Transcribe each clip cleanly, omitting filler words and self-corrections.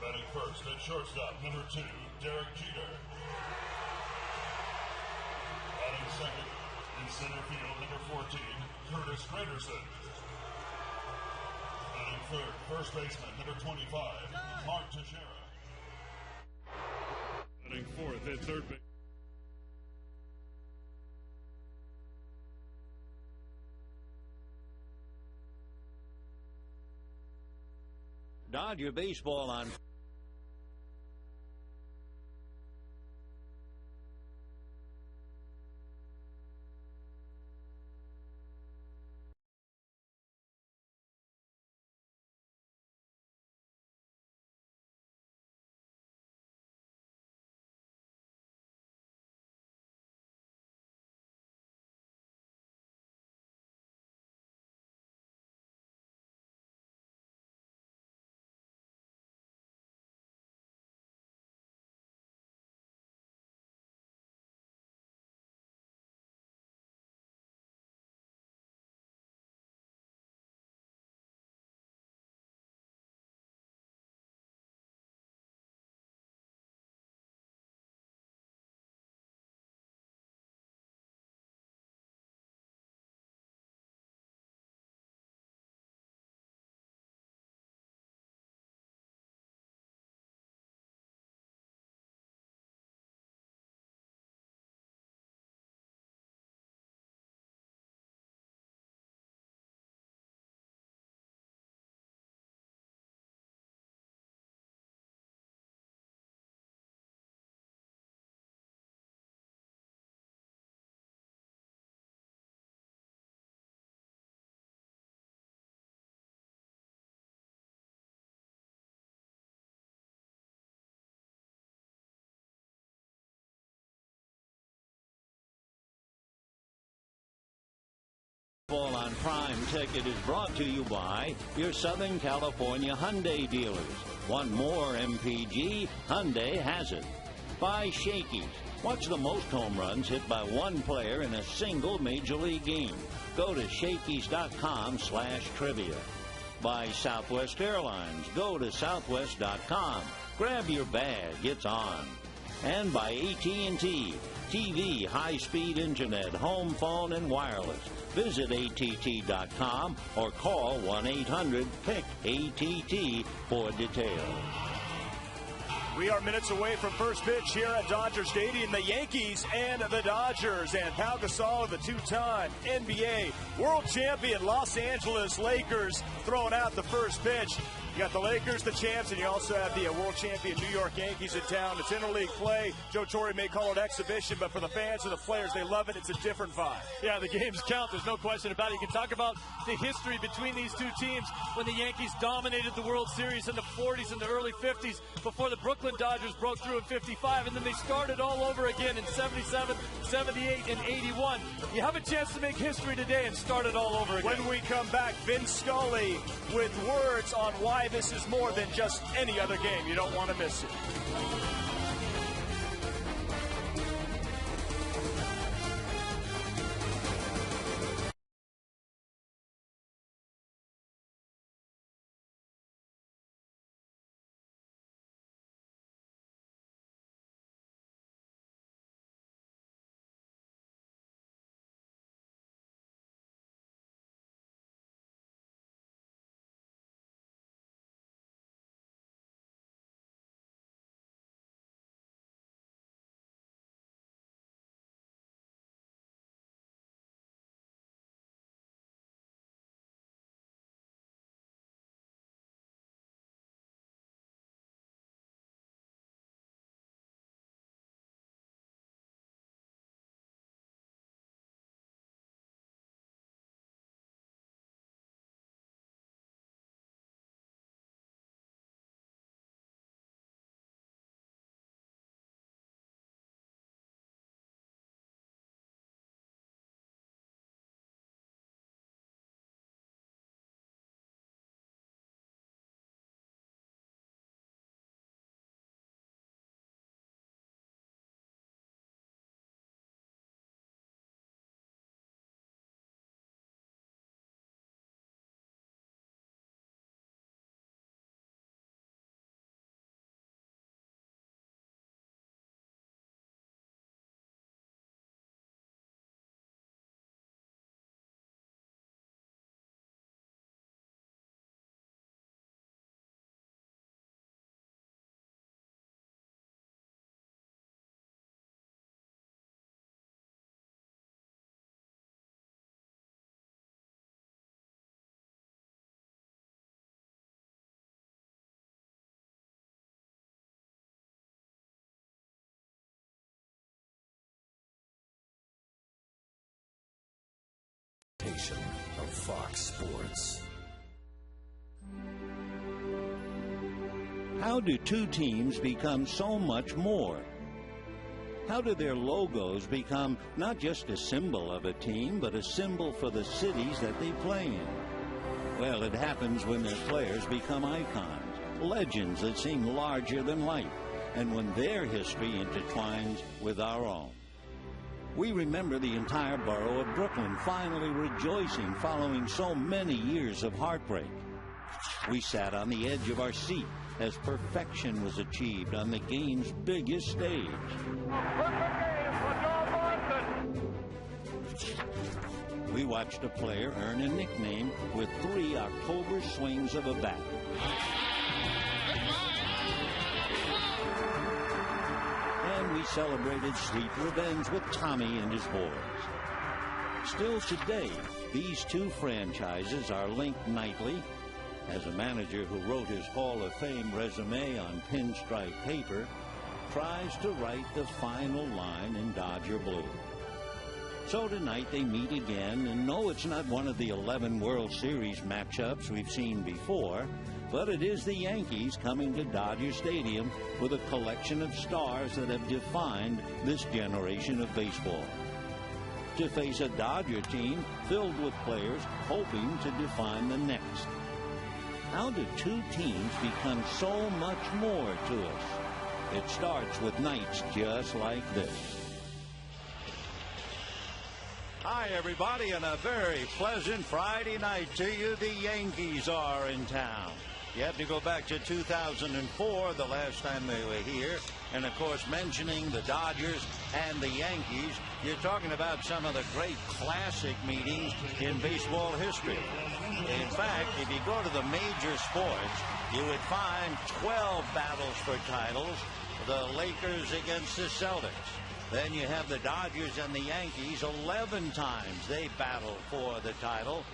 Batting first at shortstop, number 2, Derek Jeter. Batting second in center field, number 14, Curtis Granderson. Batting third, first baseman, number 25, Mark Teixeira. Batting fourth at third base. Dodger baseball on Baseball on Prime Ticket is brought to you by your Southern California Hyundai dealers. Want more MPG? Hyundai has it. By Shakey's. Watch the most home runs hit by one player in a single Major League game. Go to Shakey's.com/trivia. By Southwest Airlines. Go to Southwest.com. Grab your bag. It's on. And by AT&T. TV, high-speed internet, home phone, and wireless. Visit att.com or call 1-800-PIC-ATT for details. We are minutes away from first pitch here at Dodger Stadium. The Yankees and the Dodgers. And Pau Gasol, the two-time NBA world champion Los Angeles Lakers, throwing out the first pitch. You got the Lakers, the champs, and you also have the world champion New York Yankees in town. It's interleague play. Joe Torre may call it exhibition, but for the fans and the players, they love it. It's a different vibe. Yeah, the games count. There's no question about it. You can talk about the history between these two teams when the Yankees dominated the World Series in the 40s and the early 50s before the Brooklyn Dodgers broke through in 55, and then they started all over again in 77, 78, and 81. You have a chance to make history today and start it all over again. When we come back, Vin Scully with words on why this is more than just any other game. You don't want to miss it. Fox Sports. How do two teams become so much more? How do their logos become not just a symbol of a team, but a symbol for the cities that they play in? Well, it happens when their players become icons, legends that seem larger than life, and when their history intertwines with our own. We remember the entire borough of Brooklyn finally rejoicing following so many years of heartbreak. We sat on the edge of our seat as perfection was achieved on the game's biggest stage. We watched a player earn a nickname with 3 October swings of a bat. And we celebrated sweet revenge with Tommy and his boys. Still today, these two franchises are linked nightly. As a manager who wrote his Hall of Fame resume on pinstripe paper tries to write the final line in Dodger blue. So tonight they meet again, and no, it's not one of the 11 World Series matchups we've seen before, but it is the Yankees coming to Dodger Stadium with a collection of stars that have defined this generation of baseball. To face a Dodger team filled with players hoping to define the next. How do two teams become so much more to us? It starts with nights just like this. Hi, everybody, and a very pleasant Friday night to you. The Yankees are in town. You have to go back to 2004, the last time they were here. And, of course, mentioning the Dodgers and the Yankees, you're talking about some of the great classic meetings in baseball history. In fact, if you go to the major sports, you would find 12 battles for titles, the Lakers against the Celtics. Then you have the Dodgers and the Yankees. 11 times they battled for the title.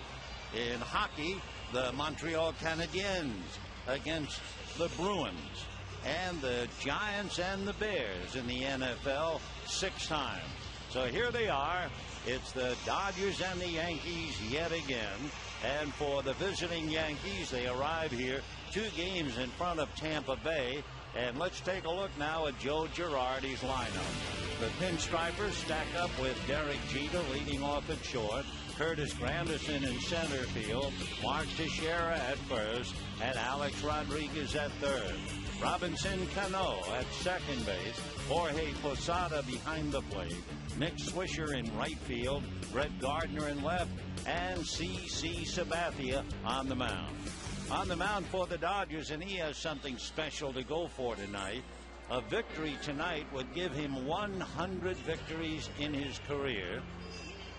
In hockey, the Montreal Canadiens against the Bruins. And the Giants and the Bears in the NFL 6 times. So here they are. It's the Dodgers and the Yankees yet again. And for the visiting Yankees, they arrive here 2 games in front of Tampa Bay. And let's take a look now at Joe Girardi's lineup. The Pinstripers stack up with Derek Jeter leading off at short, Curtis Granderson in center field, Mark Teixeira at first, and Alex Rodriguez at third. Robinson Cano at second base, Jorge Posada behind the plate, Nick Swisher in right field, Brett Gardner in left, and C.C. Sabathia on the mound. On the mound for the Dodgers, and he has something special to go for tonight. A victory tonight would give him 100 victories in his career.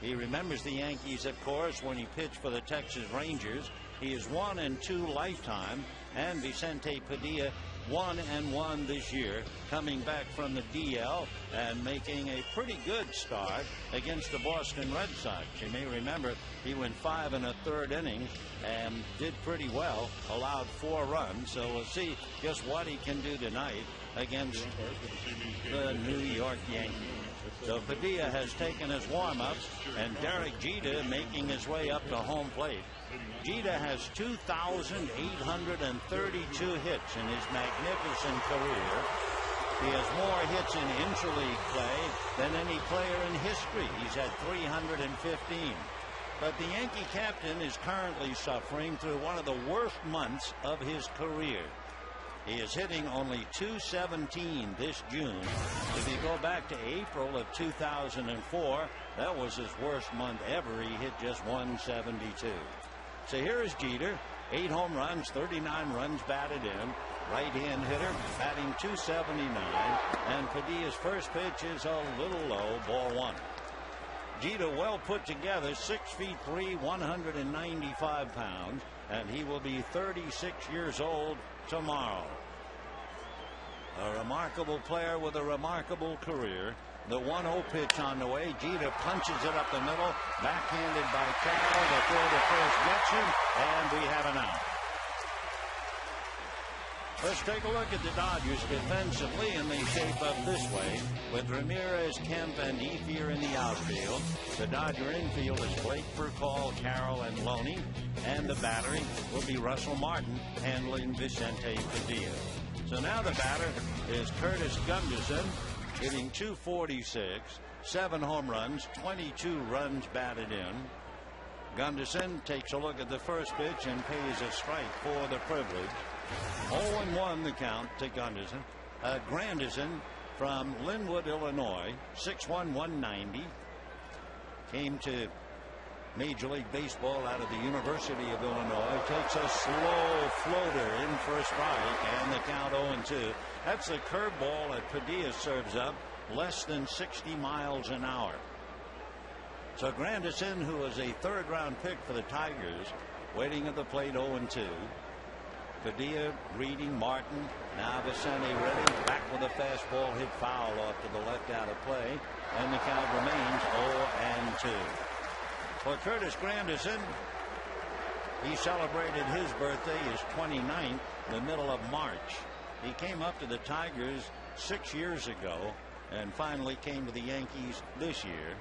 He remembers the Yankees, of course, when he pitched for the Texas Rangers. He is 1-2 lifetime, and Vicente Padilla 1-1 this year, coming back from the DL and making a pretty good start against the Boston Red Sox. You may remember he went 5 1/3 innings and did pretty well, allowed 4 runs. So we'll see just what he can do tonight against the New York Yankees. So Padilla has taken his warm-ups, and Derek Jeter making his way up to home plate. Jeter has 2,832 hits in his magnificent career. He has more hits in interleague play than any player in history. He's had 315. But the Yankee captain is currently suffering through one of the worst months of his career. He is hitting only .217 this June. If you go back to April of 2004, that was his worst month ever. He hit just .172. So here is Jeter, 8 home runs, 39 runs batted in. Right-hand hitter, batting .279. And Padilla's first pitch is a little low, ball 1. Jeter well put together, 6'3", 195 pounds, and he will be 36 years old tomorrow. A remarkable player with a remarkable career. The 1-0 pitch on the way. Jeter punches it up the middle, backhanded by Carroll. The throw to first gets him, and we have an out. Let's take a look at the Dodgers defensively, and they shape up this way. With Ramirez, Kemp, and Ethier in the outfield. The Dodger infield is Blake, Furcal, Carroll, and Loney. And the battery will be Russell Martin handling Vicente Padilla. So now the batter is Curtis Gunderson, hitting .246, 7 home runs, 22 runs batted in. Gunderson takes a look at the first pitch and pays a strike for the privilege. 0-1 the count to Gunderson. Granderson from Linwood, Illinois, 6'1", 190. Came to Major League Baseball out of the University of Illinois. Takes a slow floater in for a strike, and the count 0-2. That's a curveball that Padilla serves up, less than 60 miles an hour. So Granderson, who was a third-round pick for the Tigers, waiting at the plate 0-2. Padilla reading Martin. Now Vicente ready. Back with a fastball hit foul off to the left out of play. And the count remains 0-2. For Curtis Granderson, he celebrated his birthday, his 29th, the middle of March. He came up to the Tigers 6 years ago and finally came to the Yankees this year.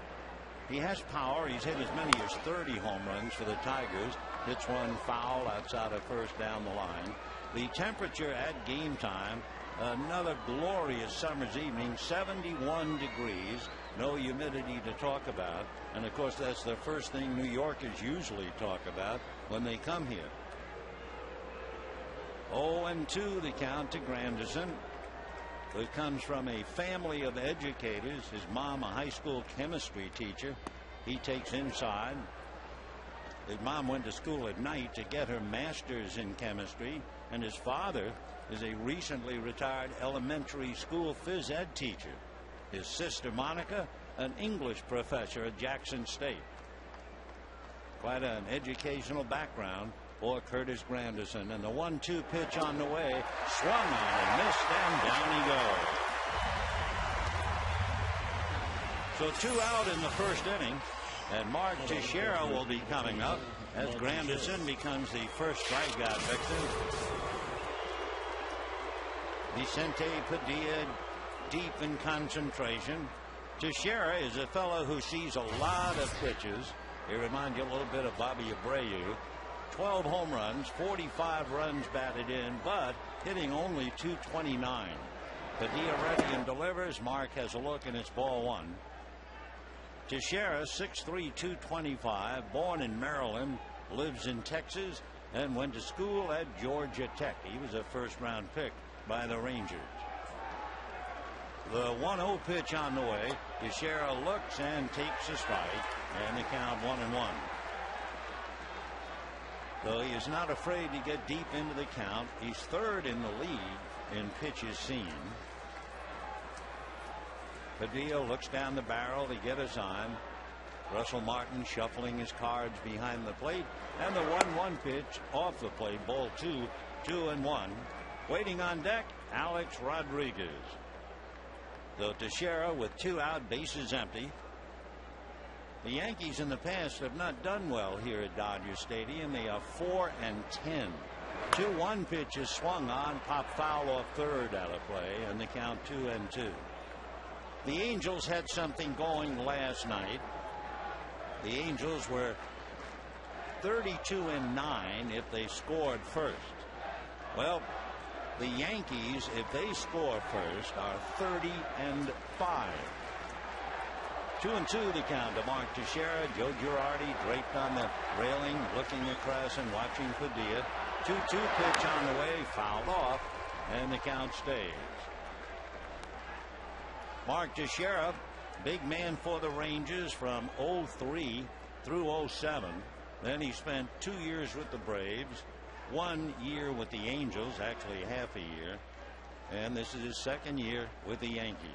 He has power. He's hit as many as 30 home runs for the Tigers. Hits one foul outside of first down the line. The temperature at game time, another glorious summer's evening, 71 degrees. No humidity to talk about. And of course, that's the first thing New Yorkers usually talk about when they come here. 0-2 the count to Granderson, who comes from a family of educators. His mom, a high school chemistry teacher. He takes inside. His mom went to school at night to get her master's in chemistry, and his father is a recently retired elementary school phys ed teacher. His sister Monica, an English professor at Jackson State. Quite an educational background for Curtis Granderson. And the 1-2 pitch on the way, swung on and missed, and down he goes. So 2 out in the first inning, and Mark Teixeira will be coming up as Granderson becomes the first strikeout victim. Vicente Padilla deep in concentration. Teixeira is a fellow who sees a lot of pitches. He reminds you a little bit of Bobby Abreu. 12 home runs, 45 runs batted in, but hitting only .229. Padilla ready and delivers. Mark has a look, and it's ball 1. Teixeira, 6'3", 225, born in Maryland, lives in Texas, and went to school at Georgia Tech. He was a first-round pick by the Rangers. The 1-0 pitch on the way. Teixeira looks and takes a strike, and the count 1-1. Though he is not afraid to get deep into the count, he's third in the league in pitches seen. Padilla looks down the barrel to get a sign. Russell Martin shuffling his cards behind the plate, and the 1-1 pitch off the plate, ball 2, 2-1. Waiting on deck, Alex Rodriguez. So Teixeira with 2 out, bases empty. The Yankees in the past have not done well here at Dodger Stadium. They are 4-10. 2-1 pitch is swung on, pop foul off third out of play, and the count 2-2. The Angels had something going last night. The Angels were 32-9 if they scored first. Well, the Yankees, if they score first, are 30-5. 2-2 the count to Mark Teixeira. Joe Girardi draped on the railing, looking across and watching Padilla. 2-2 pitch on the way, fouled off, and the count stays. Mark Teixeira, big man for the Rangers from 03 through 07. Then he spent 2 years with the Braves, 1 year with the Angels, actually half a year, and this is his second year with the Yankees.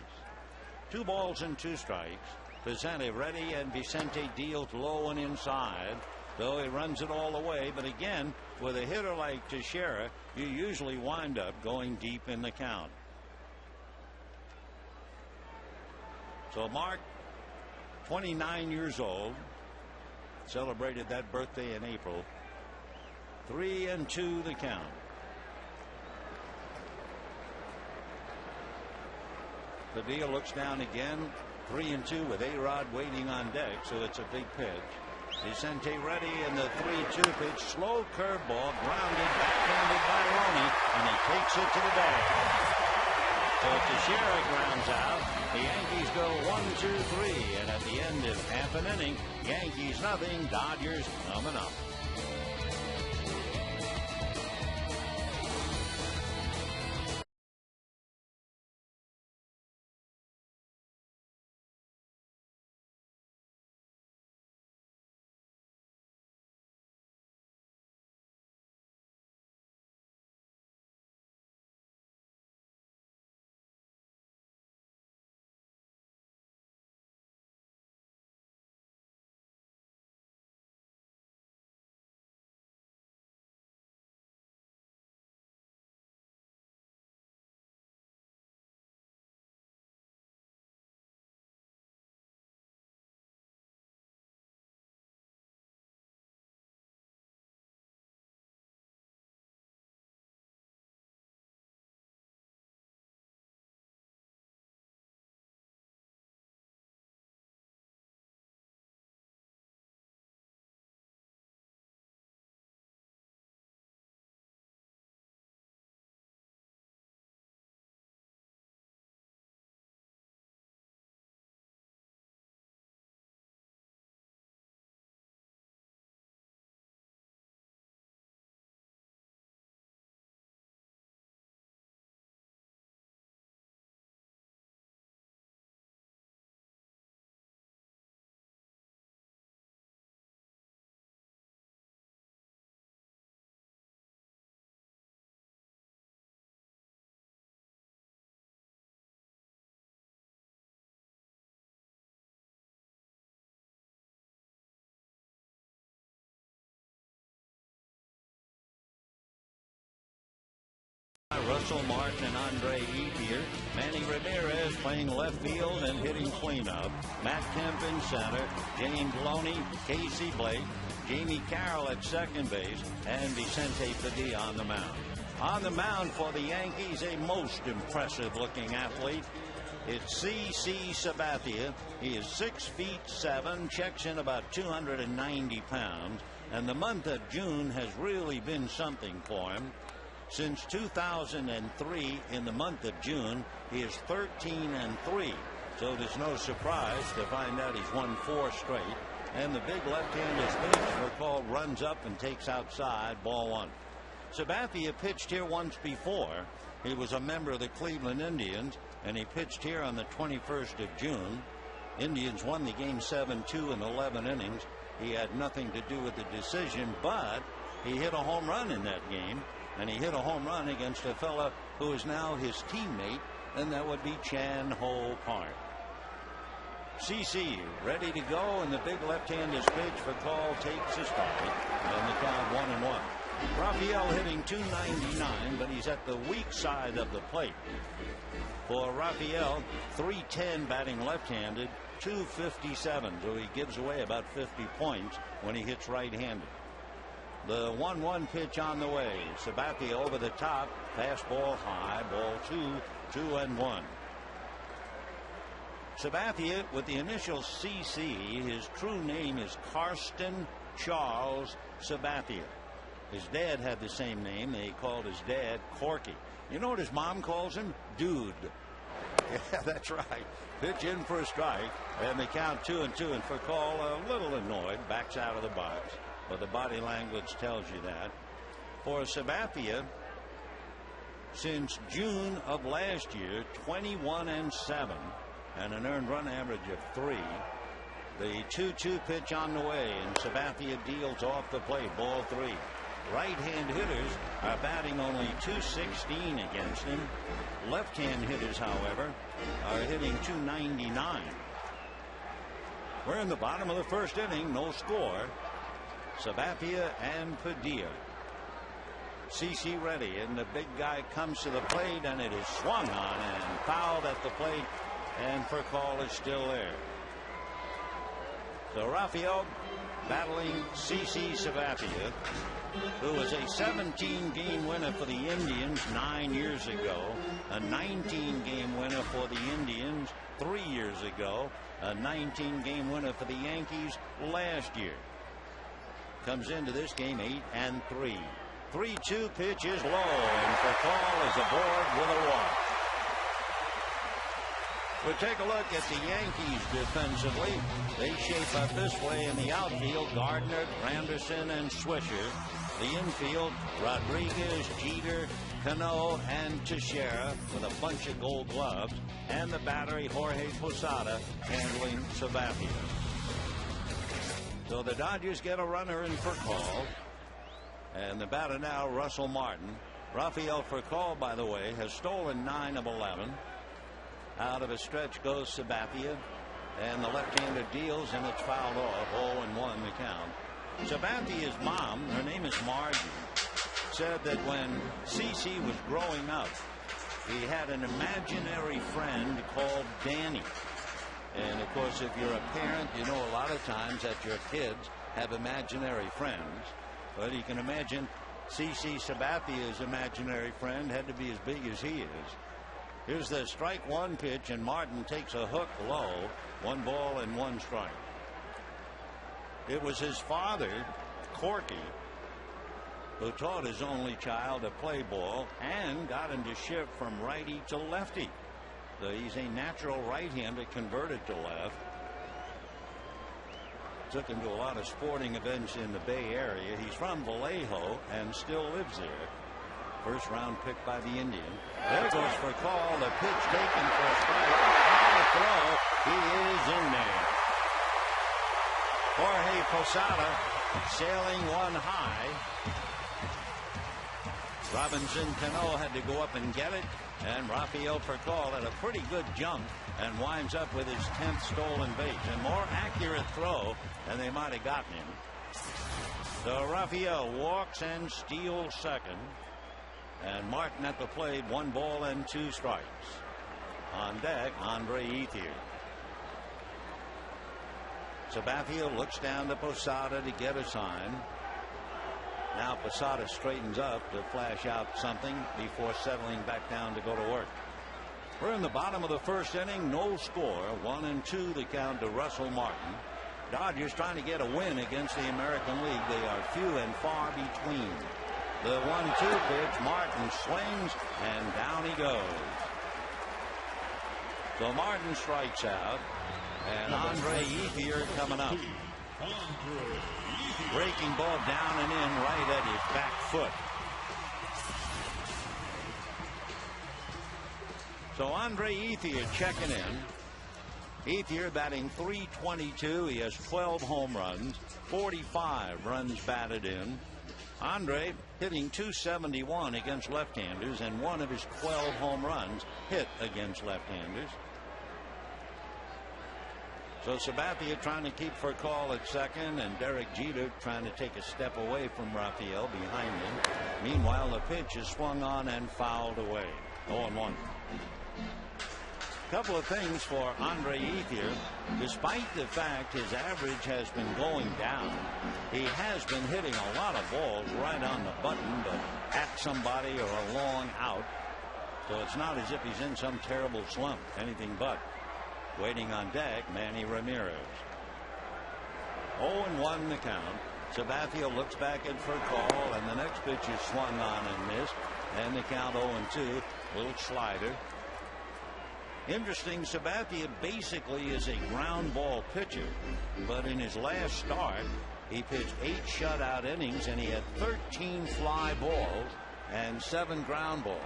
2 balls and 2 strikes. Vicente ready, and Vicente deals low and inside, though he runs it all the way. But again, with a hitter like Teixeira, you usually wind up going deep in the count. So Mark, 29 years old, celebrated that birthday in April. 3-2 the count. Padilla looks down again. 3-2 with A-Rod waiting on deck, so it's a big pitch. Vicente ready, and the 3-2 pitch, slow curveball, grounded, backhanded by Loney, and he takes it to the bag. So Teixeira grounds out. The Yankees go 1-2-3, and at the end of half an inning, Yankees nothing, Dodgers coming up. Russell Martin and Andre Ethier. Manny Ramirez playing left field and hitting cleanup. Matt Kemp in center. James Loney, Casey Blake, Jamie Carroll at second base, and Vicente Padilla on the mound. On the mound for the Yankees, a most impressive-looking athlete. It's C.C. Sabathia. He is 6'7", checks in about 290 pounds, and the month of June has really been something for him. Since 2003, in the month of June, he is 13-3. So there's no surprise to find out he's won 4 straight. And the big left-handed pitch for call runs up and takes outside, ball 1. Sabathia pitched here once before. He was a member of the Cleveland Indians, and he pitched here on the 21st of June. Indians won the game 7-2 in 11 innings. He had nothing to do with the decision, but he hit a home run in that game. And he hit a home run against a fella who is now his teammate, and that would be Chan Ho Park. CC ready to go, and the big left-handed pitch for call takes a strike, and the count 1-1. Raphael hitting .299, but he's at the weak side of the plate. For Raphael, .310 batting left-handed, .257, so he gives away about 50 points when he hits right-handed. The 1-1 pitch on the way. Sabathia over the top. Fastball high. Ball 2. 2-1. Sabathia with the initial CC. His true name is Karsten Charles Sabathia. His dad had the same name. They called his dad Corky. You know what his mom calls him? Dude. Yeah, that's right. Pitch in for a strike. And they count 2-2. And for call, a little annoyed. Backs out of the box. But the body language tells you that. For Sabathia, since June of last year, 21-7 and an earned run average of 3. The 2-2 pitch on the way, and Sabathia deals off the plate, ball 3. Right-hand hitters are batting only .216 against him. Left-hand hitters, however, are hitting .299. We're in the bottom of the first inning, no score. Sabathia and Padilla. CC ready, and the big guy comes to the plate, and it is swung on and fouled at the plate, and for call is still there. So Raphael battling C.C. Sabathia, who was a 17-game winner for the Indians 9 years ago, a 19-game winner for the Indians 3 years ago, a 19-game winner for the Yankees last year. Comes into this game 8-3. 3-2 pitch is low, and Furcal is aboard with a walk. We'll take a look at the Yankees defensively. They shape up this way in the outfield: Gardner, Granderson, and Swisher. The infield: Rodriguez, Jeter, Cano, and Teixeira with a bunch of Gold Gloves. And the battery: Jorge Posada handling Sabathia. So the Dodgers get a runner in Furcal. And the batter now, Russell Martin. Rafael Furcal, by the way, has stolen 9 of 11. Out of a stretch goes Sabathia, and the left-hander deals, and it's fouled off. 0-1 the count. Sabathia's mom, her name is Margie, said that when CC was growing up, he had an imaginary friend called Danny. And of course, if you're a parent, you know a lot of times that your kids have imaginary friends. But you can imagine CC Sabathia's imaginary friend had to be as big as he is. Here's the strike one pitch, and Martin takes a hook low. 1 ball and 1 strike. It was his father, Corky, who taught his only child to play ball and got him to shift from righty to lefty. So he's a natural right-hander converted to left. Took him to a lot of sporting events in the Bay Area. He's from Vallejo and still lives there. First round pick by the Indian. There goes Furcal. The pitch taken for a strike. On the throw. He is in there. Jorge Posada sailing one high. Robinson Cano had to go up and get it. And Rafael Furcal had a pretty good jump and winds up with his 10th stolen base. A more accurate throw than they might have gotten him. So Rafael walks and steals second. And Martin at the plate, 1 ball and 2 strikes. On deck, Andre Ethier. Sabathia looks down to Posada to get a sign. Now Posada straightens up to flash out something before settling back down to go to work. We're in the bottom of the first inning, no score. 1-2 the count to Russell Martin. Dodgers trying to get a win against the American League. They are few and far between. The 1-2 pitch, Martin swings, and down he goes. So Martin strikes out, and Andre Ethier coming up. Breaking ball down and in right at his back foot. So Andre Ethier checking in. Ethier batting .322. He has 12 home runs, 45 runs batted in. Andre hitting .271 against left-handers, and 1 of his 12 home runs hit against left-handers. So Sabathia trying to keep Furcal at second, and Derek Jeter trying to take a step away from Rafael behind him. Meanwhile, the pitch is swung on and fouled away. 0-1. Couple of things for Andre Ethier. Despite the fact his average has been going down, he has been hitting a lot of balls right on the button, but at somebody or a long out. So it's not as if he's in some terrible slump, anything but. Waiting on deck, Manny Ramirez. 0-1 the count. Sabathia looks back at Furcal, and the next pitch is swung on and missed, and the count 0-2. Little slider. Interesting, Sabathia basically is a ground ball pitcher, but in his last start, he pitched 8 shutout innings, and he had 13 fly balls and 7 ground balls.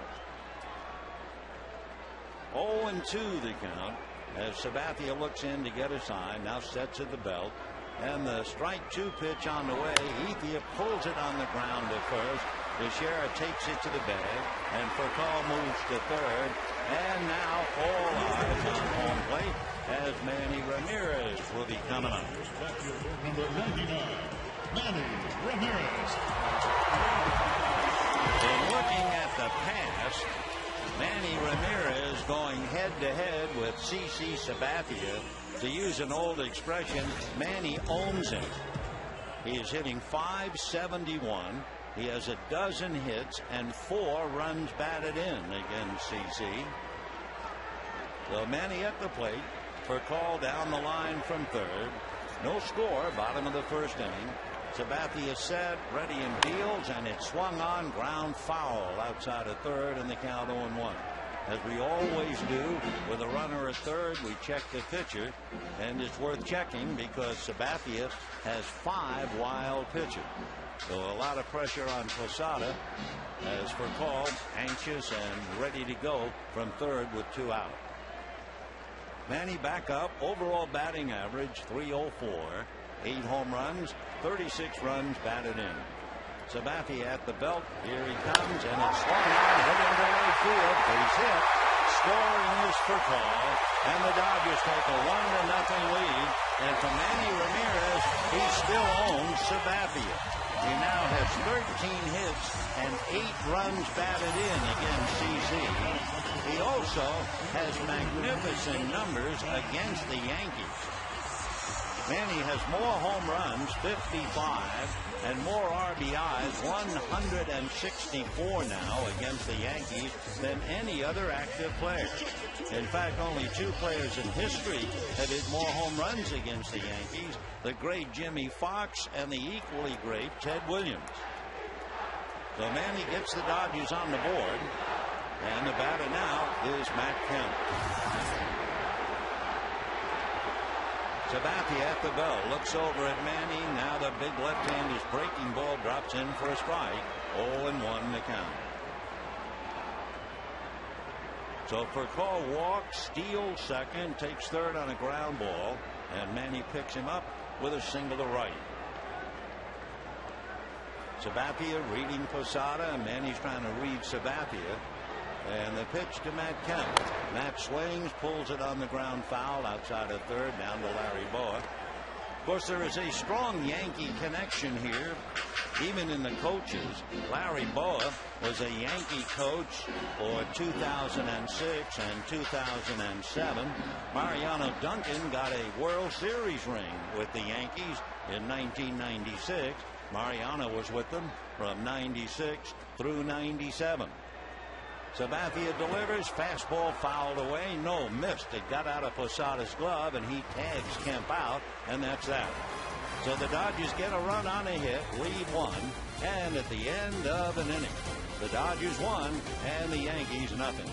0-2 the count as Sabathia looks in to get a sign, now sets at the belt, and the strike 2 pitch on the way. Ethier pulls it on the ground at first. Teixeira takes it to the bag, and Furcal moves to third. And now all eyes on home plate as Manny Ramirez will be coming up. Number 99, Manny Ramirez. And looking at the past, Manny Ramirez going head-to-head with CC Sabathia. To use an old expression, Manny owns him. He is hitting .571. He has a dozen hits and 4 runs batted in against CC. So Manny at the plate for call down the line from third. No score, bottom of the first inning. Sabathia set, ready and deals, and it swung on, ground foul outside of third, and the count 0-1. As we always do with a runner at third, we check the pitcher, and it's worth checking because Sabathia has 5 wild pitches. So a lot of pressure on Posada as for call, anxious and ready to go from third with 2 out. Manny back up, overall batting average .304, 8 home runs, 36 runs batted in. Sabathia at the belt, here he comes, and it's swung on, hit into right field, base hit, scoring is for call, and the Dodgers take a 1-0 lead, and for Manny Ramirez, he still owns Sabathia. He now has 13 hits and 8 runs batted in against CC. He also has magnificent numbers against the Yankees. Manny has more home runs, 55, and more RBIs, 164 now against the Yankees than any other active player. In fact, only 2 players in history have hit more home runs against the Yankees, the great Jimmy Fox and the equally great Ted Williams. So Manny gets the Dodgers on the board, and the batter now is Matt Kemp. Sabathia at the bell, looks over at Manny. Now the big left-hand is breaking ball, drops in for a strike. 0-1 the count. So for call, walk, steals second, takes third on a ground ball, and Manny picks him up with a single to right. Sabathia reading Posada, and Manny's trying to read Sabathia. And the pitch to Matt Kemp. Matt swings, pulls it on the ground foul outside of third, down to Larry Boa. Of course, there is a strong Yankee connection here, even in the coaches. Larry Boa was a Yankee coach for 2006 and 2007. Mariano Duncan got a World Series ring with the Yankees in 1996. Mariano was with them from 96 through 97. Sabathia delivers, fastball fouled away, no, missed. It got out of Posada's glove, and he tags Kemp out, and that's that. So the Dodgers get a run on a hit, lead 1, and at the end of an inning, the Dodgers won, and the Yankees nothing.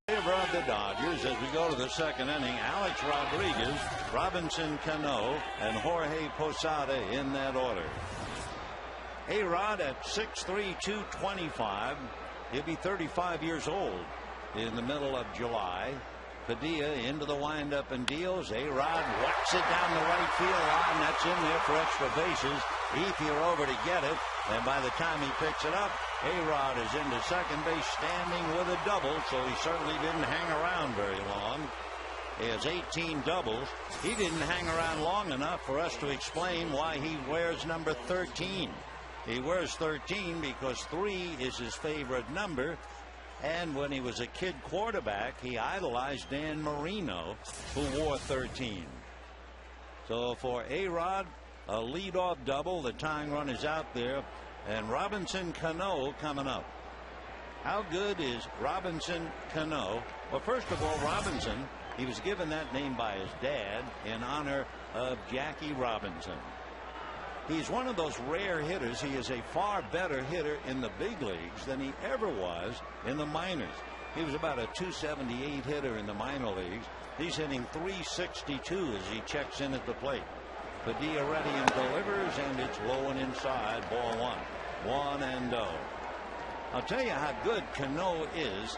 Favor of the Dodgers as we go to the second inning. Alex Rodriguez, Robinson Cano, and Jorge Posada in that order. A-Rod at 6'3", 225. He'll be 35 years old in the middle of July. Padilla into the windup and deals. A-Rod whacks it down the right field line. That's in there for extra bases. Ethier over to get it. And by the time he picks it up, A-Rod is into second base standing with a double. So he certainly didn't hang around very long. He has 18 doubles. He didn't hang around long enough for us to explain why he wears number 13. He wears 13 because 3 is his favorite number. And when he was a kid quarterback, he idolized Dan Marino, who wore 13. So for A-Rod, a leadoff double. The tying run is out there. And Robinson Cano coming up. How good is Robinson Cano? Well, first of all, Robinson, he was given that name by his dad in honor of Jackie Robinson. He's one of those rare hitters. He is a far better hitter in the big leagues than he ever was in the minors. He was about a 278 hitter in the minor leagues. He's hitting 362 as he checks in at the plate. Padilla ready and delivers, and it's low and inside. Ball 1. 1-0. I'll tell you how good Cano is.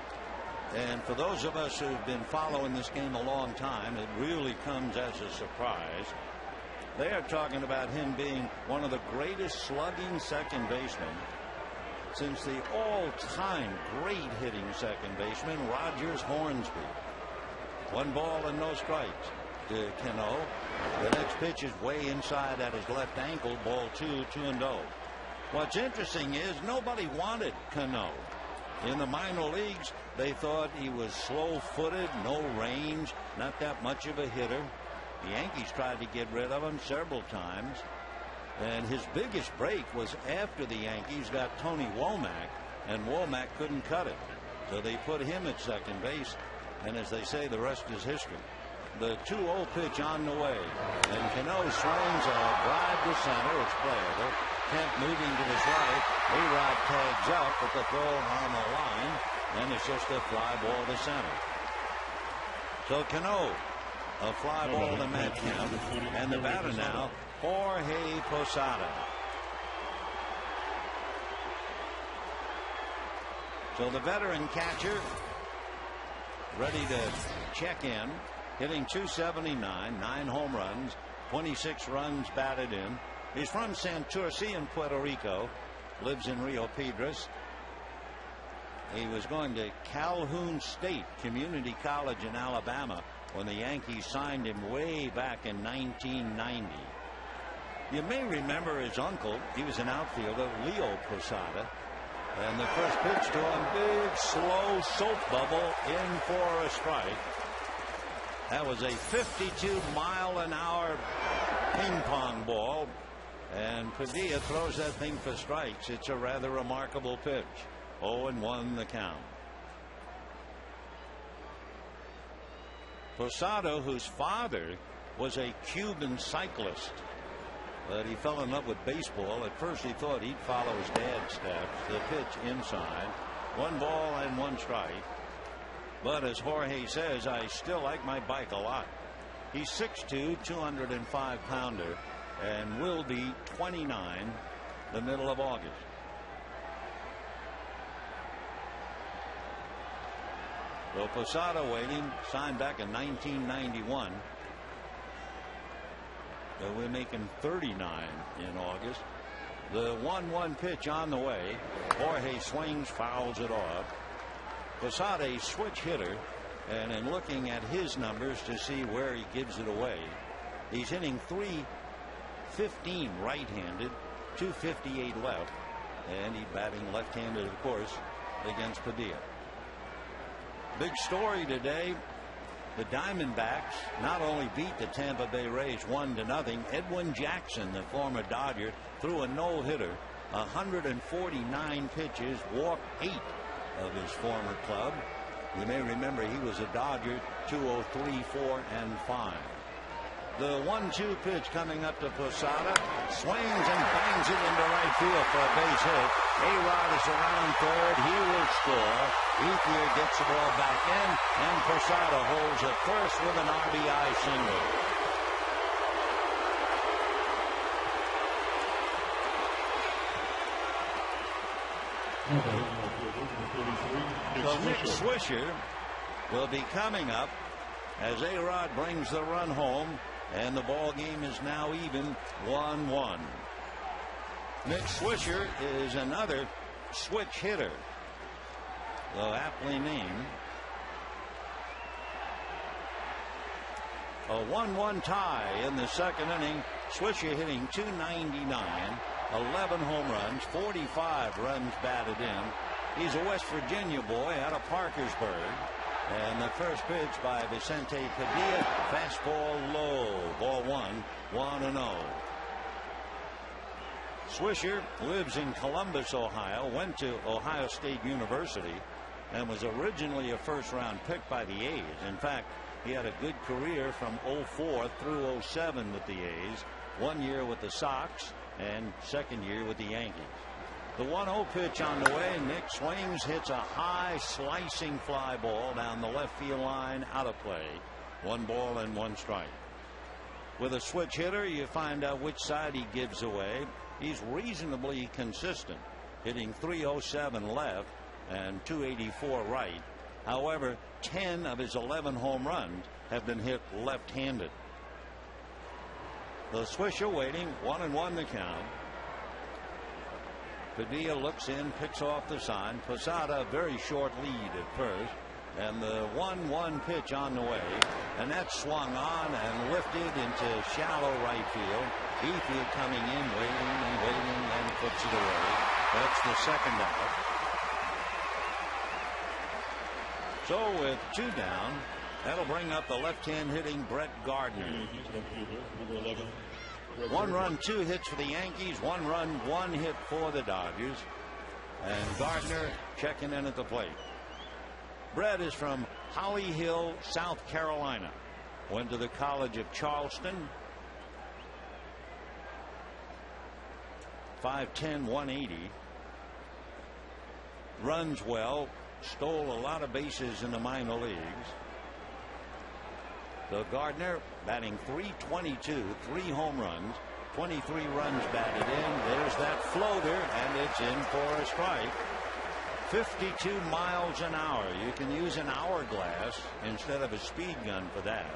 And for those of us who've been following this game a long time, it really comes as a surprise. They are talking about him being one of the greatest slugging second basemen since the all-time great hitting second baseman, Rogers Hornsby. 1 ball and no strikes to Cano. The next pitch is way inside at his left ankle. Ball 2, 2-0. What's interesting is nobody wanted Cano. In the minor leagues, they thought he was slow-footed, no range, not that much of a hitter. The Yankees tried to get rid of him several times. And his biggest break was after the Yankees got Tony Womack, and Womack couldn't cut it. So they put him at second base, and as they say, the rest is history. The 2-0 pitch on the way, and Cano swings a drive to center. It's playable. Kemp moving to his right. A-Rod tags up, but the throw on the line, and it's just a fly ball to center. So Cano, a fly ball to Matt Kemp, and the batter now, Jorge Posada. So the veteran catcher ready to check in, hitting .279, 9 home runs, 26 runs batted in. He's from Santurce in Puerto Rico, lives in Rio Piedras. He was going to Calhoun State Community College in Alabama when the Yankees signed him way back in 1990. You may remember his uncle. He was an outfielder, Leo Posada. And the first pitch to him, big, slow soap bubble in for a strike. That was a 52-mile-an-hour ping-pong ball. And Padilla throws that thing for strikes. It's a rather remarkable pitch. 0-1 the count. Posada, whose father was a Cuban cyclist, but he fell in love with baseball. At first he thought he'd follow his dad's steps. The pitch inside. 1 ball and 1 strike. But as Jorge says, I still like my bike a lot. He's 6'2", 205-pounder, and will be 29 the middle of August. So Posada waiting, signed back in 1991. So we're making 39 in August. The 1-1 pitch on the way. Jorge swings, fouls it off. Posada, a switch hitter, and in looking at his numbers to see where he gives it away, he's hitting .315 right-handed, .258 left, and he's batting left-handed, of course, against Padilla. Big story today. The Diamondbacks not only beat the Tampa Bay Rays 1-0. Edwin Jackson, the former Dodger, threw a no-hitter, 149 pitches, walked 8 of his former club. You may remember he was a Dodger, 203, 4, and 5. The 1-2 pitch coming up to Posada, swings and bangs it into right field for a base hit. A-Rod is around third. He will score. Ethier gets the ball back in, and Posada holds at first with an RBI single. So Nick Swisher will be coming up as A-Rod brings the run home, and the ball game is now even 1-1. Nick Swisher is another switch hitter, though aptly named. A 1-1 tie in the second inning. Swisher hitting .299, 11 home runs, 45 runs batted in. He's a West Virginia boy out of Parkersburg. And the first pitch by Vicente Padilla, fastball low, ball one, 1-0. Swisher lives in Columbus, Ohio, went to Ohio State University, and was originally a first-round pick by the A's. In fact, he had a good career from 04 through 07 with the A's, 1 year with the Sox, and second year with the Yankees. The 1-0 pitch on the way. Nick swings, hits a high slicing fly ball down the left field line, out of play. 1 ball and 1 strike. With a switch hitter, you find out which side he gives away. He's reasonably consistent, hitting .307 left and .284 right. However, 10 of his 11 home runs have been hit left-handed. The Swisher waiting, 1-1 the count. Padilla looks in, picks off the sign. Posada very short lead at first, and the 1-1 pitch on the way, and that swung on and lifted into shallow right field. Efield coming in, waiting and waiting, and puts it away. That's the second out. So with 2 down, that'll bring up the left-hand hitting Brett Gardner. 1 run, 2 hits for the Yankees, 1 run, 1 hit for the Dodgers. And Gardner checking in at the plate. Brett is from Holly Hill, South Carolina. Went to the College of Charleston. 5'10", 180. Runs well. Stole a lot of bases in the minor leagues. So Gardner batting .322, 3 home runs, 23 runs batted in. There's that floater, and it's in for a strike. 52 miles an hour. You can use an hourglass instead of a speed gun for that.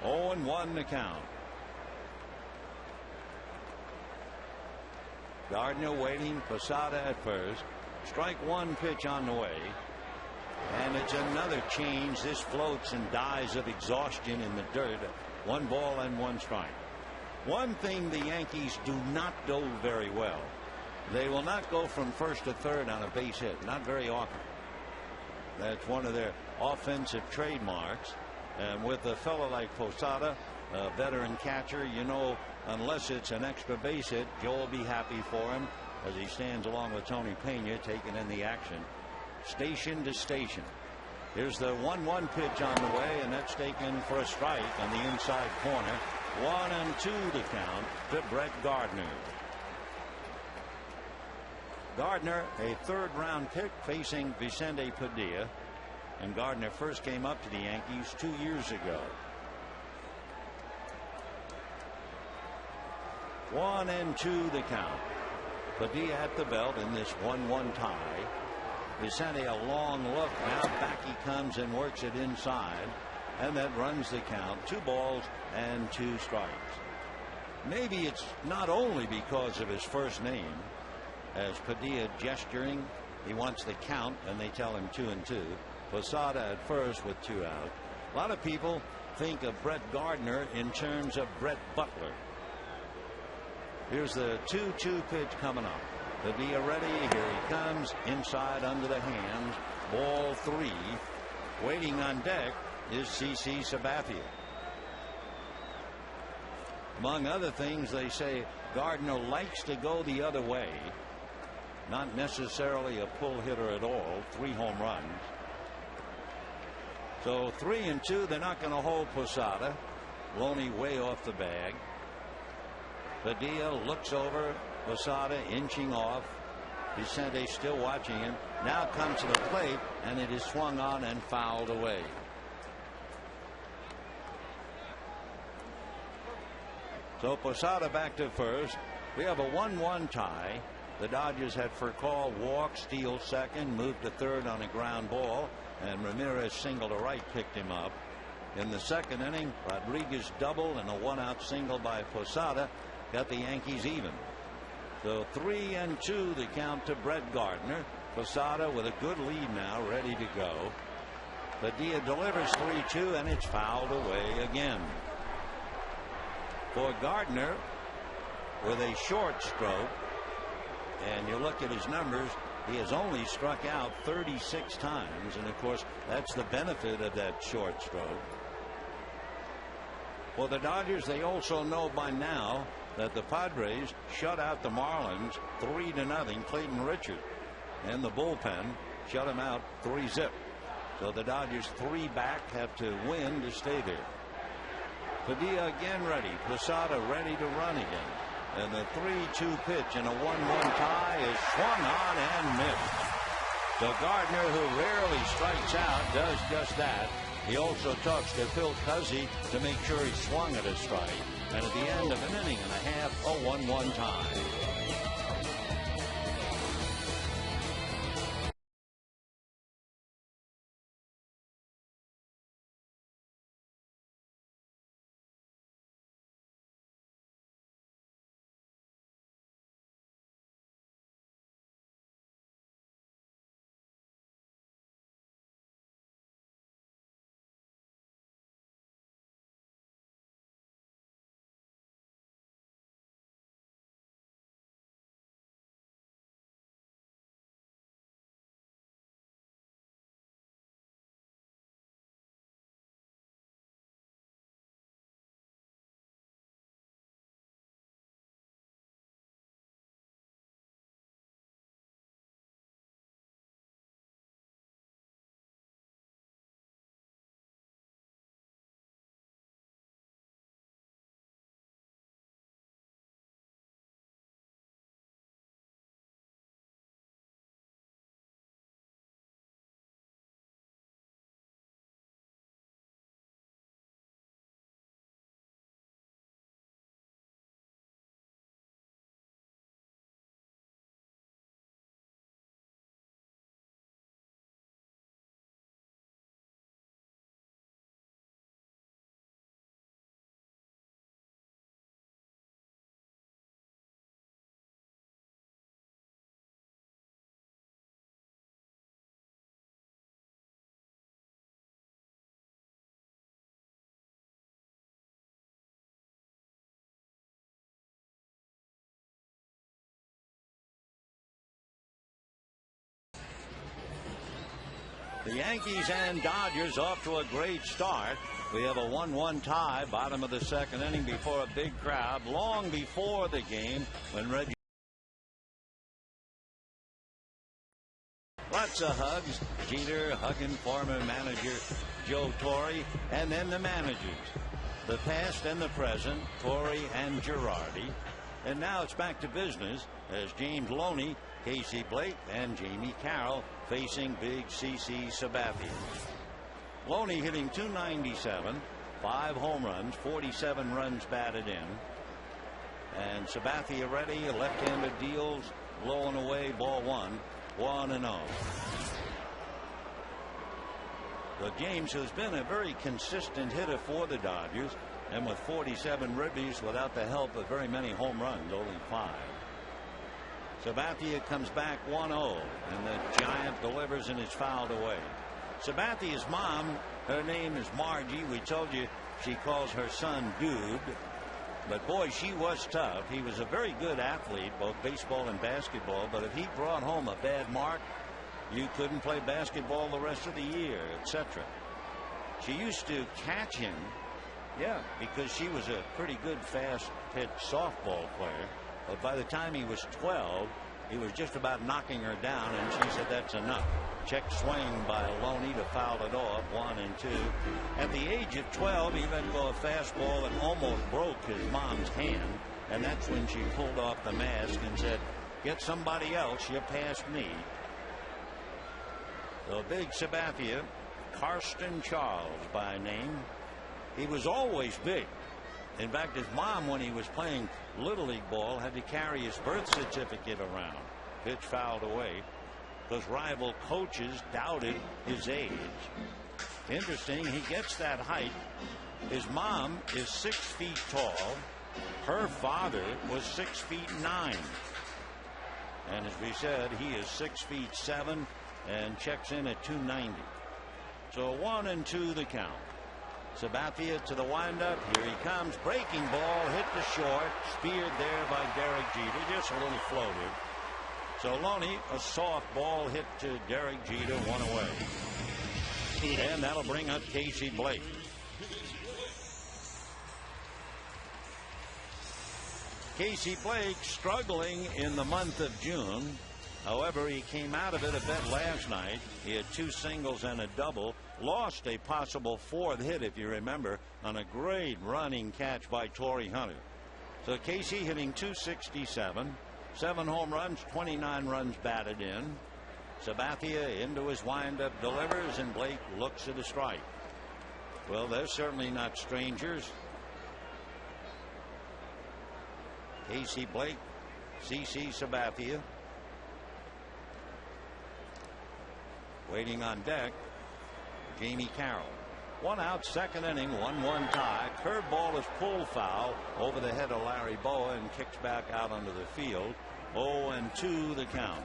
Oh, and 1 to count. Gardner waiting, Posada at first. Strike 1 pitch on the way. And it's another change. This floats and dies of exhaustion in the dirt. 1 ball and 1 strike. One thing the Yankees do not do very well. They will not go from first to third on a base hit. Not very often. That's one of their offensive trademarks. And with a fellow like Posada, a veteran catcher, you know, unless it's an extra base hit, Joe will be happy for him as he stands along with Tony Pena taking in the action. Station to station. Here's the 1-1 pitch on the way, and that's taken for a strike on the inside corner. 1-2 to count to Brett Gardner. Gardner, a third-round pick, facing Vicente Padilla. And Gardner first came up to the Yankees 2 years ago. 1-2 the count. Padilla at the belt in this 1-1 tie. Vicente a long look. Now back he comes and works it inside. And that runs the count. 2 balls and 2 strikes. Maybe it's not only because of his first name. As Padilla gesturing, he wants the count, and they tell him 2-2. Posada at first with 2 out. A lot of people think of Brett Gardner in terms of Brett Butler. Here's the 2-2 pitch coming up. Padilla ready. Here he comes. Inside under the hands. Ball 3. Waiting on deck is C.C. Sabathia. Among other things, they say Gardner likes to go the other way. Not necessarily a pull hitter at all. 3 home runs. So 3-2. They're not going to hold Posada. Loney way off the bag. Padilla looks over. Posada inching off. Vicente still watching him. Now comes to the plate, and it is swung on and fouled away. So Posada back to first. We have a 1-1 tie. The Dodgers had Furcal walk, steal second, moved to third on a ground ball, and Ramirez single to right picked him up. In the second inning, Rodriguez double and a one-out single by Posada got the Yankees even. So 3-2 the count to Brett Gardner. Posada with a good lead now, ready to go. Padilla delivers 3-2, and it's fouled away again. For Gardner, with a short stroke, and you look at his numbers, he has only struck out 36 times, and of course that's the benefit of that short stroke. For the Dodgers, they also know by now that the Padres shut out the Marlins 3-0. Clayton Richard and the bullpen shut him out 3-0. So the Dodgers 3 back, have to win to stay there. Padilla again ready. Posada ready to run again. And the 3-2 pitch and a 1-1 tie is swung on and missed. So Gardner, who rarely strikes out, does just that. He also talks to Phil Cuzzi to make sure he swung at a strike. And at the end of an inning and a half, a 1-1 tie. The Yankees and Dodgers off to a great start. We have a 1-1 tie, bottom of the second inning, before a big crowd, long before the game when Reggie. Lots of hugs. Jeter hugging former manager Joe Torre, and then the managers, the past and the present, Torre and Girardi. And now it's back to business as James Loney, Casey Blake, and Jamie Carroll facing big CC Sabathia. Loney hitting .297, 5 home runs, 47 runs batted in. And Sabathia ready, left-handed deals, blowing away, ball 1, 1-0. But James has been a very consistent hitter for the Dodgers, and with 47 ribbies without the help of very many home runs, only 5. Sabathia comes back 1-0, and the Giant delivers and is fouled away. Sabathia's mom, her name is Margie. We told you she calls her son Dude. But boy, she was tough. He was a very good athlete, both baseball and basketball. But if he brought home a bad mark, you couldn't play basketball the rest of the year, etc. She used to catch him, because she was a pretty good fast pitch softball player. But by the time he was 12, he was just about knocking her down, and she said that's enough. Check swing by Loney to foul it off, 1-2. At the age of 12, he let go a fastball that almost broke his mom's hand, and that's when she pulled off the mask and said, "Get somebody else, you passed me." So big Sabathia, Karsten Charles by name. He was always big, In fact, his mom, when he was playing Little League ball, had to carry his birth certificate around. Pitch fouled away because rival coaches doubted his age. Interesting, he gets that height. His mom is 6 feet tall. Her father was 6'9". And as we said, he is 6'7" and checks in at 290. So 1-2 the count. Sabathia to the windup. Here he comes. Breaking ball hit the short. Speared there by Derek Jeter. Just a little floater. So Loney, a soft ball hit to Derek Jeter, 1 away. And that'll bring up Casey Blake. Casey Blake struggling in the month of June. However, he came out of it a bit last night. He had 2 singles and a double. Lost a possible 4th hit, if you remember, on a great running catch by Torrey Hunter. So Casey hitting .267, 7 home runs, 29 runs batted in. Sabathia into his windup, delivers, and Blake looks at a strike. Well, they're certainly not strangers. Casey Blake, CC Sabathia. Waiting on deck, Jamie Carroll. 1 out, 2nd inning, 1-1 tie. Curveball is pulled foul over the head of Larry Boa and kicks back out onto the field. 0-2 the count.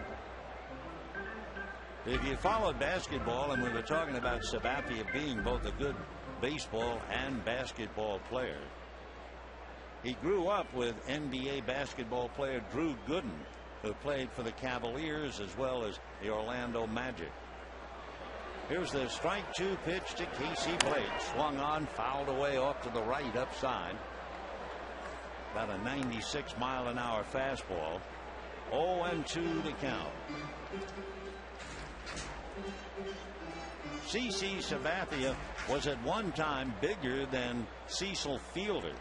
If you followed basketball, and we were talking about Sabathia being both a good baseball and basketball player, he grew up with NBA basketball player Drew Gooden, who played for the Cavaliers as well as the Orlando Magic. Here's the strike 2 pitch to Casey Blake. Swung on, fouled away off to the right upside. About a 96-mile-an-hour fastball. 0-2 the count. CC Sabathia was at one time bigger than Cecil Fielder.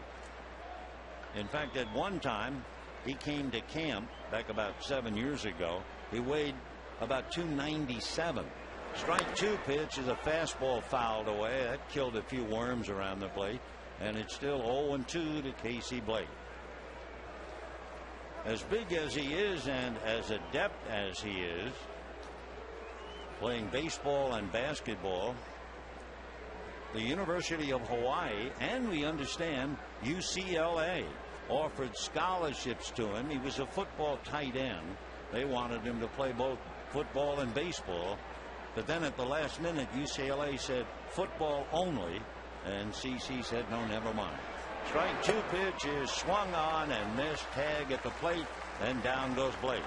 In fact, at one time, he came to camp back about 7 years ago. He weighed about 297. Strike 2 pitch is a fastball fouled away. That killed a few worms around the plate. And it's still 0-2 to Casey Blake. As big as he is and as adept as he is, playing baseball and basketball, the University of Hawaii, and we understand UCLA, offered scholarships to him. He was a football tight end. They wanted him to play both football and baseball. But then at the last minute, UCLA said football only, and CC said no, never mind. Strike 2 pitch is swung on and missed. Tag at the plate, and down goes Blake.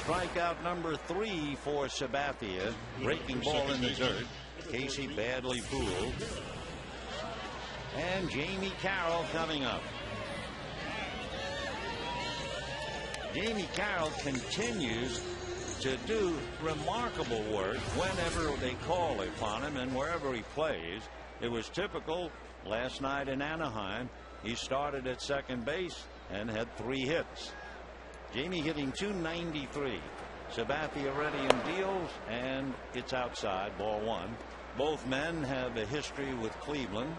Strikeout number 3 for Sabathia. Breaking ball in the dirt. Casey badly fooled. And Jamie Carroll coming up. Jamie Carroll continues to do remarkable work whenever they call upon him and wherever he plays. It was typical last night in Anaheim. He started at second base and had 3 hits. Jamie hitting .293. Sabathia ready in deals, and it's outside, ball 1. Both men have a history with Cleveland.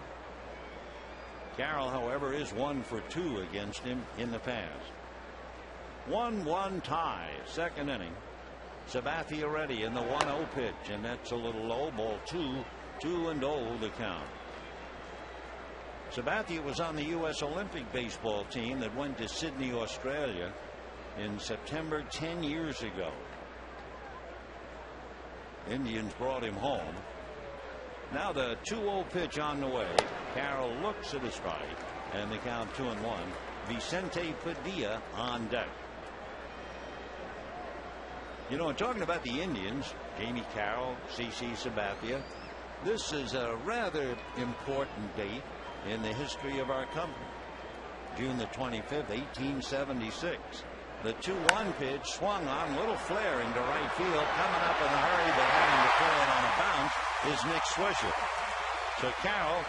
Carroll, however, is 1 for 2 against him in the past. 1-1 tie, 2nd inning. Sabathia ready in the 1-0 pitch, and that's a little low. Ball 2, 2-0 the count. Sabathia was on the U.S. Olympic baseball team that went to Sydney, Australia in September 10 years ago. Indians brought him home. Now the 2-0 pitch on the way. Carroll looks at a strike, and the count 2-1. Vicente Padilla on deck. You know, talking about the Indians, Jamie Carroll, CC Sabathia, this is a rather important date in the history of our company. June the 25th, 1876. The 2-1 pitch swung on, little flare into right field. Coming up in a hurry, but having to throw it on a bounce is Nick Swisher. So Carroll,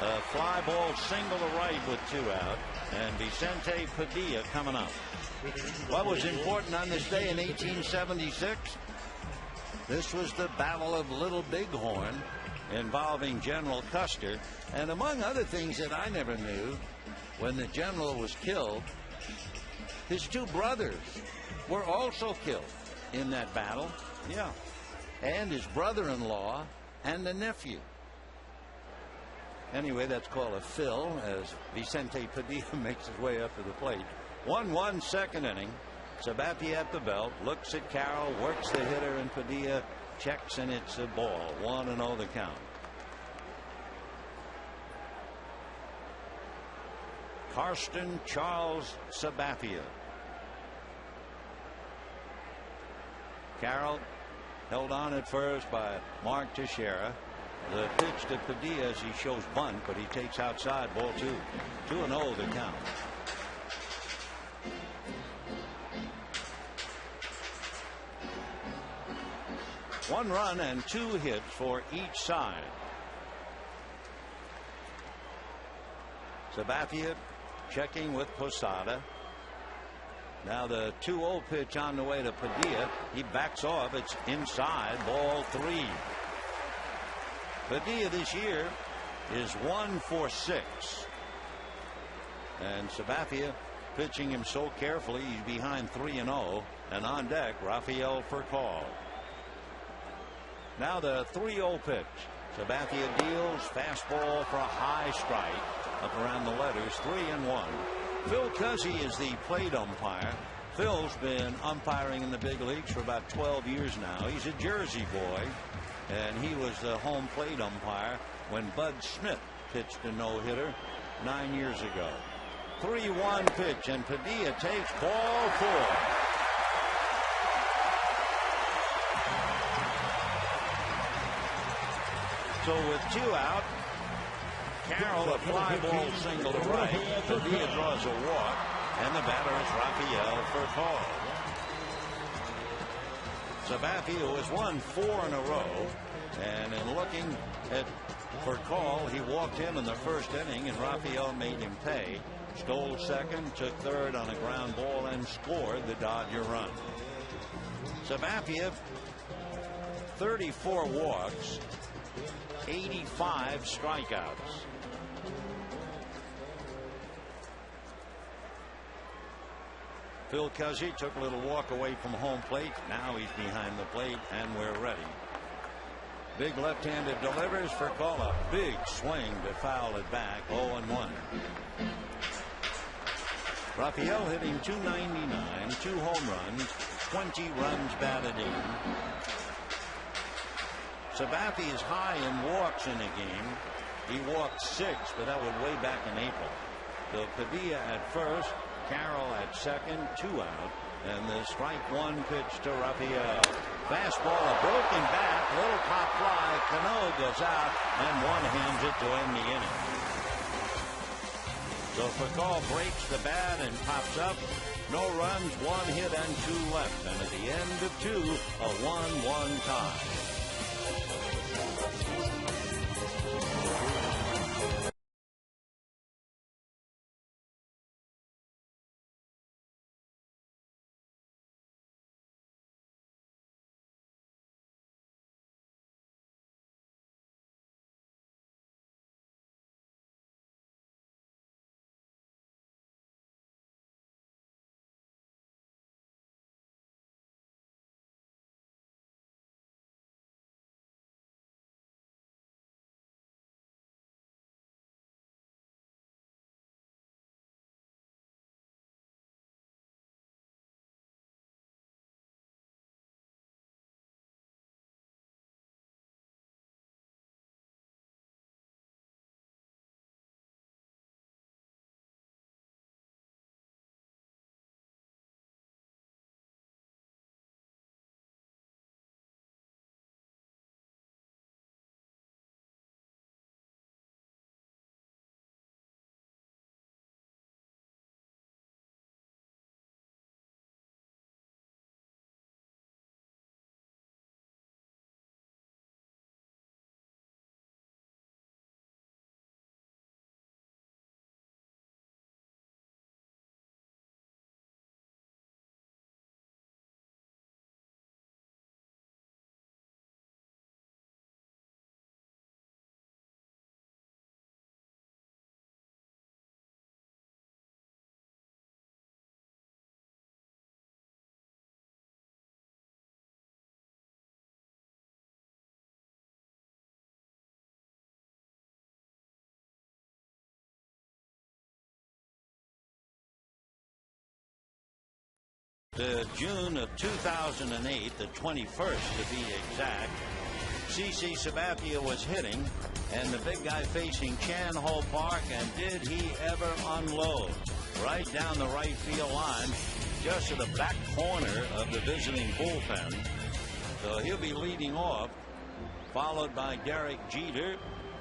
a fly ball single to right with 2 out, and Vicente Padilla coming up. What was important on this day in 1876? This was the Battle of Little Bighorn. involving General Custer. And among other things that I never knew, when the general was killed, his two brothers were also killed in that battle. Yeah. And his brother-in-law and the nephew. Anyway, that's called a fill as Vicente Padilla makes his way up to the plate. 1-1 second inning. Sabathia at the belt, looks at Carroll, works the hitter, and Padilla checks, and it's a ball. 1-0 the count. Karsten Charles Sabathia. Carroll held on at first by Mark Teixeira. The pitch to Padilla as he shows bunt, but he takes outside, ball 2. 2-0 the count. One run and 2 hits for each side. Sabathia checking with Posada. Now the 2-0 pitch on the way to Padilla. He backs off. It's inside, ball 3. Padilla this year is 1 for 6. And Sabathia pitching him so carefully, he's behind 3-0. And on deck, Rafael Furcal. Now the 3-0 pitch. Sabathia deals fastball for a high strike up around the letters. 3-1. Phil Cuzzy is the plate umpire. Phil's been umpiring in the big leagues for about 12 years now. He's a Jersey boy, and he was the home plate umpire when Bud Smith pitched a no-hitter 9 years ago. 3-1 pitch, and Padilla takes ball 4. So with 2 out, Carroll a fly ball single to right. Padilla draws a walk, and the batter is Rafael Furcal. Sabathia has won 4 in a row, and in looking at Furcal, he walked him in the first inning, and Rafael made him pay. Stole second, took third on a ground ball, and scored the Dodger run. Sabathia, 34 walks, 85 strikeouts. Phil Cuzzy took a little walk away from home plate. Now he's behind the plate, and we're ready. Big left-handed delivers for Call. Big swing to foul it back. 0-1. Rafael hitting .299, 2 home runs, 20 runs batted in. Sabathia is high in walks in a game. He walked 6, but that was way back in April. So Padilla at first, Carroll at second, 2 out, and the strike 1 pitch to Rafael. Fastball, a broken bat, little pop fly. Cano goes out, and one hands it to end the inning. So Furcal breaks the bat and pops up. No runs, 1 hit, and 2 left. And at the end of 2, a 1-1 tie. June of 2008, the 21st to be exact, CC Sabathia was hitting, and the big guy facing Chan Ho Park, and did he ever unload right down the right field line, just to the back corner of the visiting bullpen. So he'll be leading off, followed by Derek Jeter,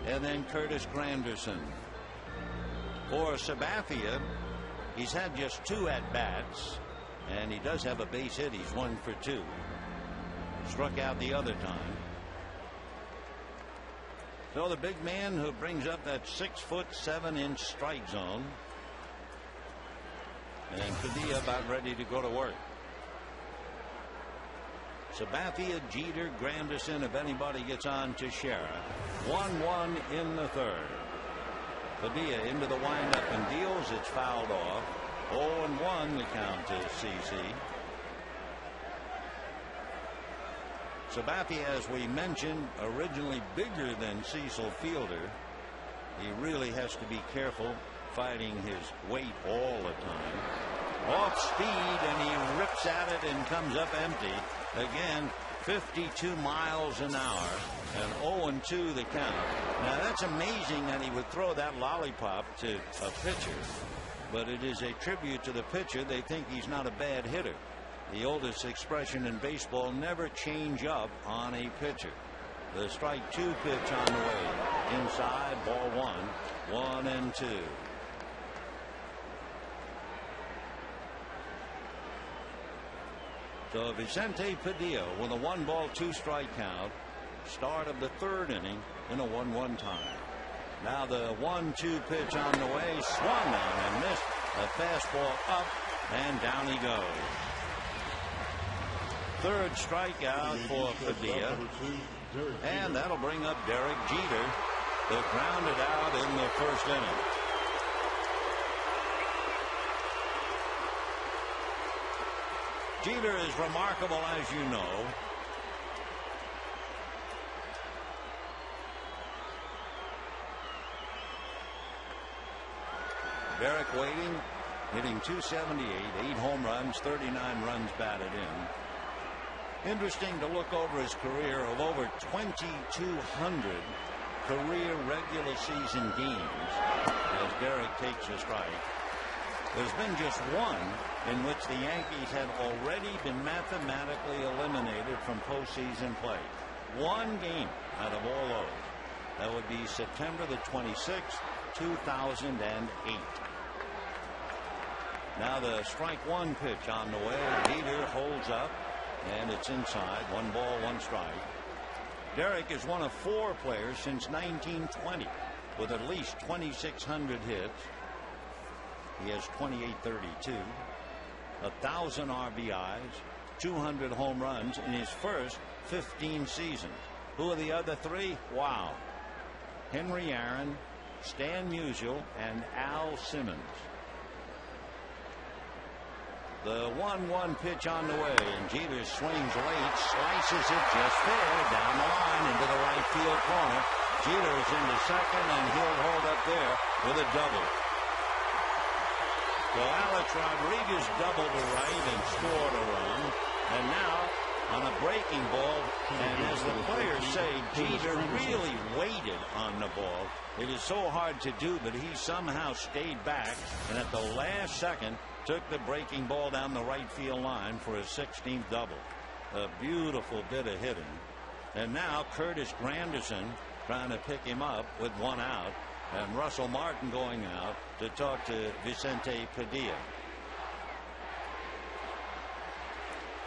and then Curtis Granderson. For Sabathia, he's had just 2 at-bats, and he does have a base hit. He's 1 for 2. Struck out the other time. So the big man who brings up that 6'7" strike zone. And Padilla about ready to go to work. Sabathia, Jeter, Granderson, if anybody gets on, Teixeira. 1-1 in the third. Padilla into the windup and deals. It's fouled off. 0-1 the count to CC. Sabathia, as we mentioned, originally bigger than Cecil Fielder. He really has to be careful fighting his weight all the time. Off speed, and he rips at it and comes up empty. Again, 52 miles an hour, and 0-2 the count. Now, that's amazing that he would throw that lollipop to a pitcher, but it is a tribute to the pitcher. They think he's not a bad hitter. The oldest expression in baseball, never change up on a pitcher. The strike 2 pitch on the way. Inside, ball 1, 1-2. So Vicente Padilla with a 1-ball 2-strike count. Start of the third inning in a 1-1 tie. Now the 1-2 pitch on the way. Swung on and missed. A fastball up and down he goes. Third strikeout for Padilla. And that'll bring up Derek Jeter, that grounded out in the first inning. Jeter is remarkable, as you know. Derek waiting, hitting .278, 8 home runs, 39 runs batted in. Interesting to look over his career of over 2,200 career regular season games as Derek takes a strike. There's been just one in which the Yankees had already been mathematically eliminated from postseason play. One game out of all those. That would be September the 26th, 2008. Now the strike 1 pitch on the way. Jeter holds up, and it's inside. 1 ball, 1 strike. Derek is one of 4 players since 1920 with at least 2,600 hits. He has 2832, 1,000 RBIs, 200 home runs in his first 15 seasons. Who are the other 3? Wow. Henry Aaron, Stan Musial, and Al Simmons. The 1-1 pitch on the way, and Jeter swings late, slices it just fair down the line into the right field corner. Jeter is into second, and he'll hold up there with a double. So Alex Rodriguez doubled to right and scored a run. And now on a breaking ball, and as the players say, Jeter really waited on the ball. It is so hard to do, but he somehow stayed back, and at the last second took the breaking ball down the right field line for his 16th double. A beautiful bit of hitting. And now Curtis Granderson trying to pick him up with 1 out. And Russell Martin going out to talk to Vicente Padilla.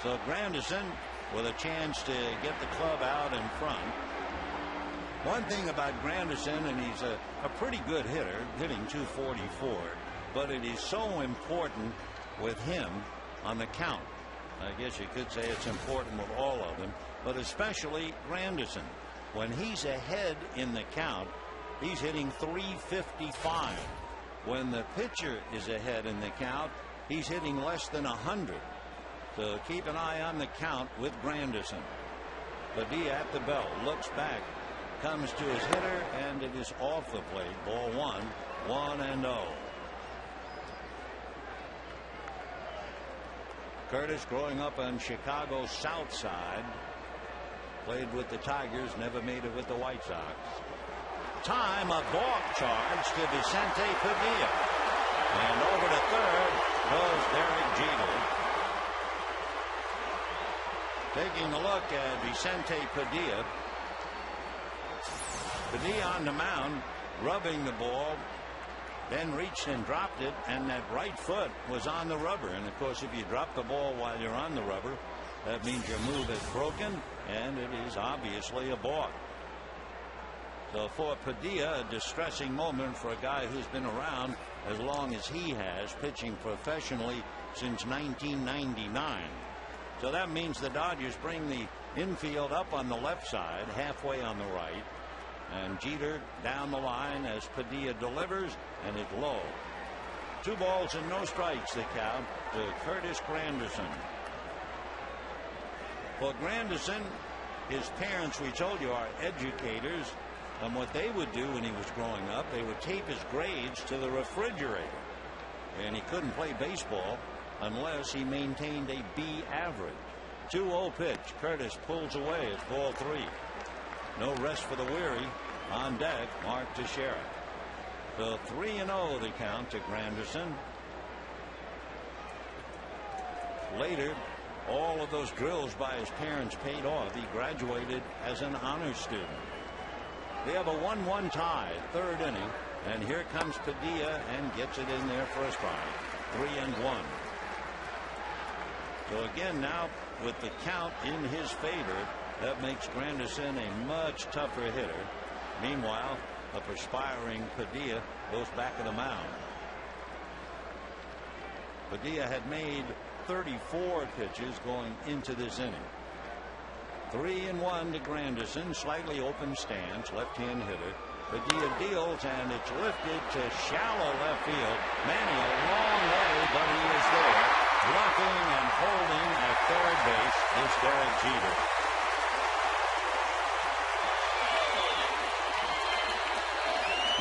So Granderson with a chance to get the club out in front. One thing about Granderson, and he's a pretty good hitter, hitting .244, but it is so important with him on the count. I guess you could say it's important with all of them, but especially Granderson. When he's ahead in the count, he's hitting .355. When the pitcher is ahead in the count, he's hitting less than 100. So keep an eye on the count with Granderson. Padilla at the bell, looks back, comes to his hitter, and it is off the plate. Ball 1, 1-0. Curtis, growing up on Chicago's South Side, played with the Tigers, never made it with the White Sox. Time, a balk charge to Vicente Padilla. And over to third goes Derek Jeter. Taking a look at Vicente Padilla. Padilla on the mound, rubbing the ball, then reached and dropped it, and that right foot was on the rubber. And of course, if you drop the ball while you're on the rubber, that means your move is broken, and it is obviously a balk. So for Padilla, a distressing moment for a guy who's been around as long as he has, pitching professionally since 1999. So that means the Dodgers bring the infield up on the left side, halfway on the right, and Jeter down the line as Padilla delivers, and it's low. 2 balls and no strikes the count to Curtis Granderson. For Granderson, his parents, we told you, are educators, and what they would do when he was growing up, they would tape his grades to the refrigerator, and he couldn't play baseball unless he maintained a B average. 2-0 pitch. Curtis pulls away at ball 3. No rest for the weary. On deck, Mark Teixeira. So 3-0 the count to Granderson. Later, all of those drills by his parents paid off. He graduated as an honor student. They have a 1-1 tie, 3rd inning, and here comes Padilla and gets it in there for a strike. 3-1. So again, now with the count in his favor, that makes Granderson a much tougher hitter. Meanwhile, a perspiring Padilla goes back to the mound. Padilla had made 34 pitches going into this inning. 3-1 to Granderson, slightly open stance, left-hand hitter. Padilla deals, and it's lifted to shallow left field. Manny a long way, but he is there. Bluffing and holding at third base is Derek Jeter.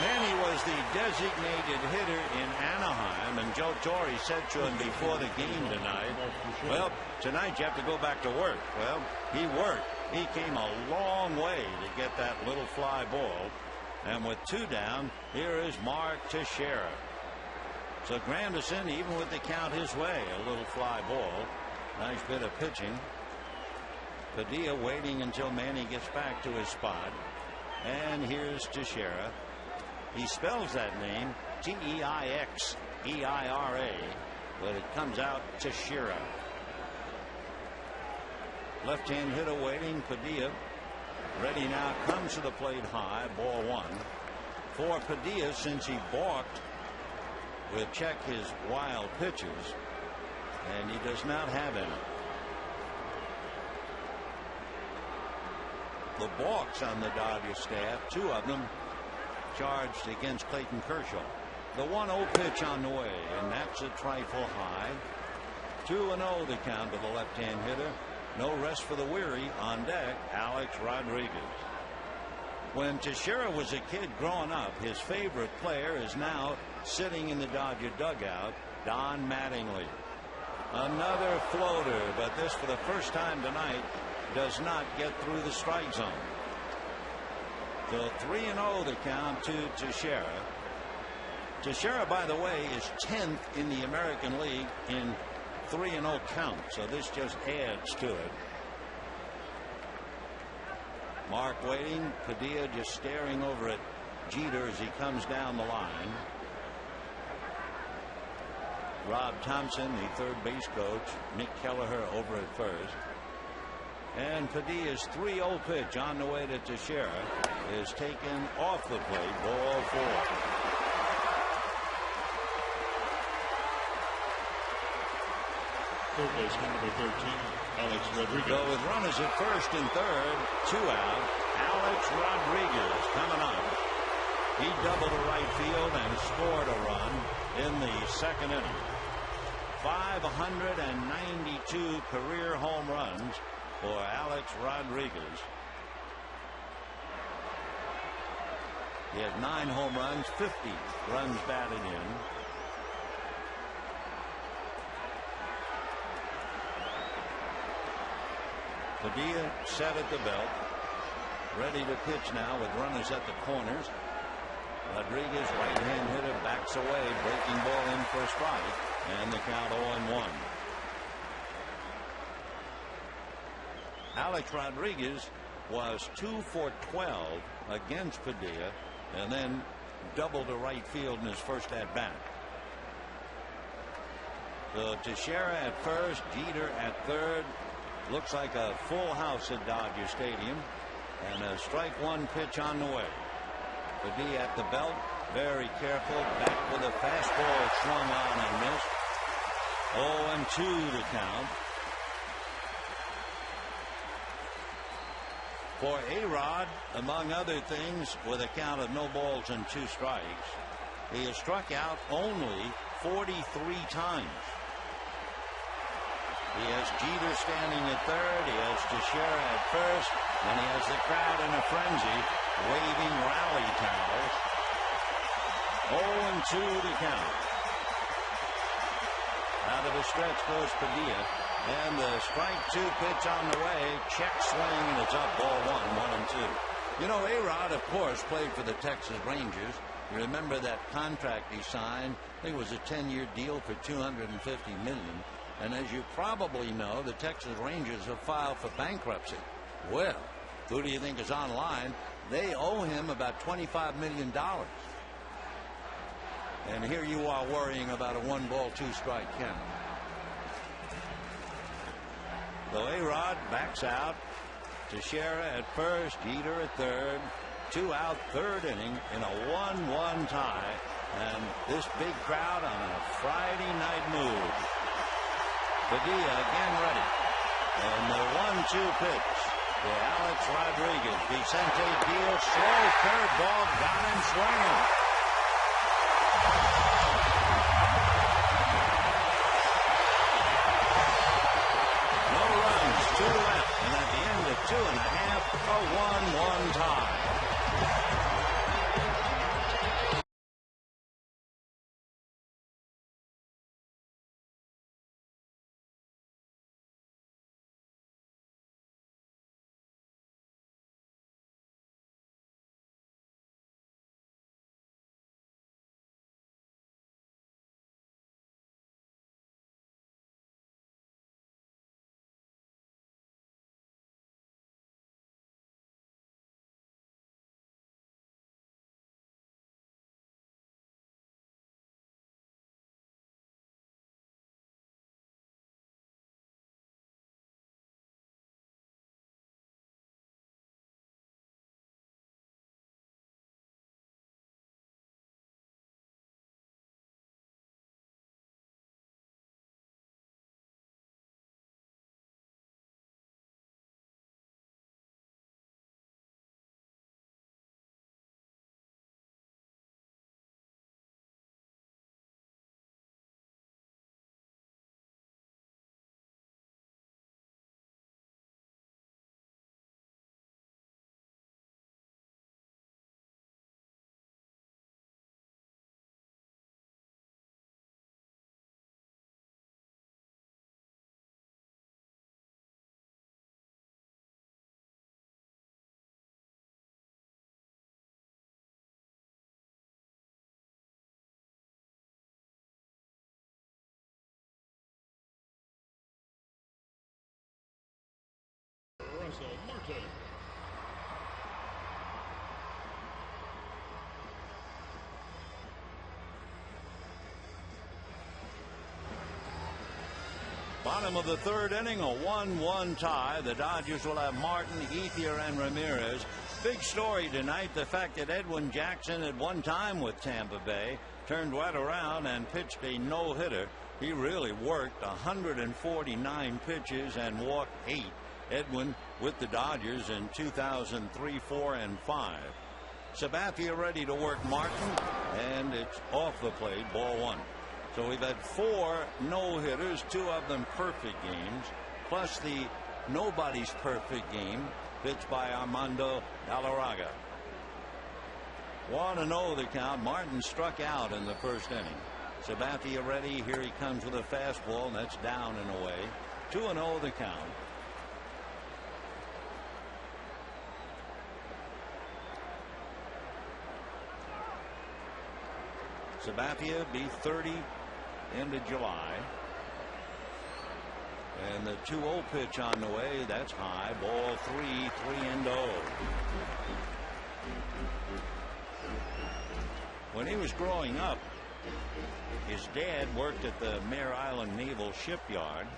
Manny was the designated hitter in Anaheim, and Joe Torre said to him before the game tonight, well, tonight you have to go back to work. Well, he worked. He came a long way to get that little fly ball. And with 2 down, here is Mark Teixeira. So Granderson, even with the count his way, a little fly ball. Nice bit of pitching. Padilla waiting until Manny gets back to his spot. And here's Teixeira. He spells that name Teixeira, but it comes out Teixeira. Left-hand hitter waiting. Padilla ready now, comes to the plate high, ball 1. For Padilla, since he balked, we'll check his wild pitches, and he does not have any. The balks on the Dodgers staff, 2 of them charged against Clayton Kershaw. The 1-0 pitch on the way, and that's a trifle high. 2-0 the count to the left-hand hitter. No rest for the weary. On deck, Alex Rodriguez. When Teixeira was a kid growing up, his favorite player is now sitting in the Dodger dugout, Don Mattingly. Another floater, but this for the first time tonight does not get through the strike zone. So 3-0 the count to Teixeira. Teixeira, by the way, is 10th in the American League in 3-0 count, so this just adds to it. Mark waiting. Padilla just staring over at Jeter as he comes down the line. Rob Thompson, the third base coach, Mick Kelleher over at first. And Padilla's 3-0 pitch on the way to Teixeira is taken off the plate, ball 4. Third baseman, number 13, Alex Rodriguez. So with runners at first and third, 2 out, Alex Rodriguez coming up. He doubled to right field and scored a run in the 2nd inning. 592 career home runs for Alex Rodriguez. He had 9 home runs, 50 runs batted in. Padilla set at the belt. Ready to pitch now with runners at the corners. Rodriguez, right-hand hitter, backs away. Breaking ball in for a strike. And the count 0-1. Alex Rodriguez was 2 for 12 against Padilla, and then doubled to right field in his first at bat. So Teixeira at first, Jeter at third. Looks like a full house at Dodger Stadium, and a strike one pitch on the way. Padilla at the belt, very careful, back with a fastball swung on and missed. 0-2 to count. For A-Rod, among other things, with a count of no balls and 2 strikes, he has struck out only 43 times. He has Jeter standing at third, he has Teixeira at first, and he has the crowd in a frenzy, waving rally towels. 0-2 to count. Out of the stretch goes Padilla. And the strike 2 pitch on the way. Check swing, and it's up, ball 1, 1-2. You know, A-Rod, of course, played for the Texas Rangers. You remember that contract he signed? I think it was a 10-year deal for $250 million. And as you probably know, the Texas Rangers have filed for bankruptcy. Well, who do you think is on line? They owe him about $25 million. And here you are worrying about a 1-ball, 2-strike count. So A-Rod backs out. Teixeira at first, Jeter at third. 2 out, third inning in a 1-1 tie. And this big crowd on a Friday night mood. Padilla again ready. And the 1-2 pitch to Alex Rodriguez. Vicente Diaz, slow curveball, got him swinging. Two left, and at the end of 2.5, a 1-1 tie. Bottom of the third inning, a 1-1 tie. The Dodgers will have Martin, Ethier, and Ramirez. Big story tonight, the fact that Edwin Jackson at one time with Tampa Bay turned right around and pitched a no-hitter. He really worked 149 pitches and walked 8. Edwin with the Dodgers in 2003, 4, and 5. Sabathia ready to work Martin, and it's off the plate, ball 1. So we've had 4 no-hitters, 2 of them perfect games, plus the nobody's perfect game pitched by Armando Galarraga. 1-0 the count. Martin struck out in the first inning. Sabathia ready. Here he comes with a fastball, and that's down and away. 2-0 the count. Sabathia be 30 into July. And the 2-0 pitch on the way. That's high. Ball 3-0. When he was growing up, his dad worked at the Mare Island Naval Shipyard,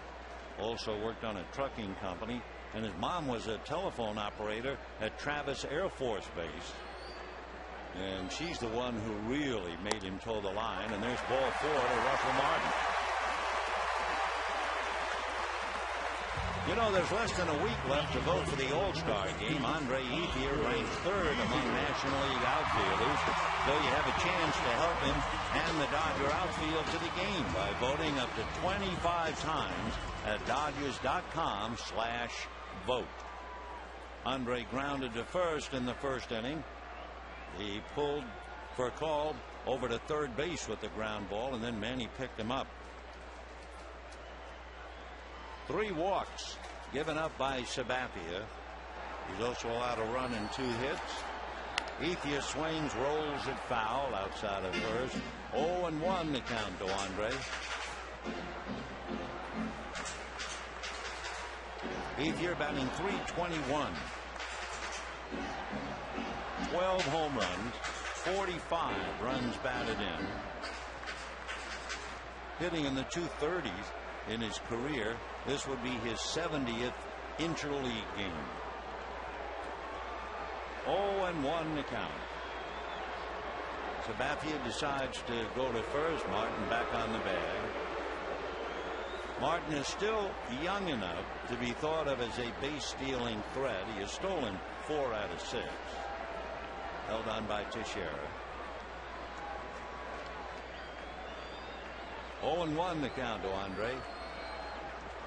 also worked on a trucking company, and his mom was a telephone operator at Travis Air Force Base. And she's the one who really made him toe the line. And there's ball 4 to Russell Martin. You know, there's less than a week left to vote for the All-Star game. Andre Ethier ranked 3rd among National League outfielders, so you have a chance to help him and the Dodger outfield to the game by voting up to 25 times at Dodgers.com/vote. Andre grounded to first in the first inning. He pulled for a call over to third base with the ground ball, and then Manny picked him up. 3 walks given up by Sabathia. He's also allowed a run and 2 hits. Ethier swings, rolls it foul outside of first. 0-1 the count to Andre. Ethier batting .321. 12 home runs, 45 runs batted in. Hitting in the 230s in his career. This would be his 70th interleague game. 0-1 the count. Sabathia decides to go to first. Martin back on the bag. Martin is still young enough to be thought of as a base stealing threat. He has stolen 4 out of 6. Held on by Teixeira. 0-1 the count to Andre.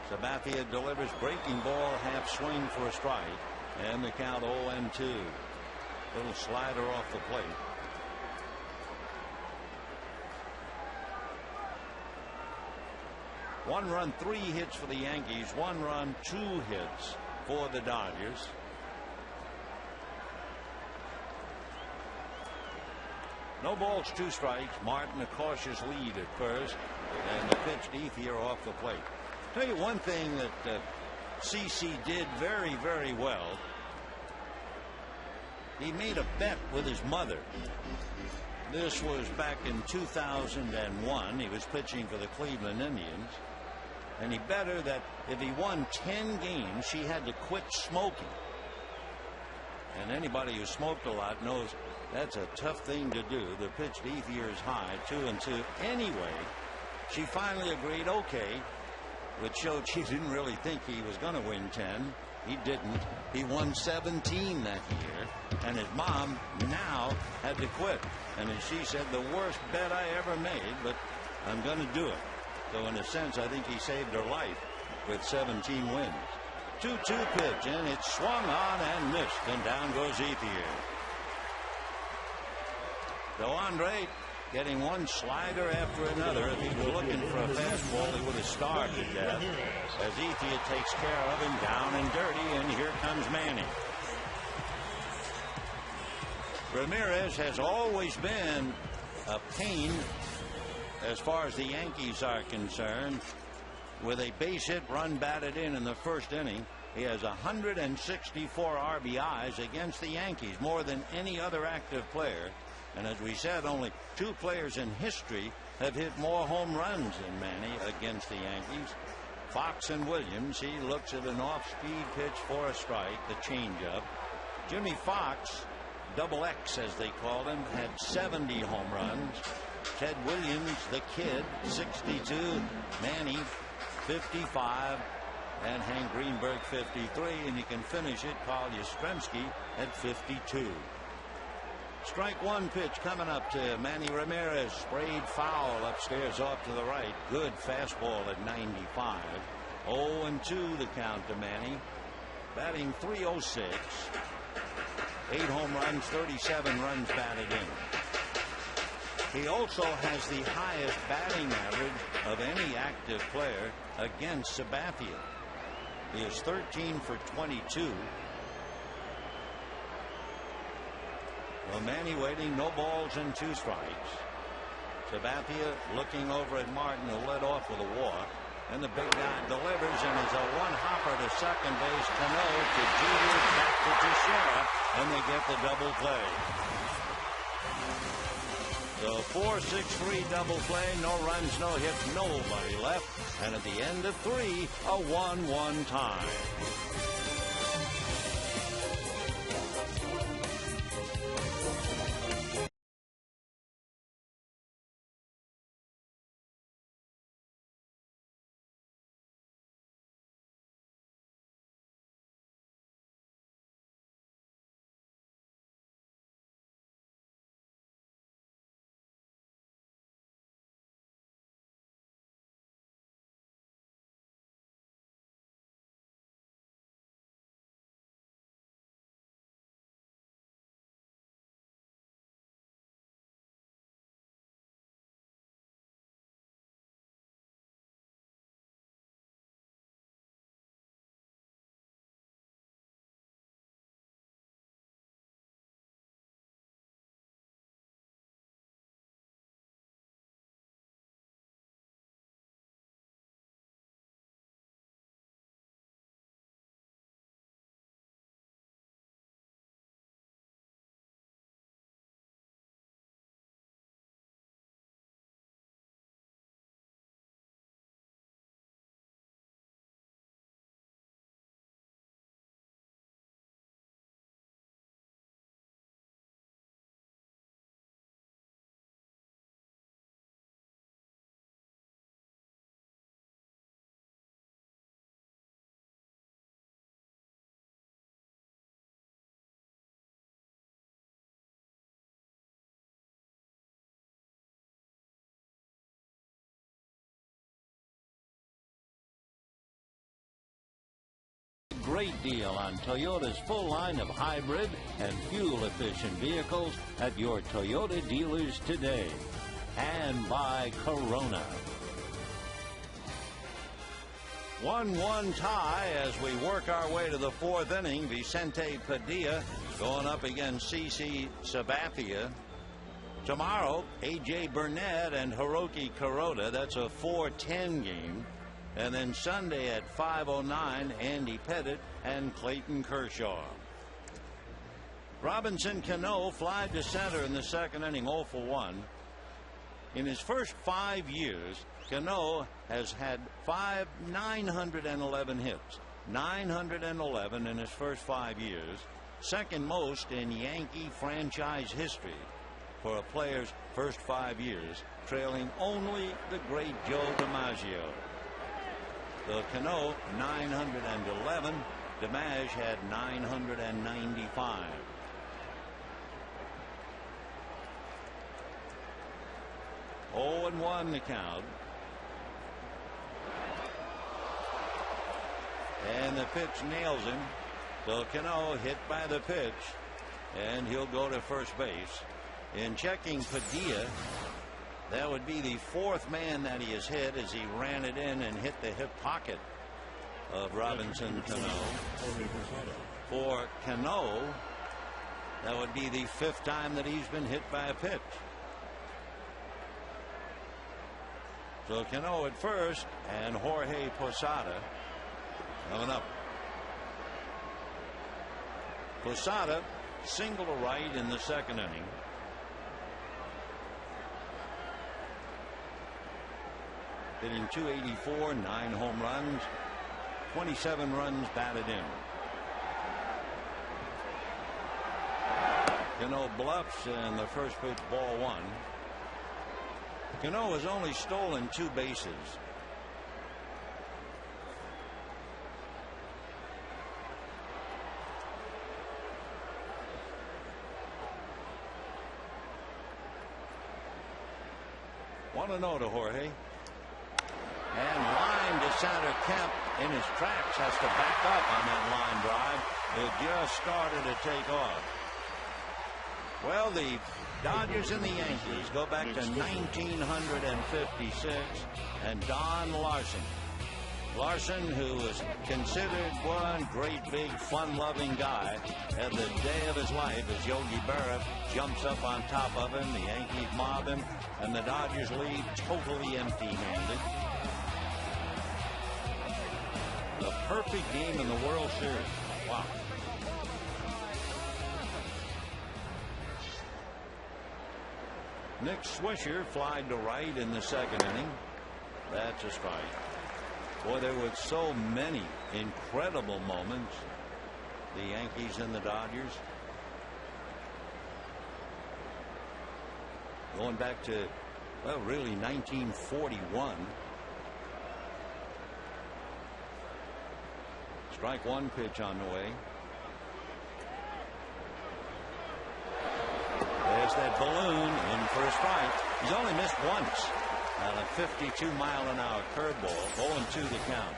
Sabathia delivers breaking ball, half swing for a strike, and the count 0-2. Little slider off the plate. One run, 3 hits for the Yankees. 1 run, 2 hits for the Dodgers. No balls, 2 strikes. Martin a cautious lead at first, and the pitch to Ethier off the plate. Tell you one thing that CC did very, very well. He made a bet with his mother. This was back in 2001. He was pitching for the Cleveland Indians. And he bet her that if he won 10 games, she had to quit smoking. And anybody who smoked a lot knows that's a tough thing to do. The pitch to Ethier is high, 2-2. Anyway, she finally agreed, okay, which showed she didn't really think he was going to win 10. He didn't. He won 17 that year, and his mom now had to quit. And as she said, the worst bet I ever made, but I'm going to do it. So in a sense, I think he saved her life with 17 wins. 2-2 pitch, and it swung on and missed, and down goes Ethier. So Andre getting one slider after another. If he was looking for a fastball, he would have starved to death. As Ethier takes care of him, down and dirty, and here comes Manny. Ramirez has always been a pain as far as the Yankees are concerned. With a base hit, run batted in the first inning, he has 164 RBIs against the Yankees, more than any other active player. And as we said, only 2 players in history have hit more home runs than Manny against the Yankees. Fox and Williams. He looks at an off-speed pitch for a strike, the changeup. Jimmy Fox, double X as they called him, had 70 home runs. Ted Williams, the kid, 62. Manny, 55. And Hank Greenberg, 53. And you can finish it, Paul Yastrzemski at 52. Strike 1 pitch coming up to Manny Ramirez. Sprayed foul upstairs off to the right. Good fastball at 95. 0-2 the count to Manny. Batting .306. 8 home runs, 37 runs batted in. He also has the highest batting average of any active player against Sabathia. He is 13 for 22. Well, Manny waiting, no balls and 2 strikes. Sabathia looking over at Martin, who led off with a walk. And the big guy delivers, and is a one-hopper to second base. Cano to Jeter, back to Teixeira, and they get the double play. The 4-6-3 double play, no runs, no hits, nobody left. And at the end of 3, a 1-1 tie. Great deal on Toyota's full line of hybrid and fuel-efficient vehicles at your Toyota dealers today. And by Corona. 1-1 tie as we work our way to the 4th inning. Vicente Padilla going up against CC Sabathia. Tomorrow, A.J. Burnett and Hiroki Kuroda. That's a 4-10 game. And then Sunday at 5:09, Andy Pettit and Clayton Kershaw. Robinson Cano flied to center in the 2nd inning, 0 for 1. In his first 5 years, Cano has had 911 hits. 911 in his first 5 years. Second most in Yankee franchise history for a player's first 5 years, trailing only the great Joe DiMaggio. The Cano 911. DiMaggio had 995. Oh, and 1 the count. And the pitch nails him. So Cano hit by the pitch, and he'll go to first base. In checking Padilla, that would be the 4th man that he has hit as he ran it in and hit the hip pocket of Robinson Cano. For Cano, that would be the 5th time that he's been hit by a pitch. So Cano at first, and Jorge Posada coming up. Posada single to right in the 2nd inning. Hitting .284, 9 home runs, 27 runs batted in. Cano bluffs, and the first pitch, ball 1. Cano has only stolen 2 bases. Want to know to Jorge. And line to center. Kemp in his tracks has to back up on that line drive. It just started to take off. Well, the Dodgers and the Yankees go back to 1956, and Don Larson Larson, who was considered one great big fun-loving guy, had the day of his life as Yogi Berra jumps up on top of him. The Yankees mob him, and the Dodgers leave totally empty-handed. The perfect game in the World Series. Wow. Nick Swisher flied to right in the second inning. That's a strike. Boy, there were so many incredible moments. The Yankees and the Dodgers. Going back to, well, really 1941. Strike one pitch on the way. There's that balloon in for a strike. He's only missed once. On a 52-mile-an-hour curveball, 0-2 the count.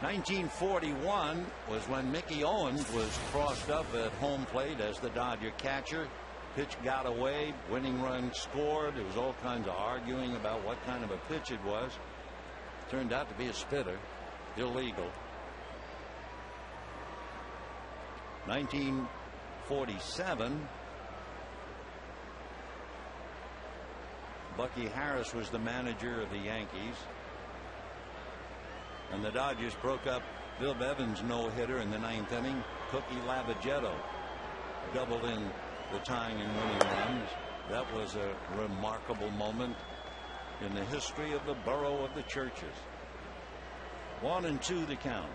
1941 was when Mickey Owens was crossed up at home plate as the Dodger catcher. Pitch got away, winning run scored. There was all kinds of arguing about what kind of a pitch it was. Turned out to be a spitter, illegal. 1947. Bucky Harris was the manager of the Yankees, and the Dodgers broke up Bill Bevan's no-hitter in the ninth inning. Cookie Lavagetto doubled in the tying and winning runs. That was a remarkable moment in the history of the borough of the Churches. 1-2 the count.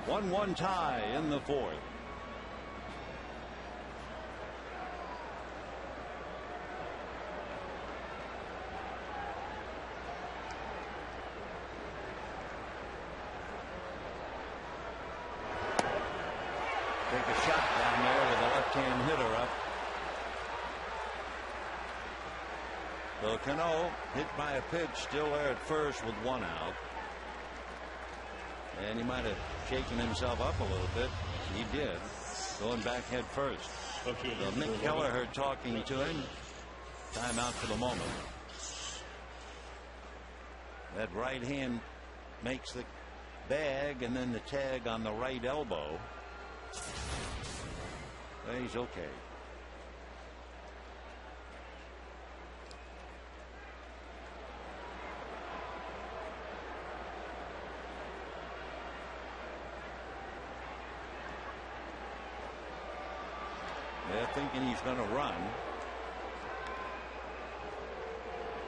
One tie in the fourth. Take a shot down there with a left-hand hitter up. So Cano hit by a pitch, still there at first with one out. And he might have shaken himself up a little bit. He did. Going back head first. So Mick Kelleher talking to him. Time out for the moment. That right hand makes the bag, and then the tag on the right elbow. Well, he's okay. They're thinking he's going to run.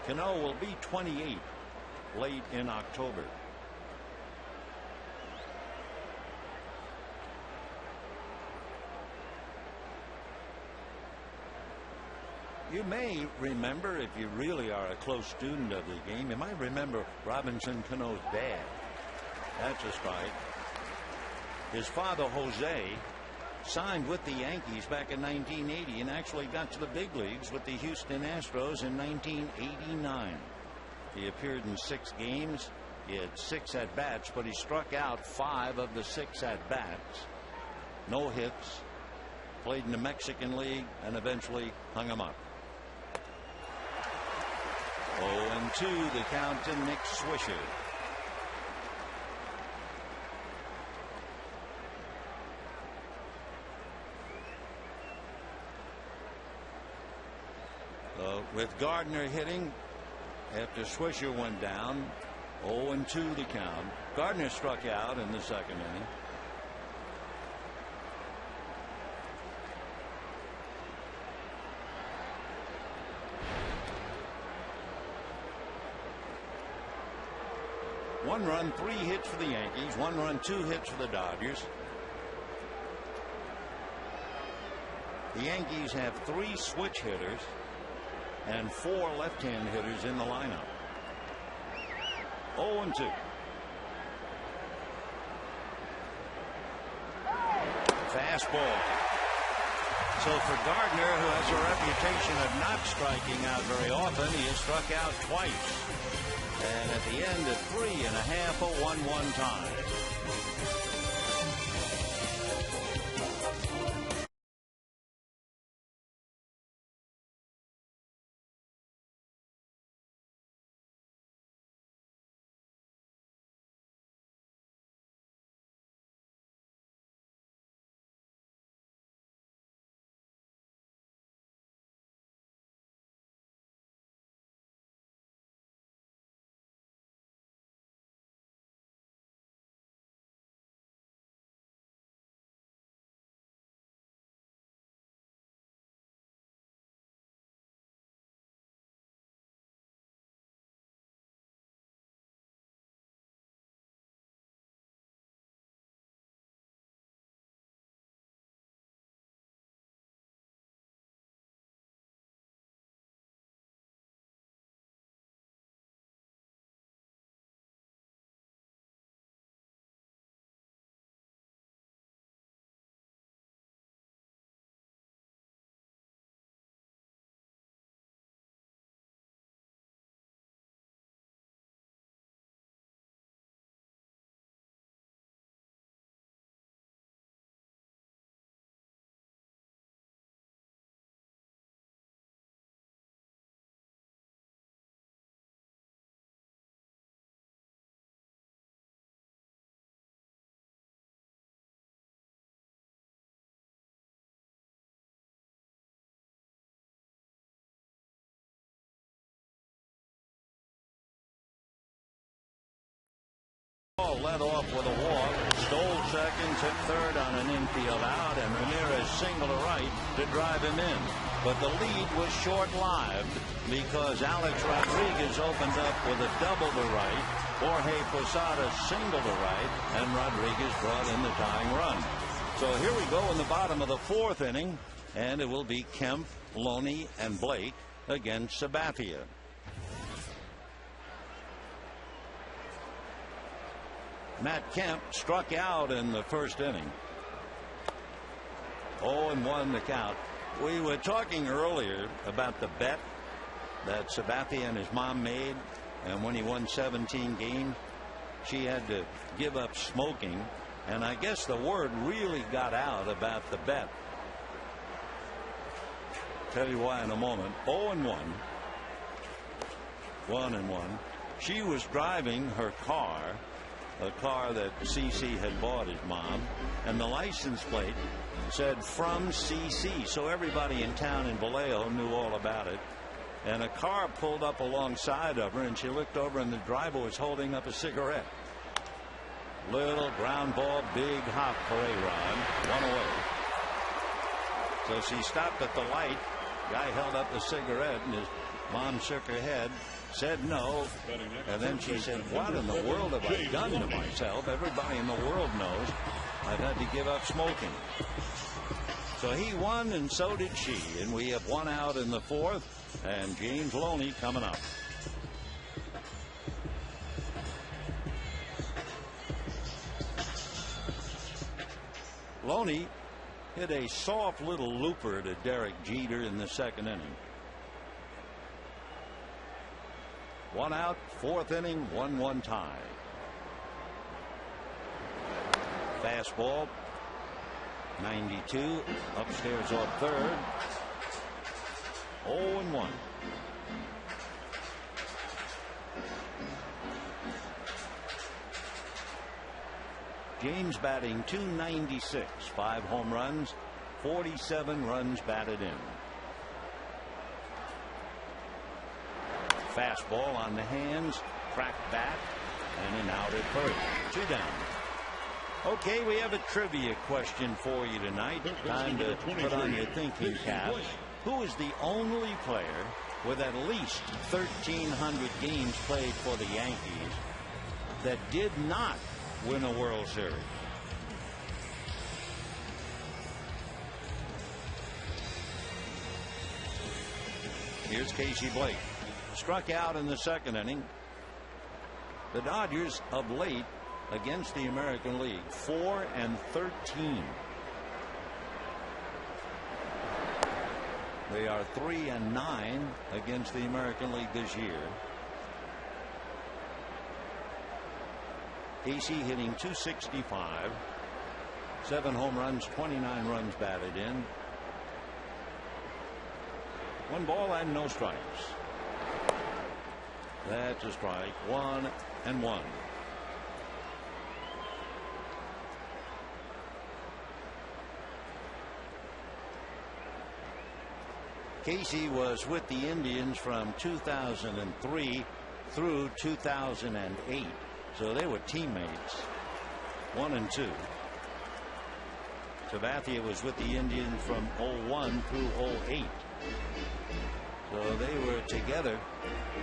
Cano will be 28 late in October. You may remember, if you really are a close student of the game, you might remember Robinson Cano's dad. That's a strike. His father, Jose, signed with the Yankees back in 1980 and actually got to the big leagues with the Houston Astros in 1989. He appeared in 6 games. He had 6 at-bats, but he struck out 5 of the 6 at-bats. No hits. Played in the Mexican League and eventually hung him up. 0-2 the count to Nick Swisher. With Gardner hitting after Swisher went down, 0-2 the count. Gardner struck out in the second inning. One run, 3 hits for the Yankees. 1 run, 2 hits for the Dodgers. The Yankees have 3 switch hitters and 4 left-hand hitters in the lineup. 0-2. Fastball. So for Gardner, who has a reputation of not striking out very often, he has struck out twice. And at the end of 3.5, a 1-1 tie. led off with a walk, stole second, took third on an infield out, and Ramirez singled to right to drive him in. But the lead was short-lived because Alex Rodriguez opened up with a double to right, Jorge Posada singled to right, and Rodriguez brought in the tying run. So here we go in the bottom of the fourth inning, and it will be Kemp, Loney, and Blake against Sabathia. Matt Kemp struck out in the first inning. 0-1 the count. We were talking earlier about the bet that Sabathia and his mom made, and when he won 17 games, she had to give up smoking, and I guess the word really got out about the bet. Tell you why in a moment. 0-1. 1-1. She was driving her car, a car that CC had bought his mom, and the license plate said from CC, so everybody in town in Vallejo knew all about it. And a car pulled up alongside of her, and she looked over, and the driver was holding up a cigarette. Little ground ball, big hop for A-Rod, 1 away. So she stopped at the light. Guy held up the cigarette, and his mom shook her head, said no, and then she said, what in the world have I done to myself? Everybody in the world knows I've had to give up smoking. So he won, and so did she, and we have one out in the fourth, and James Loney coming up. Loney hit a soft little looper to Derek Jeter in the second inning. One out, fourth inning, 1-1 tie. Fastball, 92, upstairs off third. 0-1. James batting .296, 5 home runs, 47 runs batted in. Fastball on the hands, cracked bat, and an out at first. 2 down. Okay, we have a trivia question for you tonight. Time to put on your thinking cap. Who is the only player with at least 1,300 games played for the Yankees that did not win a World Series? Here's Casey Blake. Struck out in the second inning. The Dodgers of late against the American League, 4-13. They are 3-9 against the American League this year. Casey hitting .265, 7 home runs, 29 runs batted in. 1 ball and no strikes. That's a strike. 1-1. Casey was with the Indians from 2003 through 2008. So they were teammates. 1 and 2. Sabathia was with the Indians from 01 through 08. So they were together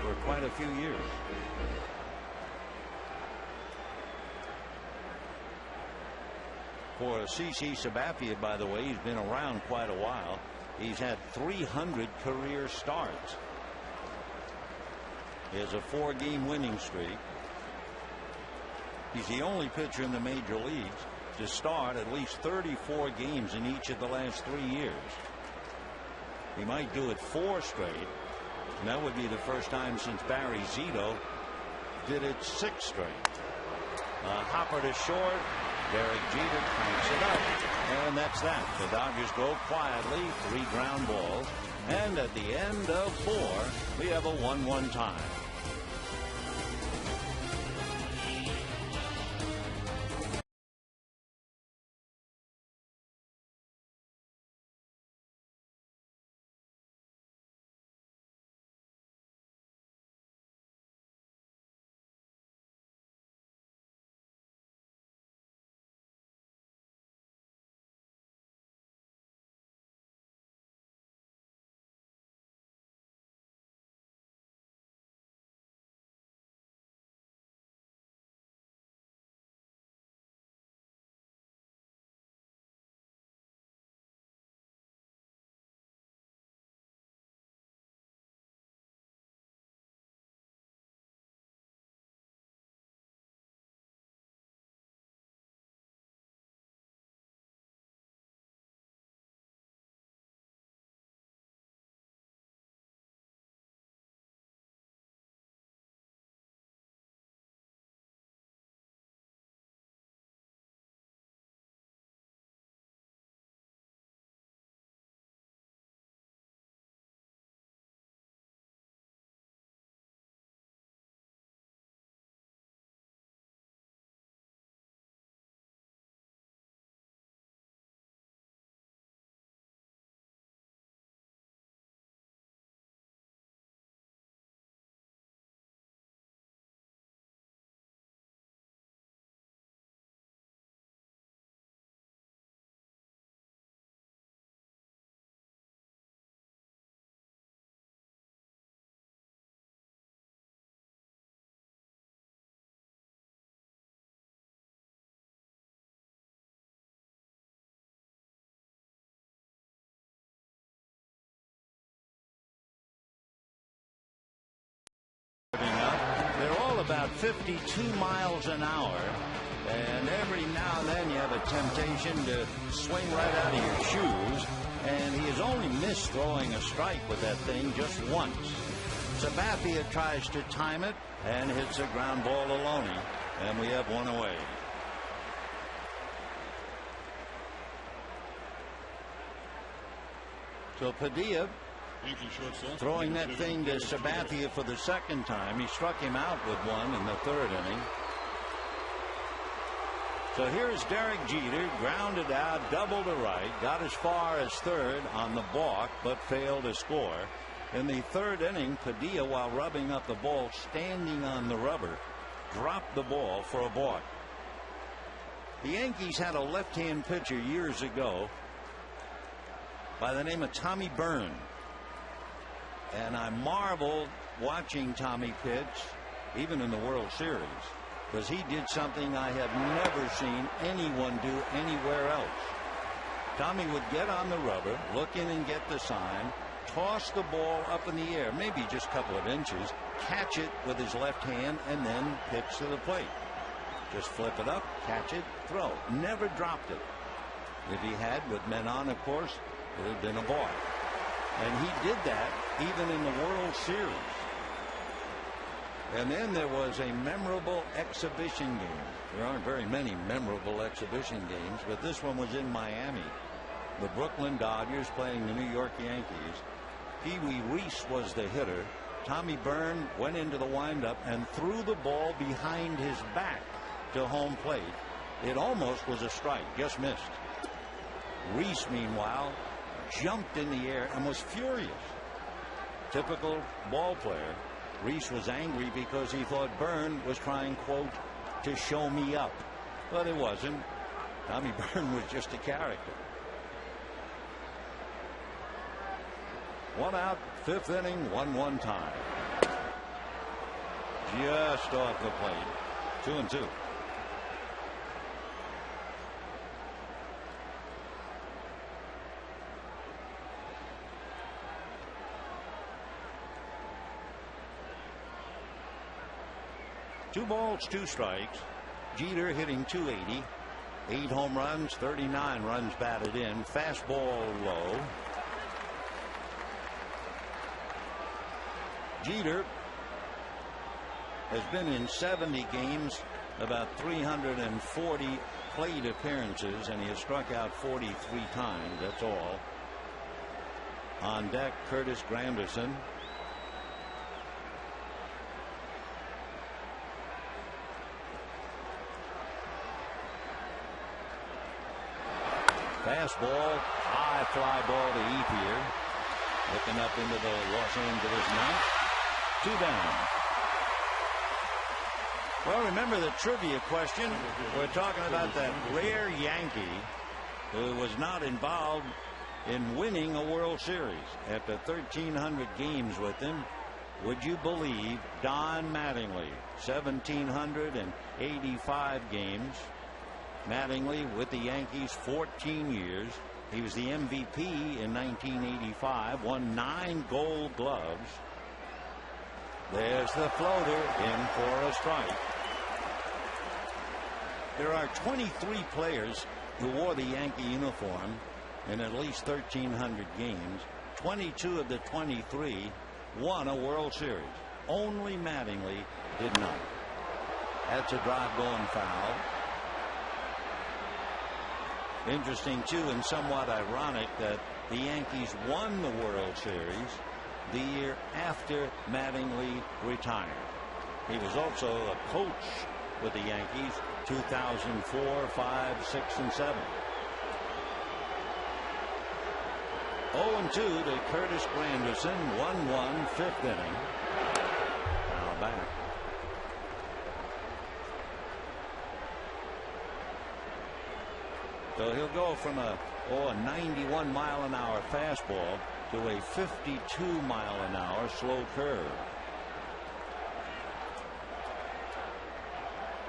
for quite a few years. For CC Sabathia, by the way, he's been around quite a while. He's had 300 career starts. He has a 4-game winning streak. He's the only pitcher in the major leagues to start at least 34 games in each of the last 3 years. He might do it 4 straight, and that would be the first time since Barry Zito did it 6 straight. Hopper to short. Derek Jeter cranks it up. And that's that. The Dodgers go quietly, 3 ground balls. And at the end of 4, we have a 1-1 tie. about 52 miles an hour. And every now and then you have a temptation to swing right out of your shoes. And he has only missed throwing a strike with that thing just once. Sabathia tries to time it and hits a ground ball to Loney. And we have one away. So Padilla throwing that thing to Sabathia for the second time. He struck him out with one in the third inning. So here's Derek Jeter, grounded out, double to right, got as far as third on the balk, but failed to score. In the third inning, Padilla, while rubbing up the ball, standing on the rubber, dropped the ball for a balk. The Yankees had a left-hand pitcher years ago by the name of Tommy Byrne. And I marveled watching Tommy pitch, even in the World Series, because he did something I have never seen anyone do anywhere else. Tommy would get on the rubber, look in and get the sign, toss the ball up in the air, maybe just a couple of inches, catch it with his left hand, and then pitch to the plate. Just flip it up, catch it, throw. Never dropped it. If he had, with men on, of course, it would have been a balk. And he did that even in the World Series. And then there was a memorable exhibition game. There aren't very many memorable exhibition games, but this one was in Miami. The Brooklyn Dodgers playing the New York Yankees. Pee Wee Reese was the hitter. Tommy Byrne went into the windup and threw the ball behind his back to home plate. It almost was a strike, just missed. Reese, meanwhile, jumped in the air and was furious. Typical ball player. Reese was angry because he thought Byrne was trying, quote, to show me up. But it wasn't. Tommy Byrne was just a character. One out, fifth inning, 1-1 tie. Just off the plate. 2-2. Two balls, two strikes. Jeter hitting .280. 8 home runs, 39 runs batted in. Fastball low. Jeter has been in 70 games, about 340 plate appearances, and he has struck out 43 times. That's all. On deck, Curtis Granderson. Fastball, high fly ball to Ethier. Looking up into the Los Angeles night. 2 down. Well, remember the trivia question? We're talking about that rare Yankee who was not involved in winning a World Series. After 1,300 games with him, would you believe Don Mattingly, 1,785 games. Mattingly with the Yankees 14 years. He was the MVP in 1985, won 9 Gold Gloves. There's the floater in for a strike. There are 23 players who wore the Yankee uniform in at least 1,300 games. 22 of the 23 won a World Series. Only Mattingly did not. That's a drive going foul. Interesting, too, and somewhat ironic that the Yankees won the World Series the year after Mattingly retired. He was also a coach with the Yankees 2004, 5, 6, and 7. 0-2 to Curtis Granderson. 1-1, 5th inning. Now back. So he'll go from a 91-mile-an-hour fastball to a 52-mile-an-hour slow curve.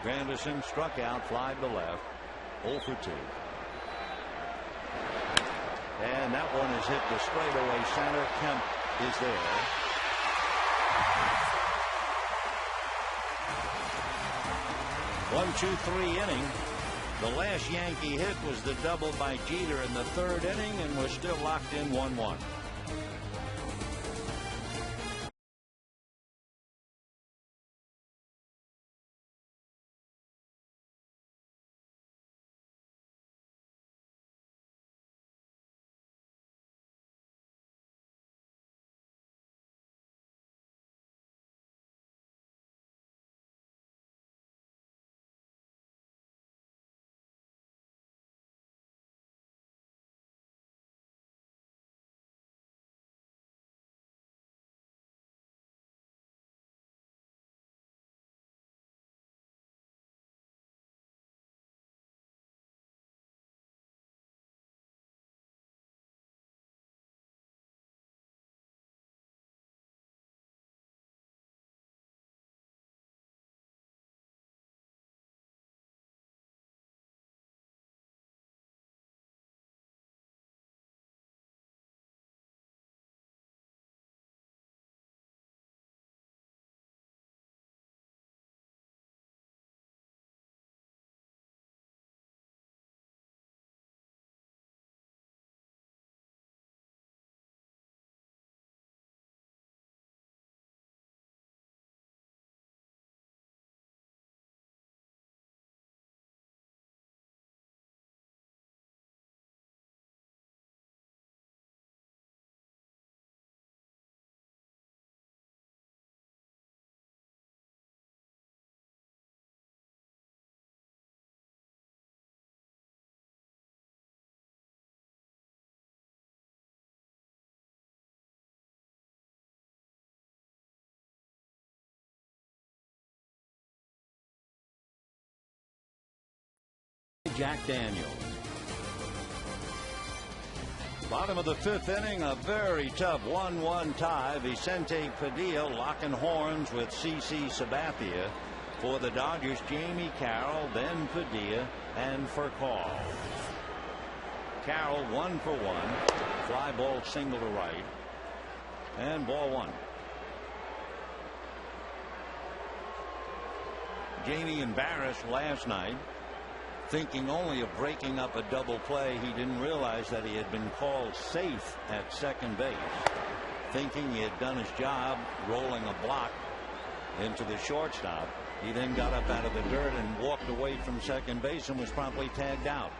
Granderson struck out, fly to left, 0 for 2. And that one is hit to straightaway center. Kemp is there. 1-2-3 inning. The last Yankee hit was the double by Jeter in the third inning, and we're still locked in 1-1. Jack Daniels. Bottom of the fifth inning, a very tough 1-1 tie. Vicente Padilla locking horns with CC Sabathia. For the Dodgers, Jamie Carroll, then Padilla, and for call. Carroll 1 for 1. Fly ball single to right. And ball one. Jamie embarrassed last night, thinking only of breaking up a double play. He didn't realize that he had been called safe at second base. Thinking he had done his job rolling a block into the shortstop, he then got up out of the dirt and walked away from second base and was promptly tagged out.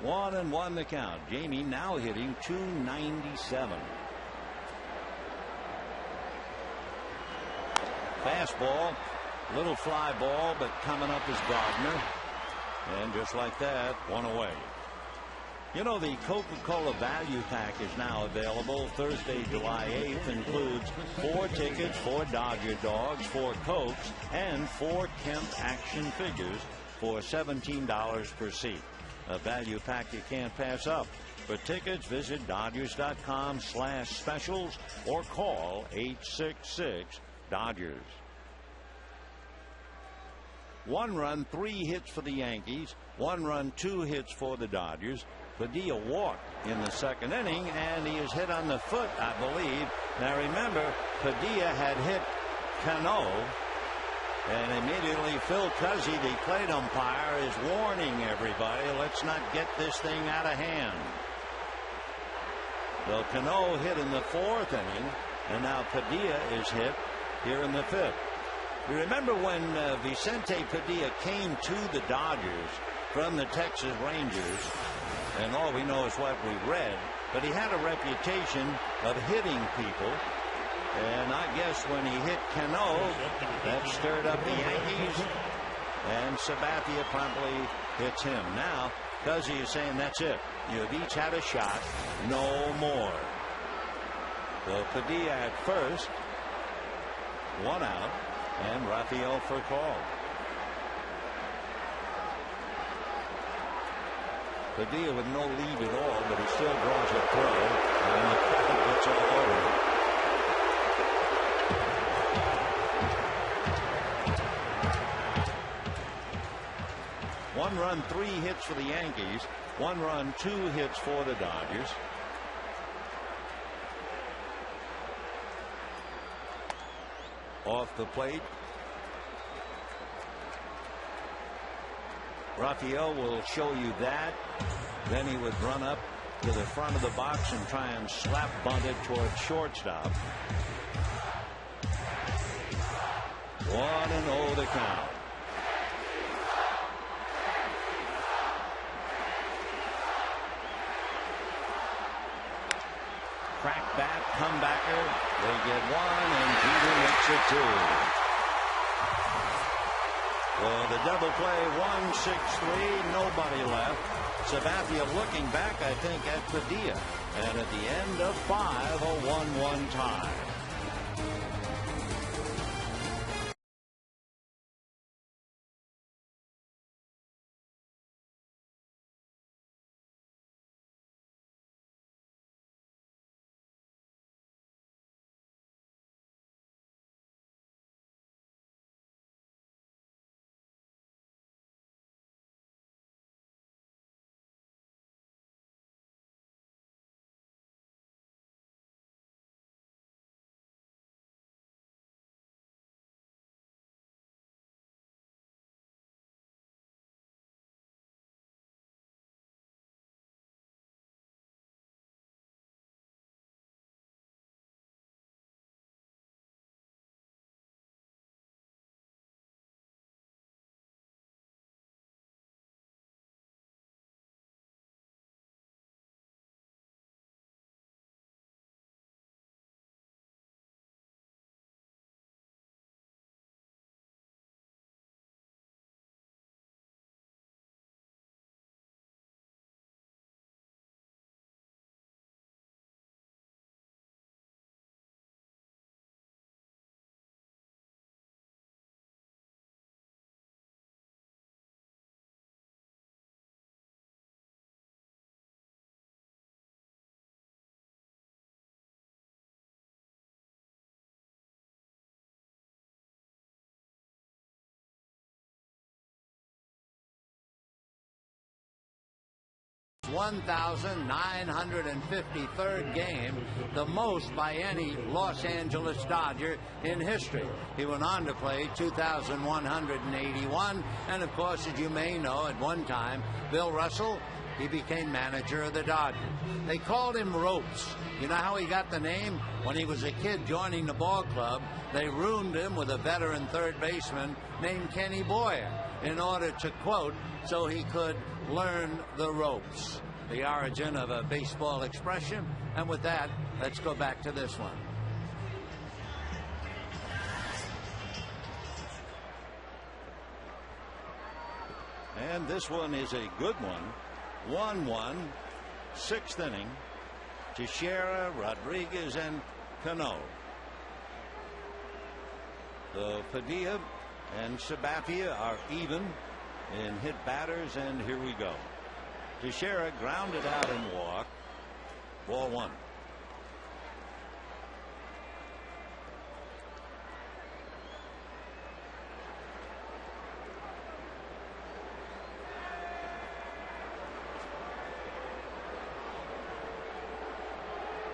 1-1 the count. Jamie now hitting .297. Fastball. Little fly ball, but coming up is Gardner. And just like that, one away. You know, the Coca-Cola Value Pack is now available. Thursday, July 8th includes 4 tickets, 4 Dodger dogs, 4 Cokes, and 4 Kemp action figures for $17 per seat. A value pack you can't pass up. For tickets, visit Dodgers.com/specials or call 866-DODGERS. 1 run, 3 hits for the Yankees. 1 run, 2 hits for the Dodgers. Padilla walked in the second inning, and he is hit on the foot, I believe. Now remember, Padilla had hit Cano, and immediately Phil Cuzzy, the plate umpire, is warning everybody, let's not get this thing out of hand. So Cano hit in the 4th inning, and now Padilla is hit here in the 5th. You remember when Vicente Padilla came to the Dodgers from the Texas Rangers, and all we know is what we read, but he had a reputation of hitting people, and I guess when he hit Cano, that stirred up the Yankees, and Sabathia promptly hits him. Now, Cuzzy is saying that's it. You've each had a shot, no more. So Padilla at first, 1 out. And Rafael for call. Padilla with no lead at all, but he still draws a throw, and the crowd gets all over him. One run, 3 hits for the Yankees. 1 run, 2 hits for the Dodgers. Off the plate, Raphael will show you that. Then he would run up to the front of the box and try and slap bunt it towards shortstop. 1-0 the count. Crack bat, comebacker. They get one, and Peter makes it two. Well, the double play, 1-6-3, nobody left. Sabathia looking back, I think, at Padilla. And at the end of 5, a 1-1 tie. (1,953rd game, the most by any Los Angeles Dodger in history. He went on to play 2,181, and of course, as you may know, at one time, Bill Russell, he became manager of the Dodgers. They called him Ropes. You know how he got the name? When he was a kid joining the ball club, they ruined him with a veteran third baseman named Kenny Boyer in order to, quote, so he could learn the ropes. The origin of a baseball expression. And with that, let's go back to this one. And this one is a good one. 1-1, 6th inning. Teixeira, Rodriguez, and Cano. The Padilla and Sabathia are even in hit batters, and here we go. Teixeira grounded out and walked. Ball 1.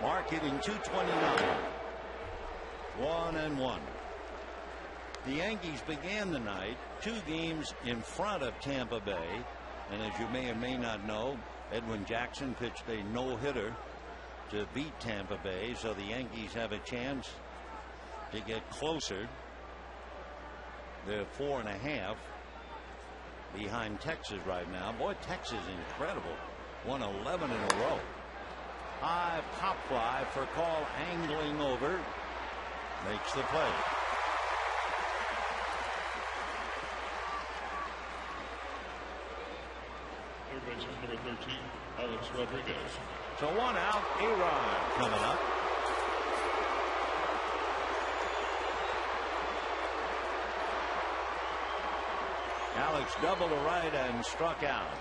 Mark hitting .229. 1-1. The Yankees began the night 2 games in front of Tampa Bay. And as you may or may not know, Edwin Jackson pitched a no-hitter to beat Tampa Bay. So the Yankees have a chance to get closer. They're 4.5 behind Texas right now. Boy, Texas incredible. Won 11 in a row. High pop fly for call, angling over. Makes the play. Third baseman number 13, Alex Rodriguez. So 1 out, A-Rod coming up. Alex doubled to right and struck out.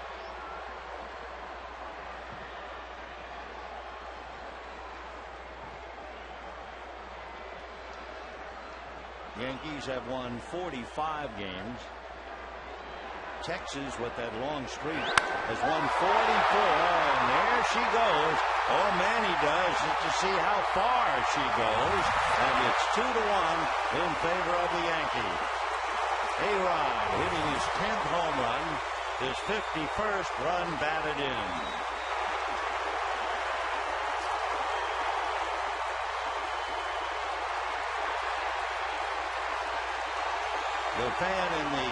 Yankees have won 45 games. Texas, with that long streak, has won 44, and there she goes. All Manny does is to see how far she goes, and it's 2-1 in favor of the Yankees. A-Rod hitting his 10th home run, His 51st run batted in. The fan in the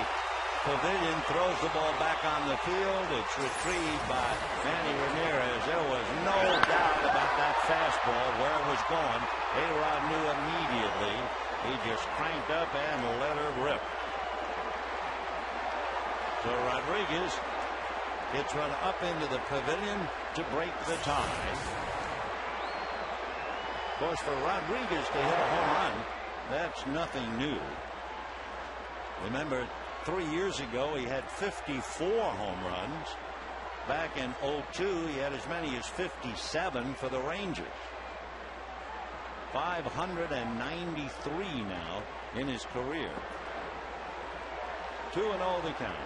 pavilion throws the ball back on the field. It's retrieved by Manny Ramirez. There was no doubt about that fastball, where it was going. A-Rod knew immediately. He just cranked up and let her rip. So Rodriguez gets run up into the pavilion to break the tie. Of course, for Rodriguez to hit a home run, that's nothing new. Remember, 3 years ago, he had 54 home runs. Back in 2002, he had as many as 57 for the Rangers. 593 now in his career. 2-0 the count.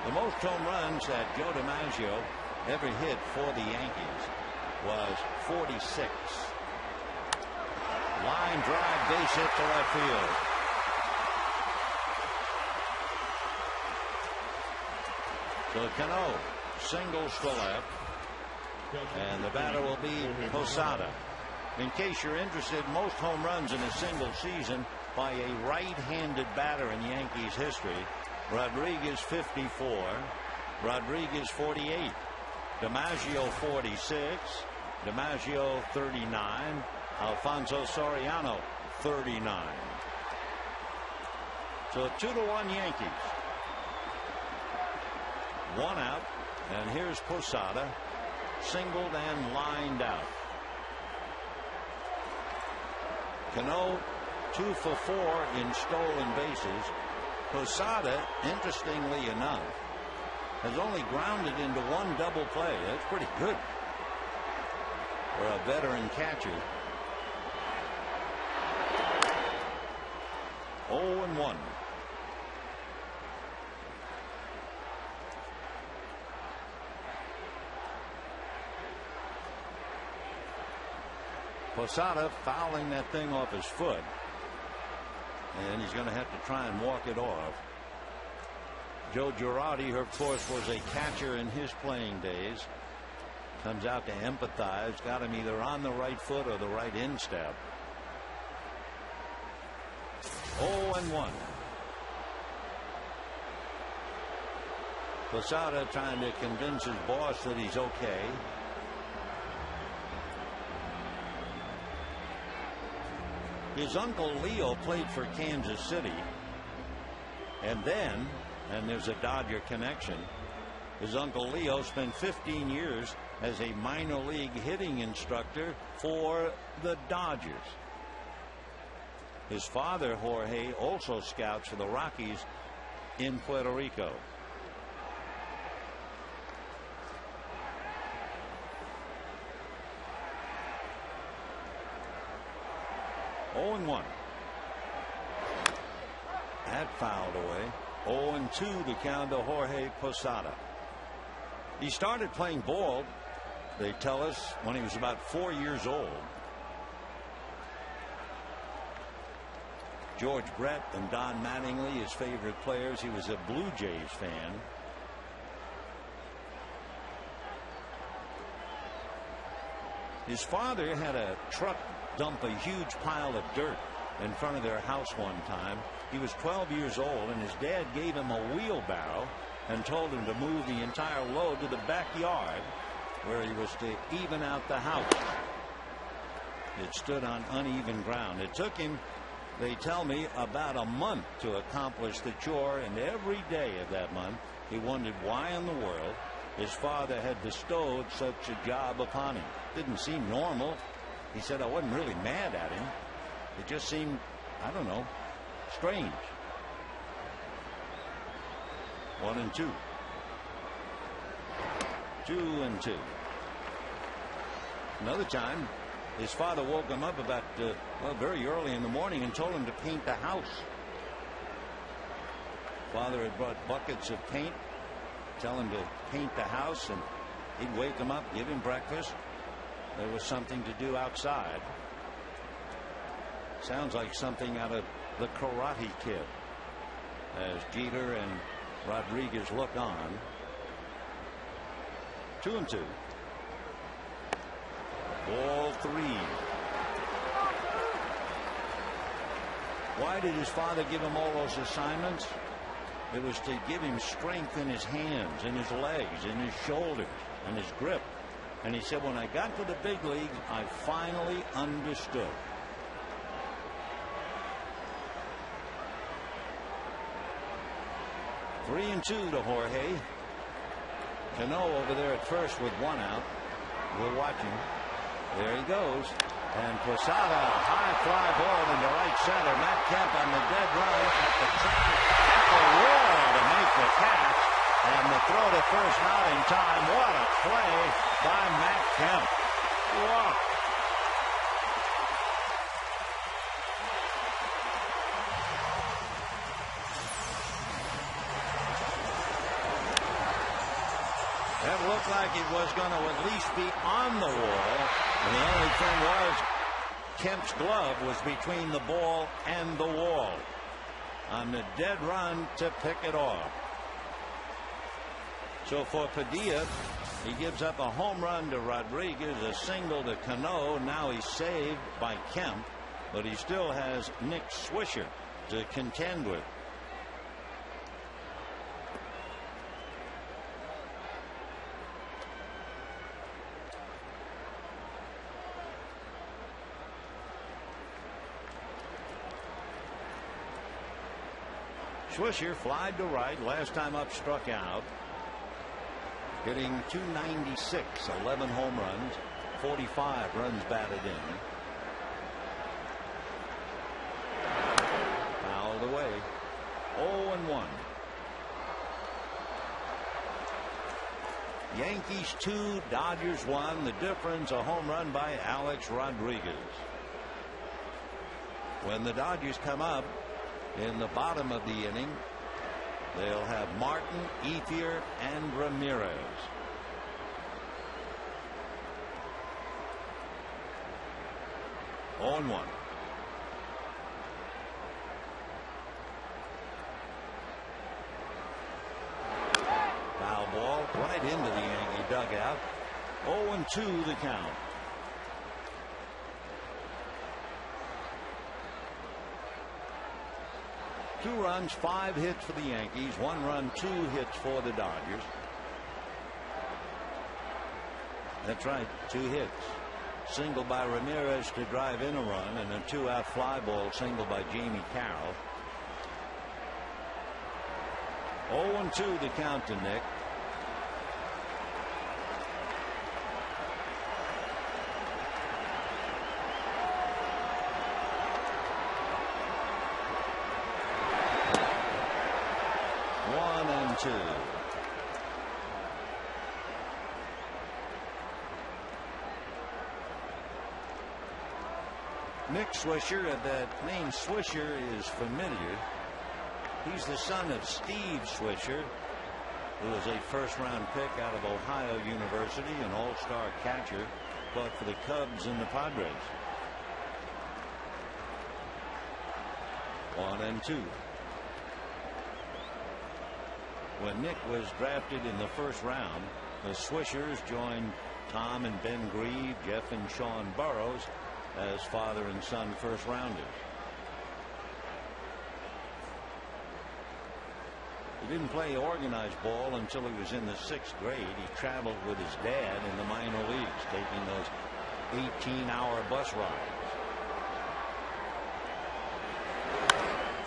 The most home runs that Joe DiMaggio ever hit for the Yankees was 46. Line drive, base hit to left field. So Cano singles to left, and the batter will be Posada. In case you're interested, most home runs in a single season by a right-handed batter in Yankees history. Rodriguez 54, Rodriguez 48, DiMaggio 46, DiMaggio 39, Alfonso Soriano 39. So 2-1 Yankees. One out, and here's Posada, singled and lined out. Cano 2 for 4 in stolen bases. Posada, interestingly enough, has only grounded into one double play. That's pretty good for a veteran catcher. 0-1. Posada fouling that thing off his foot, and he's going to have to try and walk it off. Joe Girardi, of course, was a catcher in his playing days. Comes out to empathize. Got him either on the right foot or the right instep. 0-1. Posada trying to convince his boss that he's okay. His uncle Leo played for Kansas City, and then, and there's a Dodger connection, his uncle Leo spent 15 years as a minor league hitting instructor for the Dodgers. His father, Jorge, also scouts for the Rockies in Puerto Rico. (0-1). That fouled away. 0-2 to count to Jorge Posada. He started playing ball, they tell us, when he was about 4 years old. George Brett and Don Mattingly, his favorite players. He was a Blue Jays fan. His father had a truck dump a huge pile of dirt in front of their house one time. He was 12 years old, and his dad gave him a wheelbarrow and told him to move the entire load to the backyard where he was to even out the house. It stood on uneven ground. It took him, they tell me, about a month to accomplish the chore, and every day of that month he wondered why in the world his father had bestowed such a job upon him. Didn't seem normal. He said, I wasn't really mad at him. It just seemed, I don't know, strange. 1-2. 2-2. Another time, his father woke him up about, very early in the morning and told him to paint the house. Father had brought buckets of paint, tell him to paint the house, and he'd wake him up, give him breakfast, there was something to do outside. Sounds like something out of the Karate Kid as Jeter and Rodriguez look on. 2-2. Ball 3. Why did his father give him all those assignments? It was to give him strength in his hands, in his legs, in his shoulders, and his grip. And he said, when I got to the big leagues, I finally understood. Three and 2 to Jorge. Cano over there at first with 1 out. We're watching. There he goes. And Posada, high fly ball into right center. Matt Kemp on the dead run at the track. The wall to make the catch. And the throw to first not in time. What a play by Matt Kemp. Wow. That looked like it was going to at least be on the wall. And the only thing was Kemp's glove was between the ball and the wall on the dead run to pick it off. So for Padilla, he gives up a home run to Rodriguez, a single to Cano. Now he's saved by Kemp, but he still has Nick Swisher to contend with. Swisher flied to right. Last time up, struck out. Hitting .296, 11 home runs, 45 runs batted in. Fouled away. 0-1. Yankees 2, Dodgers 1. The difference, a home run by Alex Rodriguez. When the Dodgers come up in the bottom of the inning, they'll have Martin, Ethier, and Ramirez. On 1. Foul ball right into the Yankee dugout. 0-2 the count. Two runs, 5 hits for the Yankees. 1 run, 2 hits for the Dodgers. That's right, 2 hits. Single by Ramirez to drive in a run, and a 2-out fly ball single by Jamie Carroll. 0-2 the count to Nick. Nick Swisher, that name Swisher is familiar. He's the son of Steve Swisher, who was a first-round pick out of Ohio University, an all-star catcher, fought for the Cubs and the Padres. 1-2. When Nick was drafted in the first round, the Swishers joined Tom and Ben Grieve, Jeff and Sean Burrows as father and son first rounders. He didn't play organized ball until he was in the 6th grade. He traveled with his dad in the minor leagues, taking those 18-hour bus rides.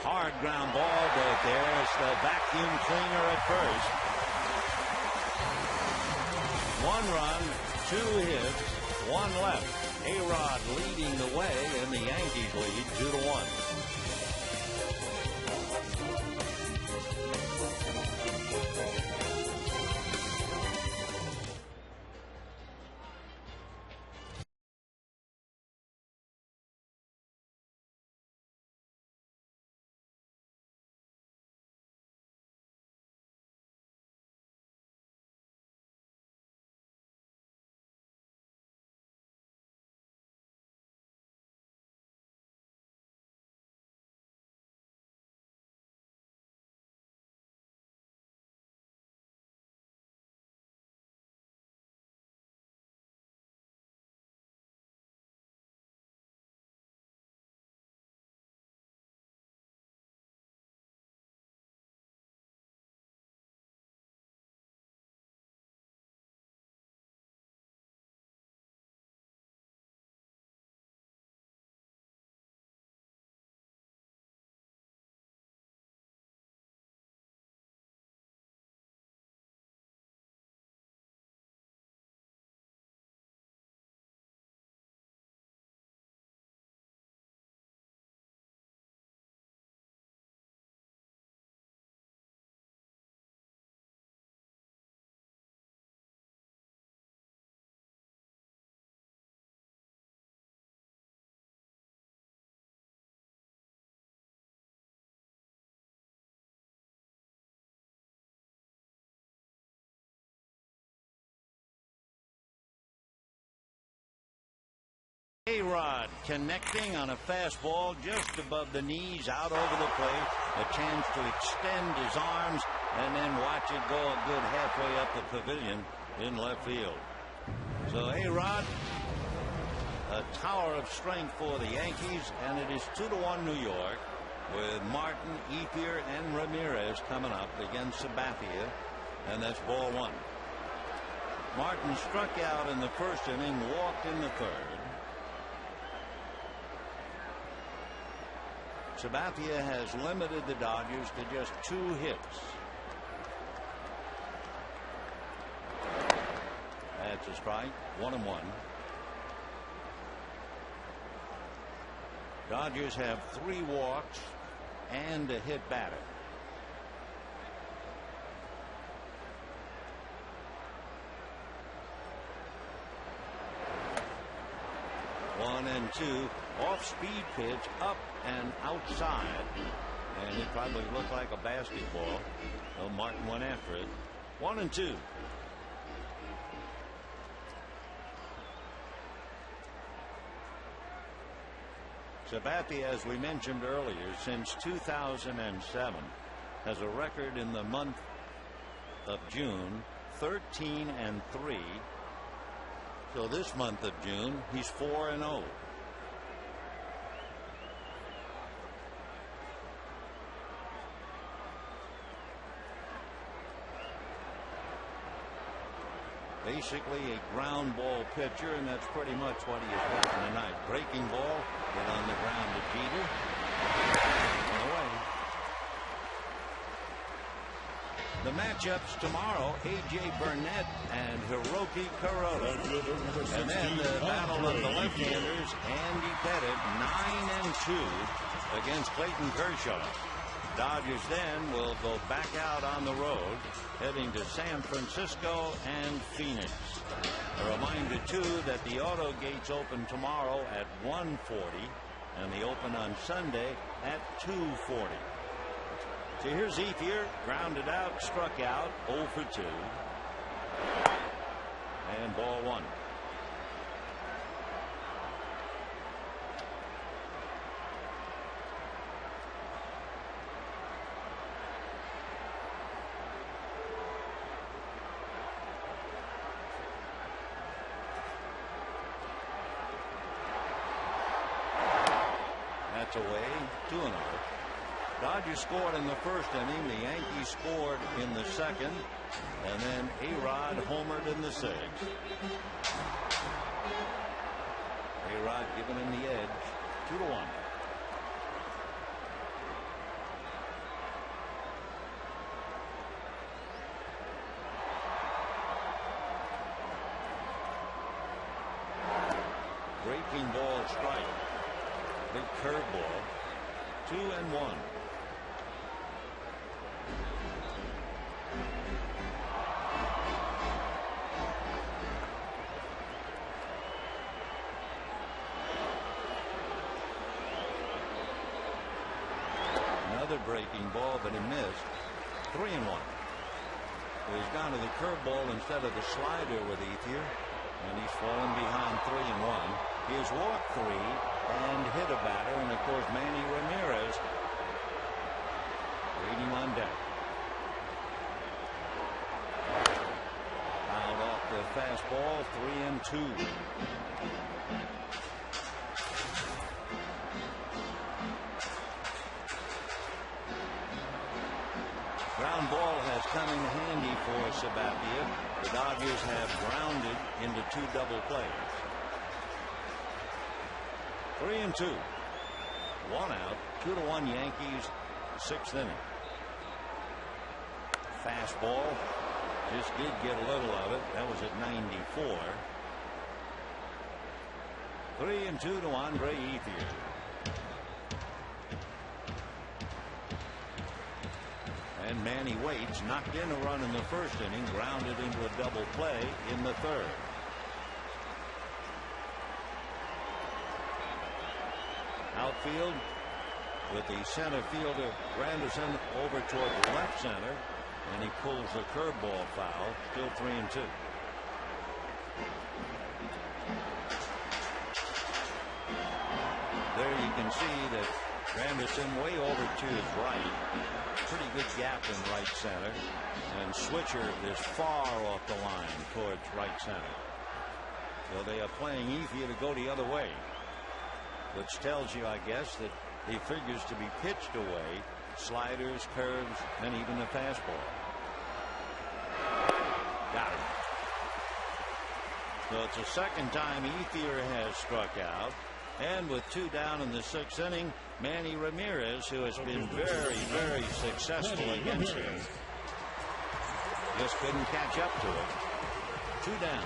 Hard ground ball, but there's the vacuum cleaner at first. 1 run, 2 hits, 1 left. A-Rod leading the way, and the Yankees lead 2-1. A-Rod connecting on a fastball just above the knees, out over the plate. A chance to extend his arms and then watch it go a good halfway up the pavilion in left field. So A-Rod, a tower of strength for the Yankees, and it is 2-1 New York, with Martin, Ethier, and Ramirez coming up against Sabathia, and that's ball one. Martin struck out in the first inning, walked in the third. Sabathia has limited the Dodgers to just 2 hits. That's a strike, 1-1. Dodgers have 3 walks and a hit batter. One and two, off-speed pitch, up and outside, and it probably looked like a basketball. Well, Martin went after it. 1-2. Sabathia, as we mentioned earlier, since 2007, has a record in the month of June, 13-3. So this month of June, he's 4-0. Basically a ground ball pitcher, and that's pretty much what he has gotten tonight. Breaking ball, get on the ground to Jeter. Away. The matchups tomorrow, A.J. Burnett and Hiroki Kuroda. And then the battle of the left-handers, Andy Pettitte, 9-2 against Clayton Kershaw. Dodgers then will go back out on the road, heading to San Francisco and Phoenix. A reminder, too, that the auto gates open tomorrow at 1:40, and they open on Sunday at 2:40. So here's Ethier, grounded out, struck out, 0 for 2. And ball one. That's away, 2-0. Dodgers scored in the first inning. The Yankees scored in the second, and then A-Rod homered in the sixth. A-Rod giving him the edge, 2-1. Breaking ball strike. Big curveball. 2-1. Another breaking ball, but he missed. 3-1. He's gone to the curveball instead of the slider with Ethier, and he's fallen behind 3-1. He has walked 3 and hit a batter, and of course Manny Ramirez waiting on deck. Fouled off the fastball, 3-2. Ground ball has come in handy for Sabathia. The Dodgers have grounded into 2 double plays. 3-2. 1 out. 2-1 Yankees. 6th inning. Fastball. Just did get a little of it. That was at 94. 3-2 to Andre Ethier. And Manny Waits knocked in a run in the first inning, grounded into a double play in the third. Outfield with the center fielder Granderson over toward the left center, and he pulls the curveball foul. Still 3-2. There you can see that Granderson way over to his right. Pretty good gap in right center. And Swisher is far off the line towards right center. So they are playing easier to go the other way. Which tells you, I guess, that he figures to be pitched away. Sliders, curves, and even the fastball. Got it. So it's the second time Ethier has struck out. And with 2 down in the 6th inning, Manny Ramirez, who has been very, very successful against him, just couldn't catch up to it. 2 down.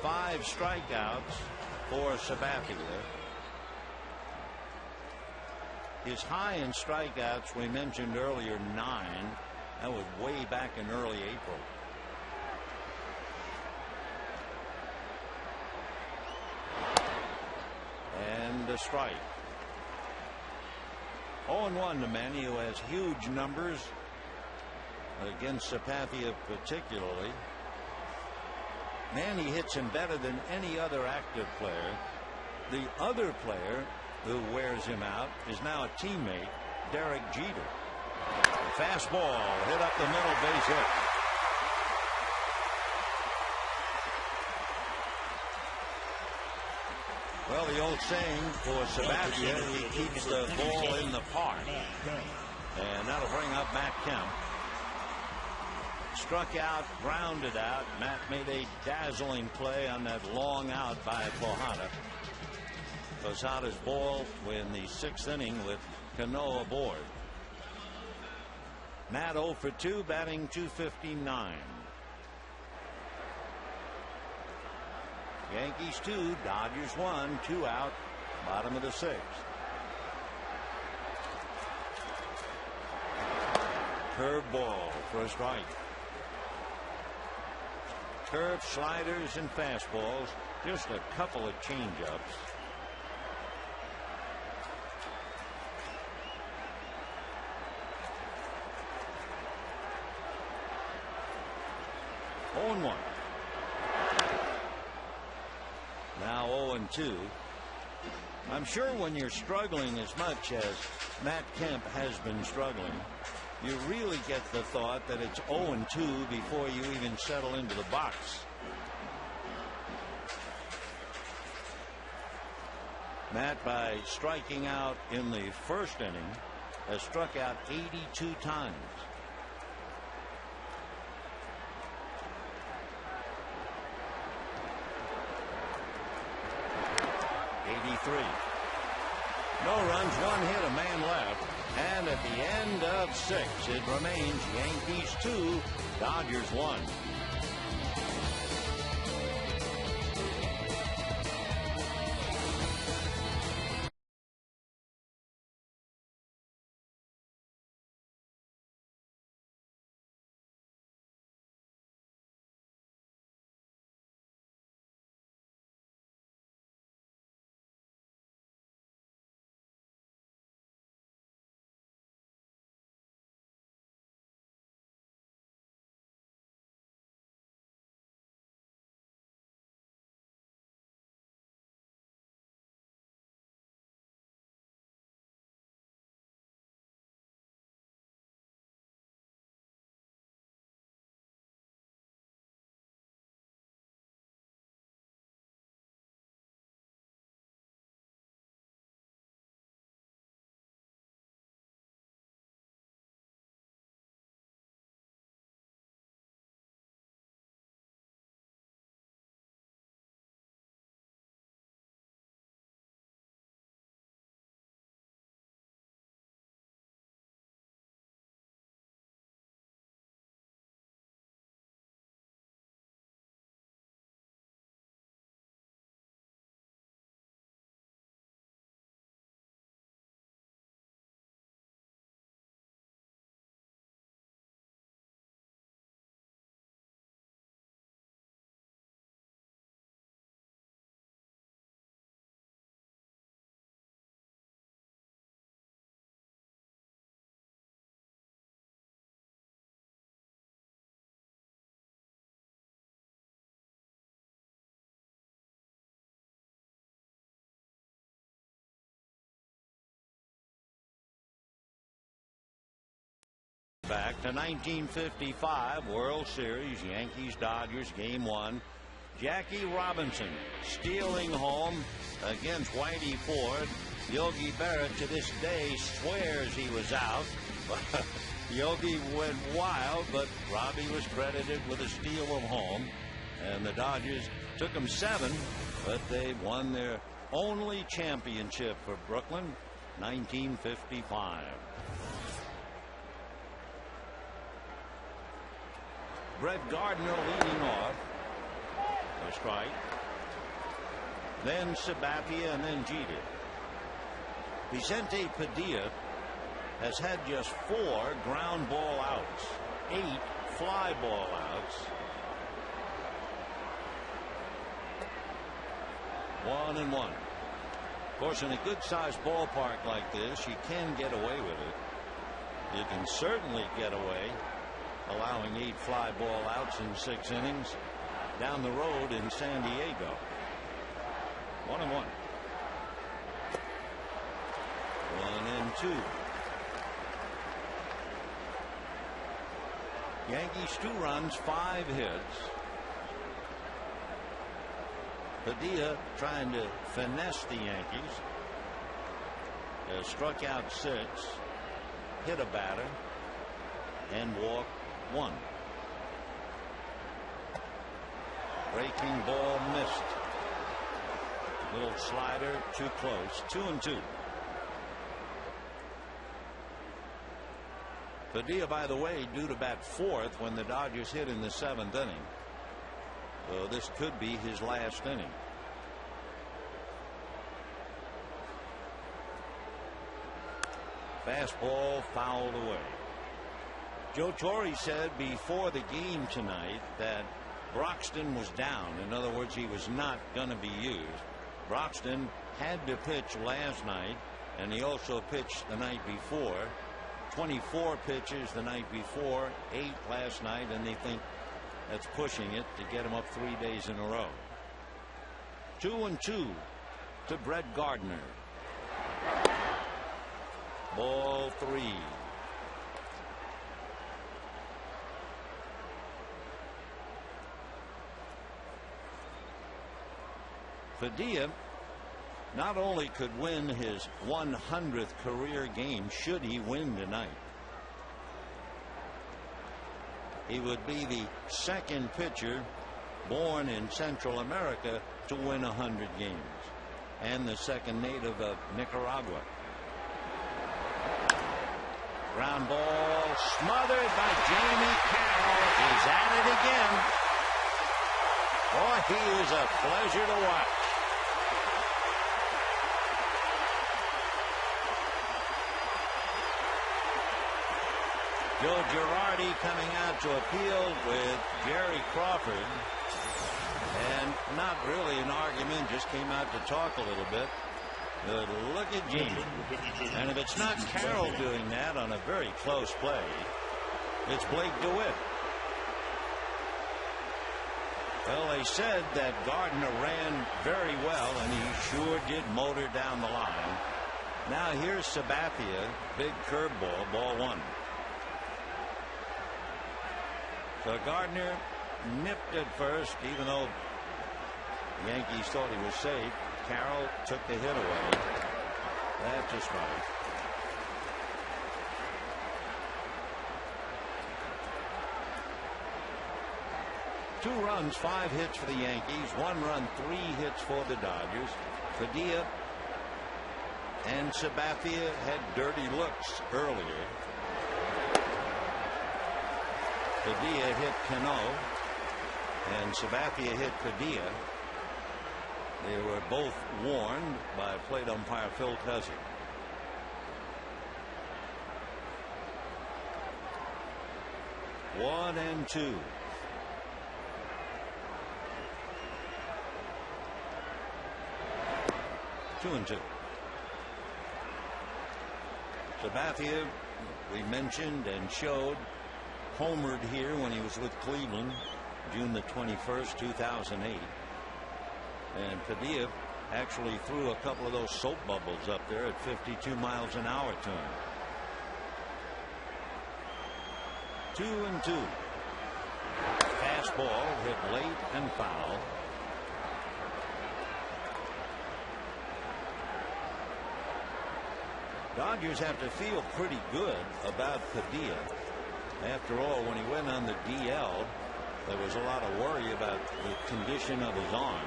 5 strikeouts for Sabathia. His high in strikeouts, we mentioned earlier, 9. That was way back in early April. And a strike. 0-1 to Manny, who has huge numbers against Sabathia particularly. Manny hits him better than any other active player. The other player who wears him out is now a teammate, Derek Jeter. Fastball hit up the middle, base hit. Well, the old saying for Sabathia, he keeps the ball in the park. And that'll bring up Matt Kemp. Struck out, grounded out. Matt made a dazzling play on that long out by Posada. Posada's ball in the 6th inning with Cano aboard. Matt 0 for 2, batting .259. Yankees 2, Dodgers 1, 2 out, bottom of the 6th. Curveball for a strike. Curve, sliders, and fastballs. Just a couple of changeups. Oh, 1. Now 0-2. I'm sure when you're struggling as much as Matt Kemp has been struggling, you really get the thought that it's 0-2 before you even settle into the box. Matt, by striking out in the 1st inning, has struck out 82 times. No runs, 1 hit, a man left. And at the end of 6, it remains Yankees 2, Dodgers 1. back to 1955 World Series, Yankees-Dodgers, Game 1. Jackie Robinson stealing home against Whitey Ford. Yogi Berra to this day swears he was out. Yogi went wild, but Robbie was credited with a steal of home. And the Dodgers took them 7, but they won their only championship for Brooklyn, 1955. Brett Gardner leading off. A strike. Then Sabathia and then Jeter. Vicente Padilla has had just 4 ground ball outs, 8 fly ball outs. 1-1. Of course, in a good-sized ballpark like this, you can get away with it. You can certainly get away allowing 8 fly ball outs in 6 innings down the road in San Diego. 1-1. 1-2. Yankees 2 runs, 5 hits. Padilla trying to finesse the Yankees. Struck out 6, hit a batter, and walked 1. Breaking ball missed. Little slider too close. 2-2. Padilla, by the way, due to bat 4th when the Dodgers hit in the 7th inning. So this could be his last inning. Fastball fouled away. Joe Torre said before the game tonight that Broxton was down. In other words, he was not going to be used. Broxton had to pitch last night, and he also pitched the night before. 24 pitches the night before, 8 last night, and they think that's pushing it to get him up 3 days in a row. 2-2 to Brett Gardner. Ball 3. Padilla not only could win his 100th career game should he win tonight. He would be the 2nd pitcher born in Central America to win 100 games, and the 2nd native of Nicaragua. Ground ball smothered by Jamie Carroll. He's at it again. Boy, he is a pleasure to watch. Joe Girardi coming out to appeal with Jerry Crawford. And not really an argument, just came out to talk a little bit. But look at Jamie. And if it's not Carroll doing that on a very close play, it's Blake DeWitt. Well, they said that Gardner ran very well, and he sure did motor down the line. Now here's Sabathia, big curveball, ball 1. So Gardner nipped it first, even though the Yankees thought he was safe. Carroll took the hit away. That's a strike. Two runs, 5 hits for the Yankees. 1 run, 3 hits for the Dodgers. Padilla and Sabathia had dirty looks earlier. Padilla hit Cano, and Sabathia hit Padilla. They were both warned by plate umpire Phil Cuzzy. One and 2. Two and 2. Sabathia, we mentioned and showed, homered here when he was with Cleveland, June the 21st, 2008. And Padilla actually threw a couple of those soap bubbles up there at 52 miles an hour to him. 2-2. Fastball hit late and foul. Dodgers have to feel pretty good about Padilla. After all, when he went on the DL, there was a lot of worry about the condition of his arm.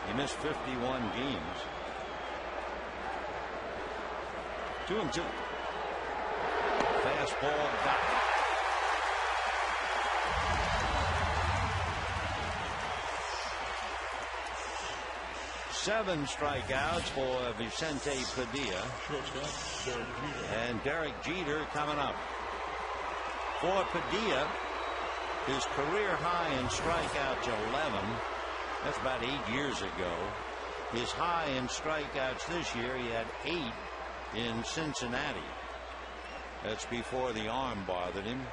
He missed 51 games. 2-2. Fastball got it. 7 strikeouts for Vicente Padilla. And Derek Jeter coming up. For Padilla, his career high in strikeouts 11. That's about 8 years ago. His high in strikeouts this year, he had 8 in Cincinnati. That's before the arm bothered him.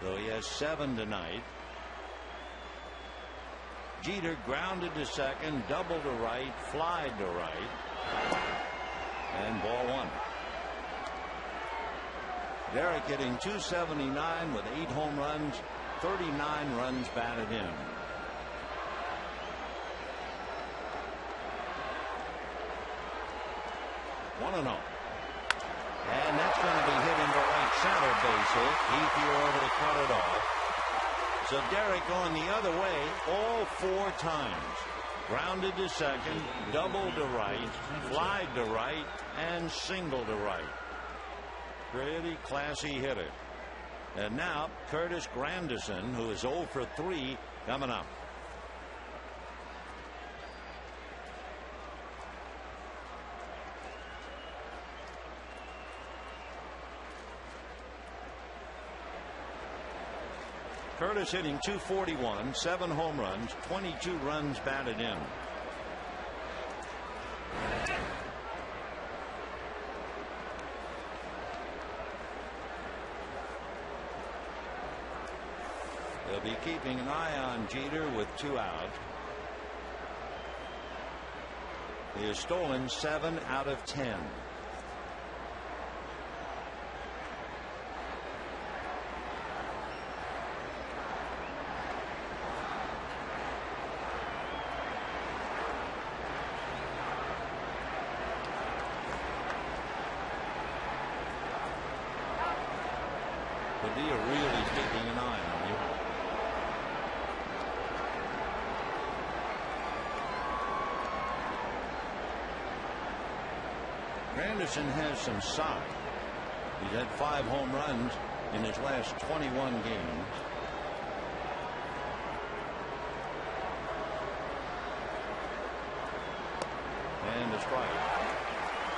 So he has 7 tonight. Jeter grounded to second, double to right, fly to right, and ball 1. Derek hitting .279 with 8 home runs, 39 runs batted in. One and 0. And that's going to be hit into right center base hit. Ethier over to cut it off. So Derek on the other way all 4 times. Grounded to second, double to right, fly to right, and single to right. Pretty classy hitter. And now Curtis Granderson, who is 0 for 3, coming up. Curtis hitting .241, 7 home runs, 22 runs batted in. They'll be keeping an eye on Jeter with 2 out. He has stolen 7 out of 10. Padilla really keeping an eye on you. Granderson has some size. He's had 5 home runs in his last 21 games. And a strike.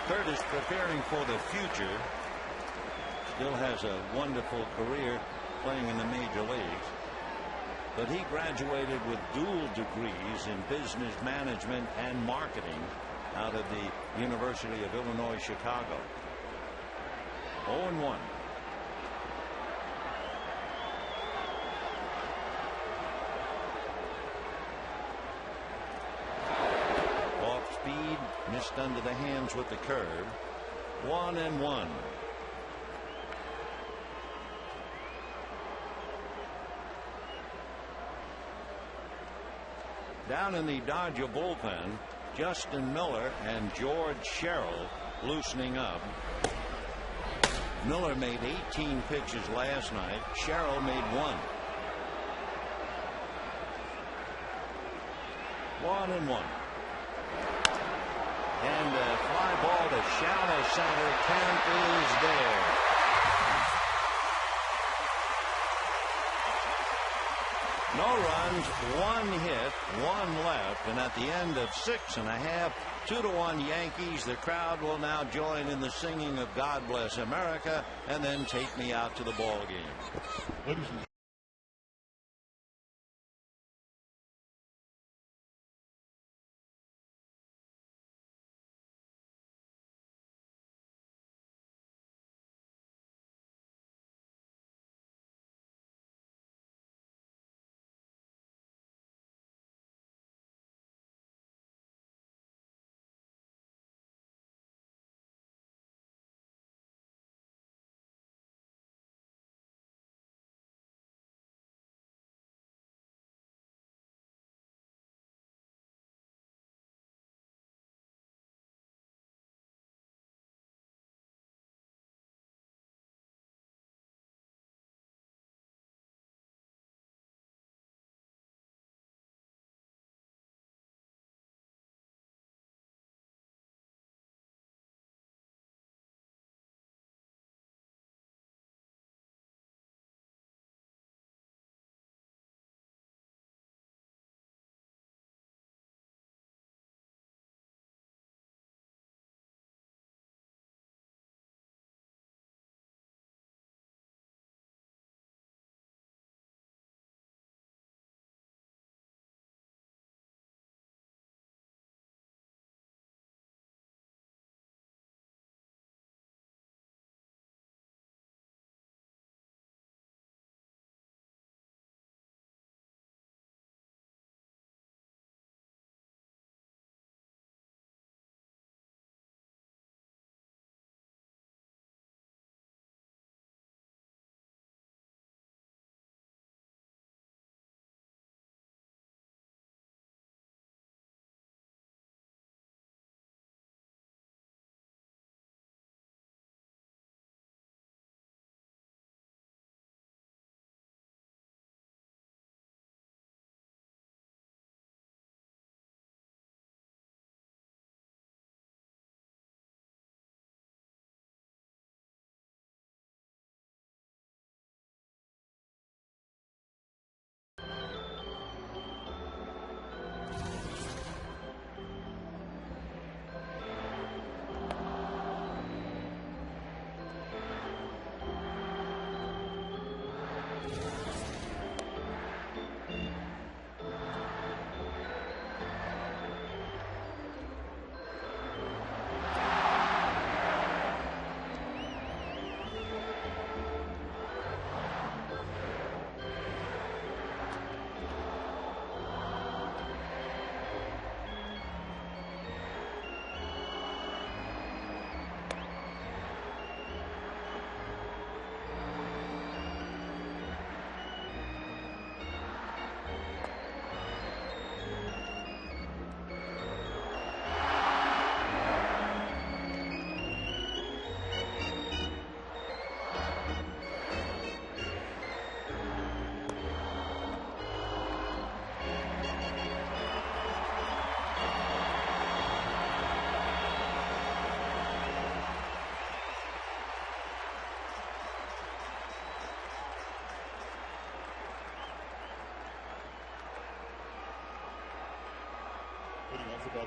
Curtis preparing for the future. Still has a wonderful career playing in the major leagues. But he graduated with dual degrees in business management and marketing out of the University of Illinois, Chicago. 0-1. Off speed, missed under the hands with the curve. 1-1. Down in the Dodger bullpen, Justin Miller and George Sherrill loosening up. Miller made 18 pitches last night. Sherrill made 1. 1-1. And a fly ball to shallow center. Kemp is there. No runs, 1 hit, 1 left, and at the end of 6½, 2-1 Yankees. The crowd will now join in the singing of God Bless America and then take me out to the ball game.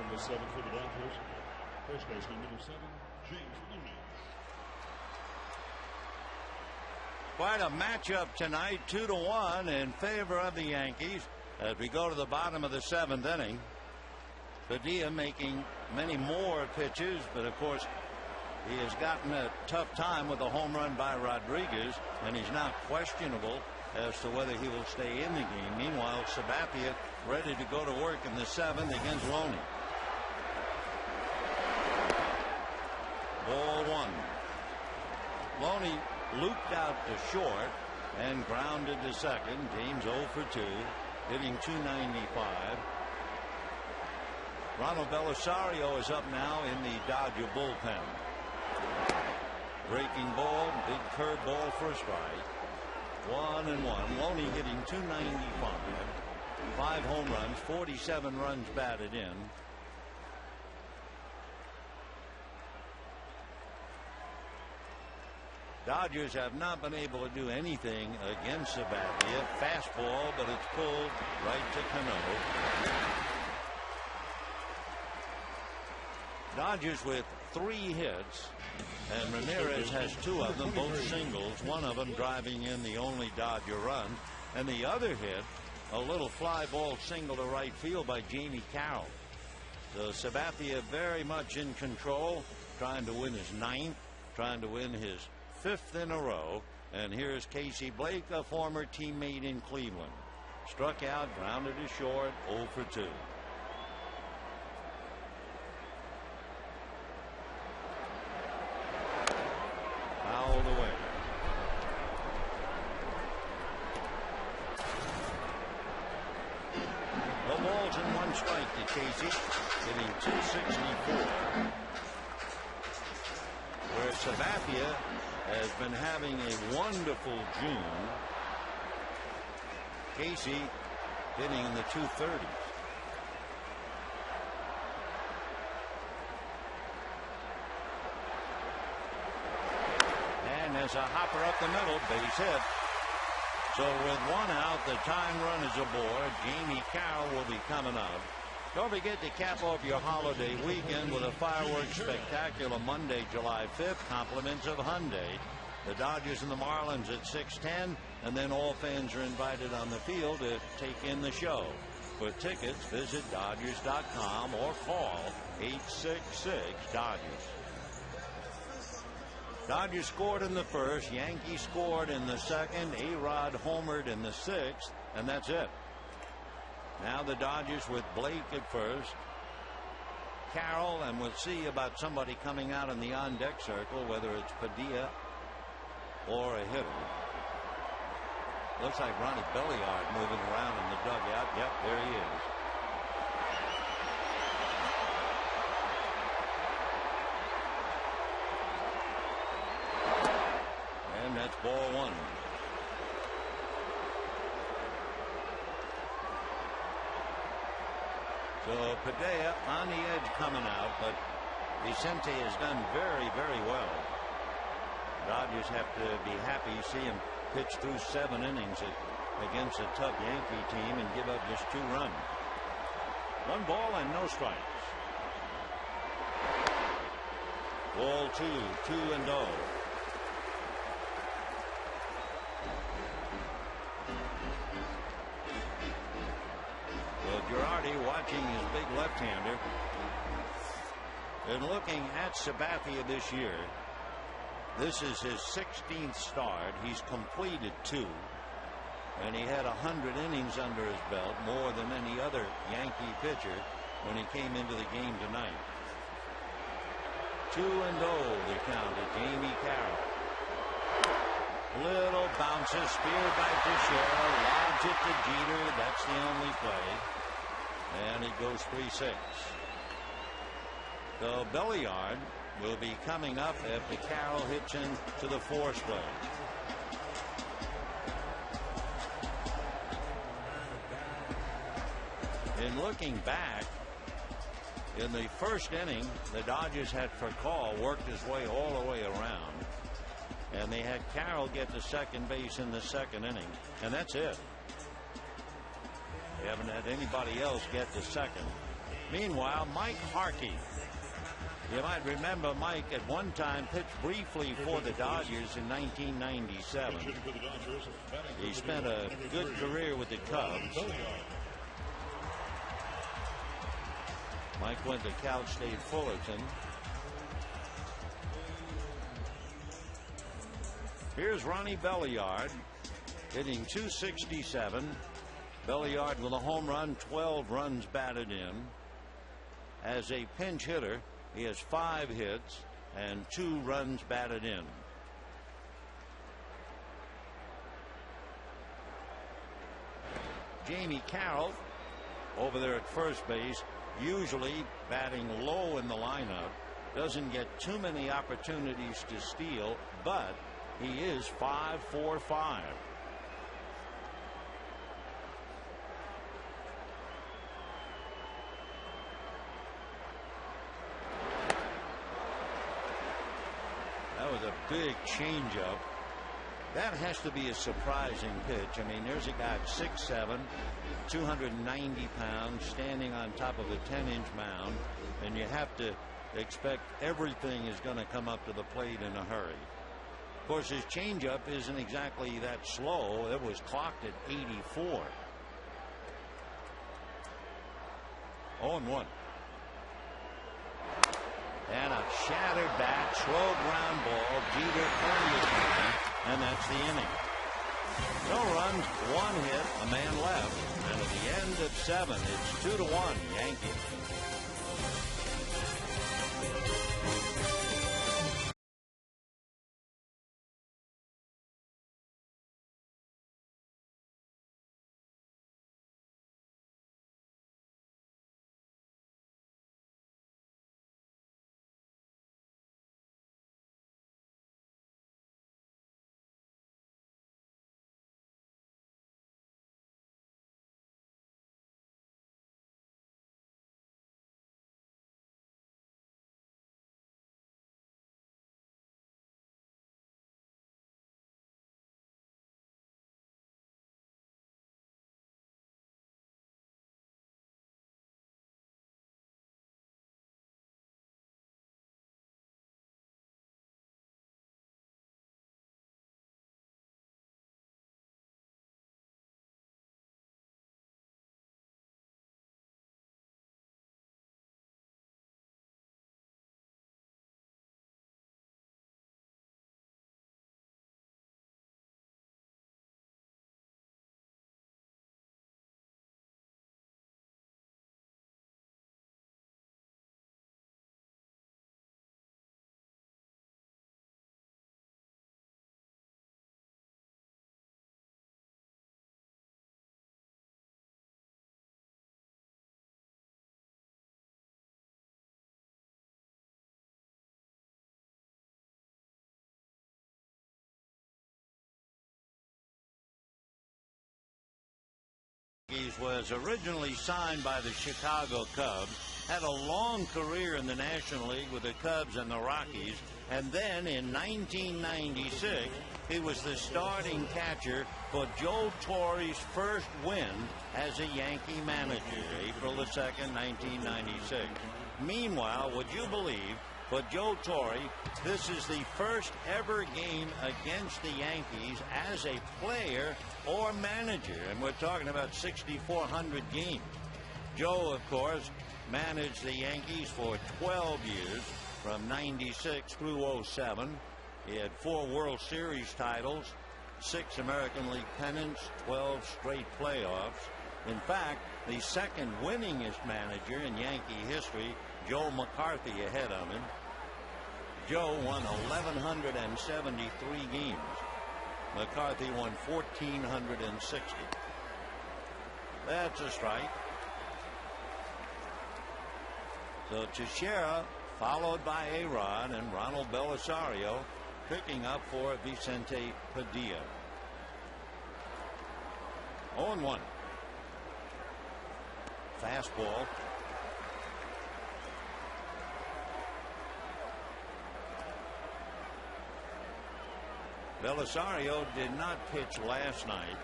Bottom of the 7th for the Dodgers. First baseman, number 7, James Looney. Quite a matchup tonight, 2-1 in favor of the Yankees as we go to the bottom of the 7th inning. Padilla making many more pitches, but of course he has gotten a tough time with a home run by Rodriguez, and he's now questionable as to whether he will stay in the game. Meanwhile, Sabathia ready to go to work in the 7th against Loney. Ball 1. Loney looped out to short and grounded to second. James 0 for 2, hitting .295. Ronald Belisario is up now in the Dodger bullpen. Breaking ball, big curve ball for a strike. 1-1. Loney hitting .295. 5 home runs, 47 runs batted in. Dodgers have not been able to do anything against Sabathia. Fastball, but it's pulled right to Cano. Dodgers with 3 hits, and Ramirez has 2 of them, both singles, one of them driving in the only Dodger run, and the other hit, a little fly ball single to right field by Jamie Carroll. So Sabathia very much in control, trying to win his 9th, trying to win his 5th in a row. And here's Casey Blake, a former teammate in Cleveland. Struck out, grounded to short, 0 for 2. Fouled away. No balls and 1 strike to Casey, hitting .264. Where Sabathia has been having a wonderful June. Casey hitting in the 230s. And there's a hopper up the middle, base hit. So with 1 out, the time run is aboard. Jamie Carroll will be coming up. Don't forget to cap off your holiday weekend with a fireworks spectacular Monday, July 5th. Compliments of Hyundai. The Dodgers and the Marlins at 6:10, and then all fans are invited on the field to take in the show. For tickets, visit Dodgers.com or call 866-DODGERS. Dodgers scored in the 1st. Yankees scored in the 2nd. A-Rod homered in the 6th, and that's it. Now the Dodgers with Blake at first. Carroll, and we'll see about somebody coming out in the on-deck circle, whether it's Padilla or a hitter. Looks like Ronnie Belliard moving around in the dugout. Yep, there he is. And that's ball 1. So Padilla on the edge coming out, but Vicente has done very, very well. Dodgers have to be happy to see him pitch through 7 innings against a tough Yankee team and give up just 2 runs. 1 ball and no strikes. Ball 2, 2-0. Girardi watching his big left-hander and looking at Sabathia this year. This is his 16th start. He's completed 2, and he had 100 innings under his belt, more than any other Yankee pitcher when he came into the game tonight. 2-0 the count at Jamie Carroll. Little bounces, speared by Teixeira, lobs it to Jeter. That's the only play. And it goes 3-6. So Belliard will be coming up after Carroll hits into the force play. In looking back, in the 1st inning, the Dodgers had Furcal worked his way all the way around. And they had Carroll get to second base in the 2nd inning. And that's it. They haven't had anybody else get to second. Meanwhile, Mike Harkey. You might remember Mike at one time pitched briefly for the Dodgers in 1997. He spent a good career with the Cubs. Mike went to Cal State Fullerton. Here's Ronnie Belliard hitting .267. Belliard with a home run, 12 runs batted in. As a pinch hitter, he has 5 hits and 2 runs batted in. Jamie Carroll over there at first base, usually batting low in the lineup, doesn't get too many opportunities to steal, but he is 5-4-5. That was a big changeup. That has to be a surprising pitch. I mean, there's a guy at 6'7", 290 pounds, standing on top of a 10-inch mound, and you have to expect everything is going to come up to the plate in a hurry. Of course, his changeup isn't exactly that slow. It was clocked at 84. 0-1. And a shattered bat, slow ground ball. Jeter turned it down, and that's the inning. No runs, 1 hit, a man left, and at the end of 7, it's 2-1 Yankees. Was originally signed by the Chicago Cubs, had a long career in the National League with the Cubs and the Rockies, and then in 1996 he was the starting catcher for Joe Torre's first win as a Yankee manager, April the 2nd, 1996. Meanwhile, would you believe, for Joe Torre, this is the first ever game against the Yankees as a player or manager, and we're talking about 6,400 games. Joe, of course, managed the Yankees for 12 years, from 96 through 07. He had 4 World Series titles, 6 American League pennants, 12 straight playoffs. In fact, the second winningest manager in Yankee history, Joe McCarthy, ahead of him. Joe won 1,173 games. McCarthy won 1,460. That's a strike. So Teixeira, followed by A-Rod and Ronald Belisario, picking up for Vicente Padilla. 0-1. Fastball. Belisario did not pitch last night,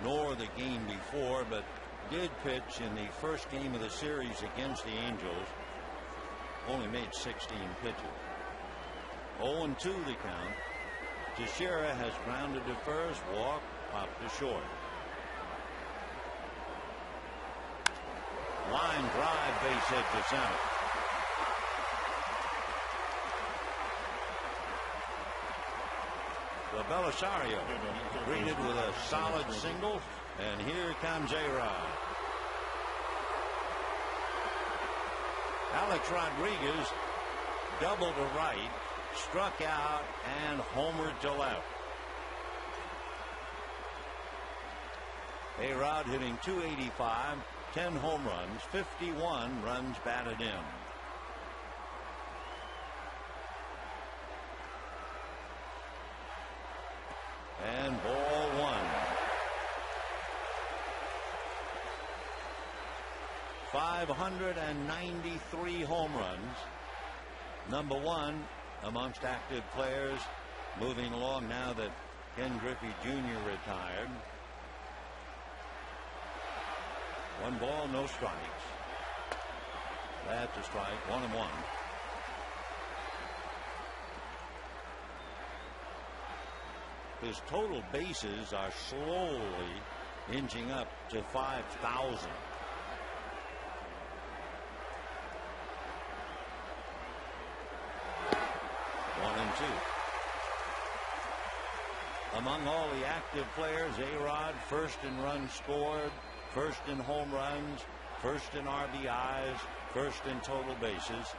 nor the game before, but did pitch in the first game of the series against the Angels. Only made 16 pitches. 0-2 the count. Teixeira has grounded to first, walk, popped to short. Line drive, base hit to center. So Belisario greeted with a solid single, and here comes A-Rod. Alex Rodriguez doubled to right, struck out, and homered to left. A-Rod hitting .285, 10 home runs, 51 runs batted in. And ball one. 593 home runs. Number one amongst active players, moving along now that Ken Griffey Jr. retired. 1 ball, no strikes. That's a strike, 1-1. His total bases are slowly inching up to 5,000. Among all the active players, A-Rod first in runs scored, first in home runs, first in RBIs, first in total bases.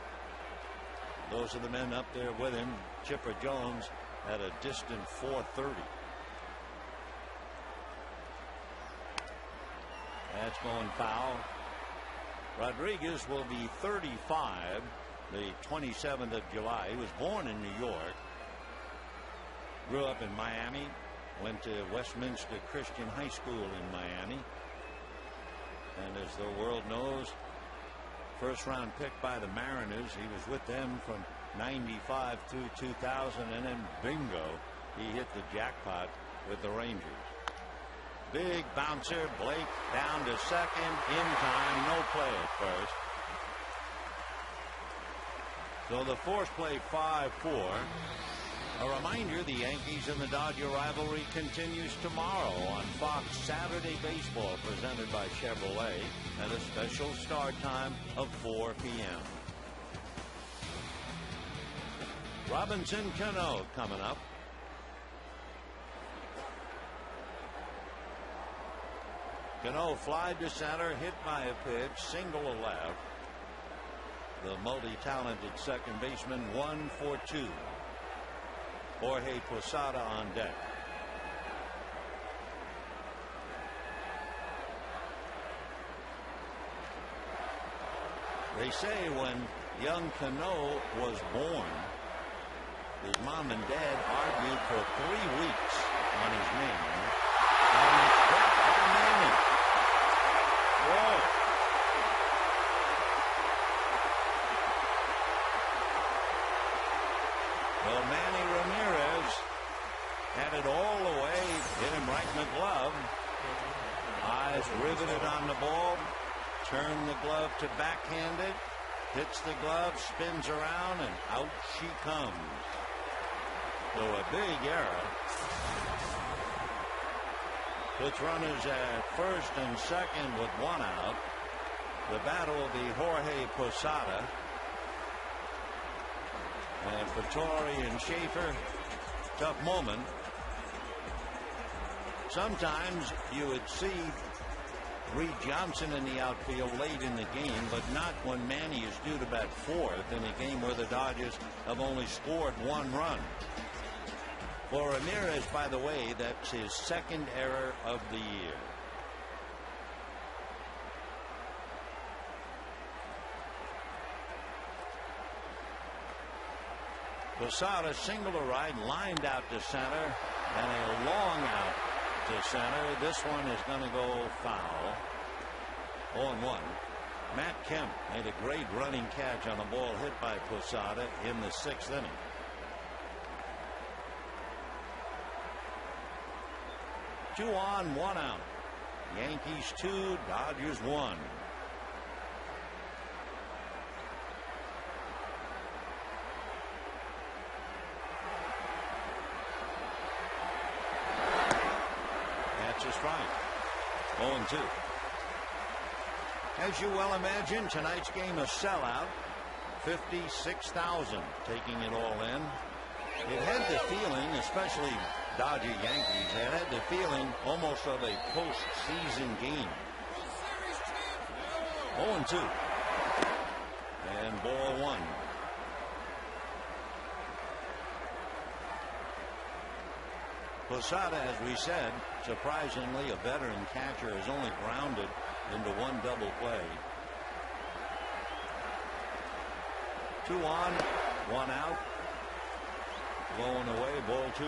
Those are the men up there with him. Chipper Jones at a distant 430. That's going foul. Rodriguez will be 35 the 27th of July. He was born in New York. Grew up in Miami. Went to Westminster Christian High School in Miami. And as the world knows, first round pick by the Mariners. He was with them from 95 through 2000, and then bingo, he hit the jackpot with the Rangers. Big bouncer, Blake down to second, in time, no play at first. So the force play 5-4. A reminder, the Yankees and the Dodger rivalry continues tomorrow on Fox Saturday Baseball, presented by Chevrolet, at a special start time of 4 p.m. Robinson Cano coming up. Cano flied to center, hit by a pitch, single to left. The multi-talented second baseman 1 for 2. Jorge Posada on deck. They say when young Cano was born, his mom and dad argued for 3 weeks on his name. And it's Manny. Whoa. Well, Manny Ramirez had it all the way, hit him right in the glove. Eyes riveted on the ball, turned the glove to backhand it, hits the glove, spins around, and out she comes. So a big error. Puts runners at first and second with 1 out. The battle will be Jorge Posada. And for Torrey and Schaefer, tough moment. Sometimes you would see Reed Johnson in the outfield late in the game, but not when Manny is due to bat 4th in a game where the Dodgers have only scored 1 run. For Ramirez, by the way, that's his 2nd error of the year. Posada single to right, lined out to center, and a long out to center. This one is going to go foul. 0-1. Matt Kemp made a great running catch on a ball hit by Posada in the 6th inning. Two on, 1 out. Yankees 2, Dodgers 1. That's a strike. 0-2. As you well imagine, tonight's game a sellout. 56,000 taking it all in. It had the feeling, especially Dodger Yankees, it had the feeling almost of a postseason game. 0-2. And ball one. Posada, as we said, surprisingly a veteran catcher, has only grounded into one double play. 2 on, 1 out. Blowing away, ball 2.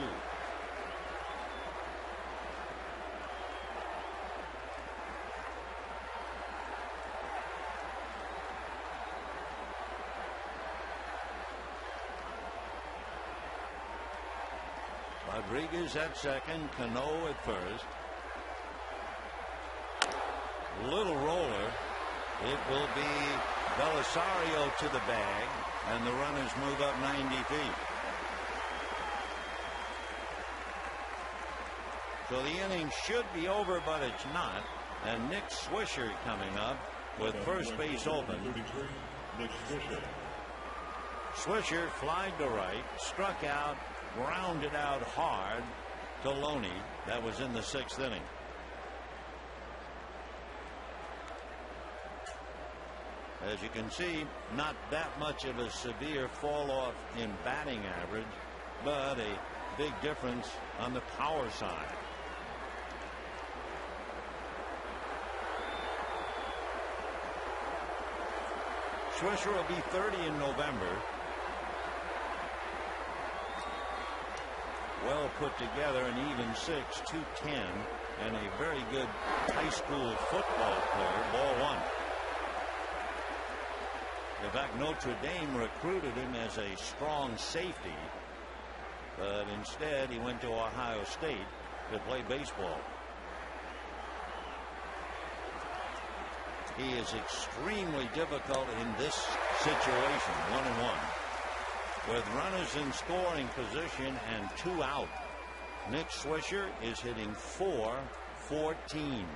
Rodriguez at second, Cano at first. Little roller. It will be Belisario to the bag, and the runners move up 90 feet. So the inning should be over, but it's not. And Nick Swisher coming up with first base open. Swisher flied to right, struck out, grounded out hard to Loney. That was in the 6th inning. As you can see, not that much of a severe fall off in batting average, but a big difference on the power side. Swisher will be 30 in November. Well put together, an even 6, 210, and a very good high school football player. Ball 1. In fact, Notre Dame recruited him as a strong safety, but instead he went to Ohio State to play baseball. He is extremely difficult in this situation. 1-1. With runners in scoring position and 2 out. Nick Swisher is hitting .414.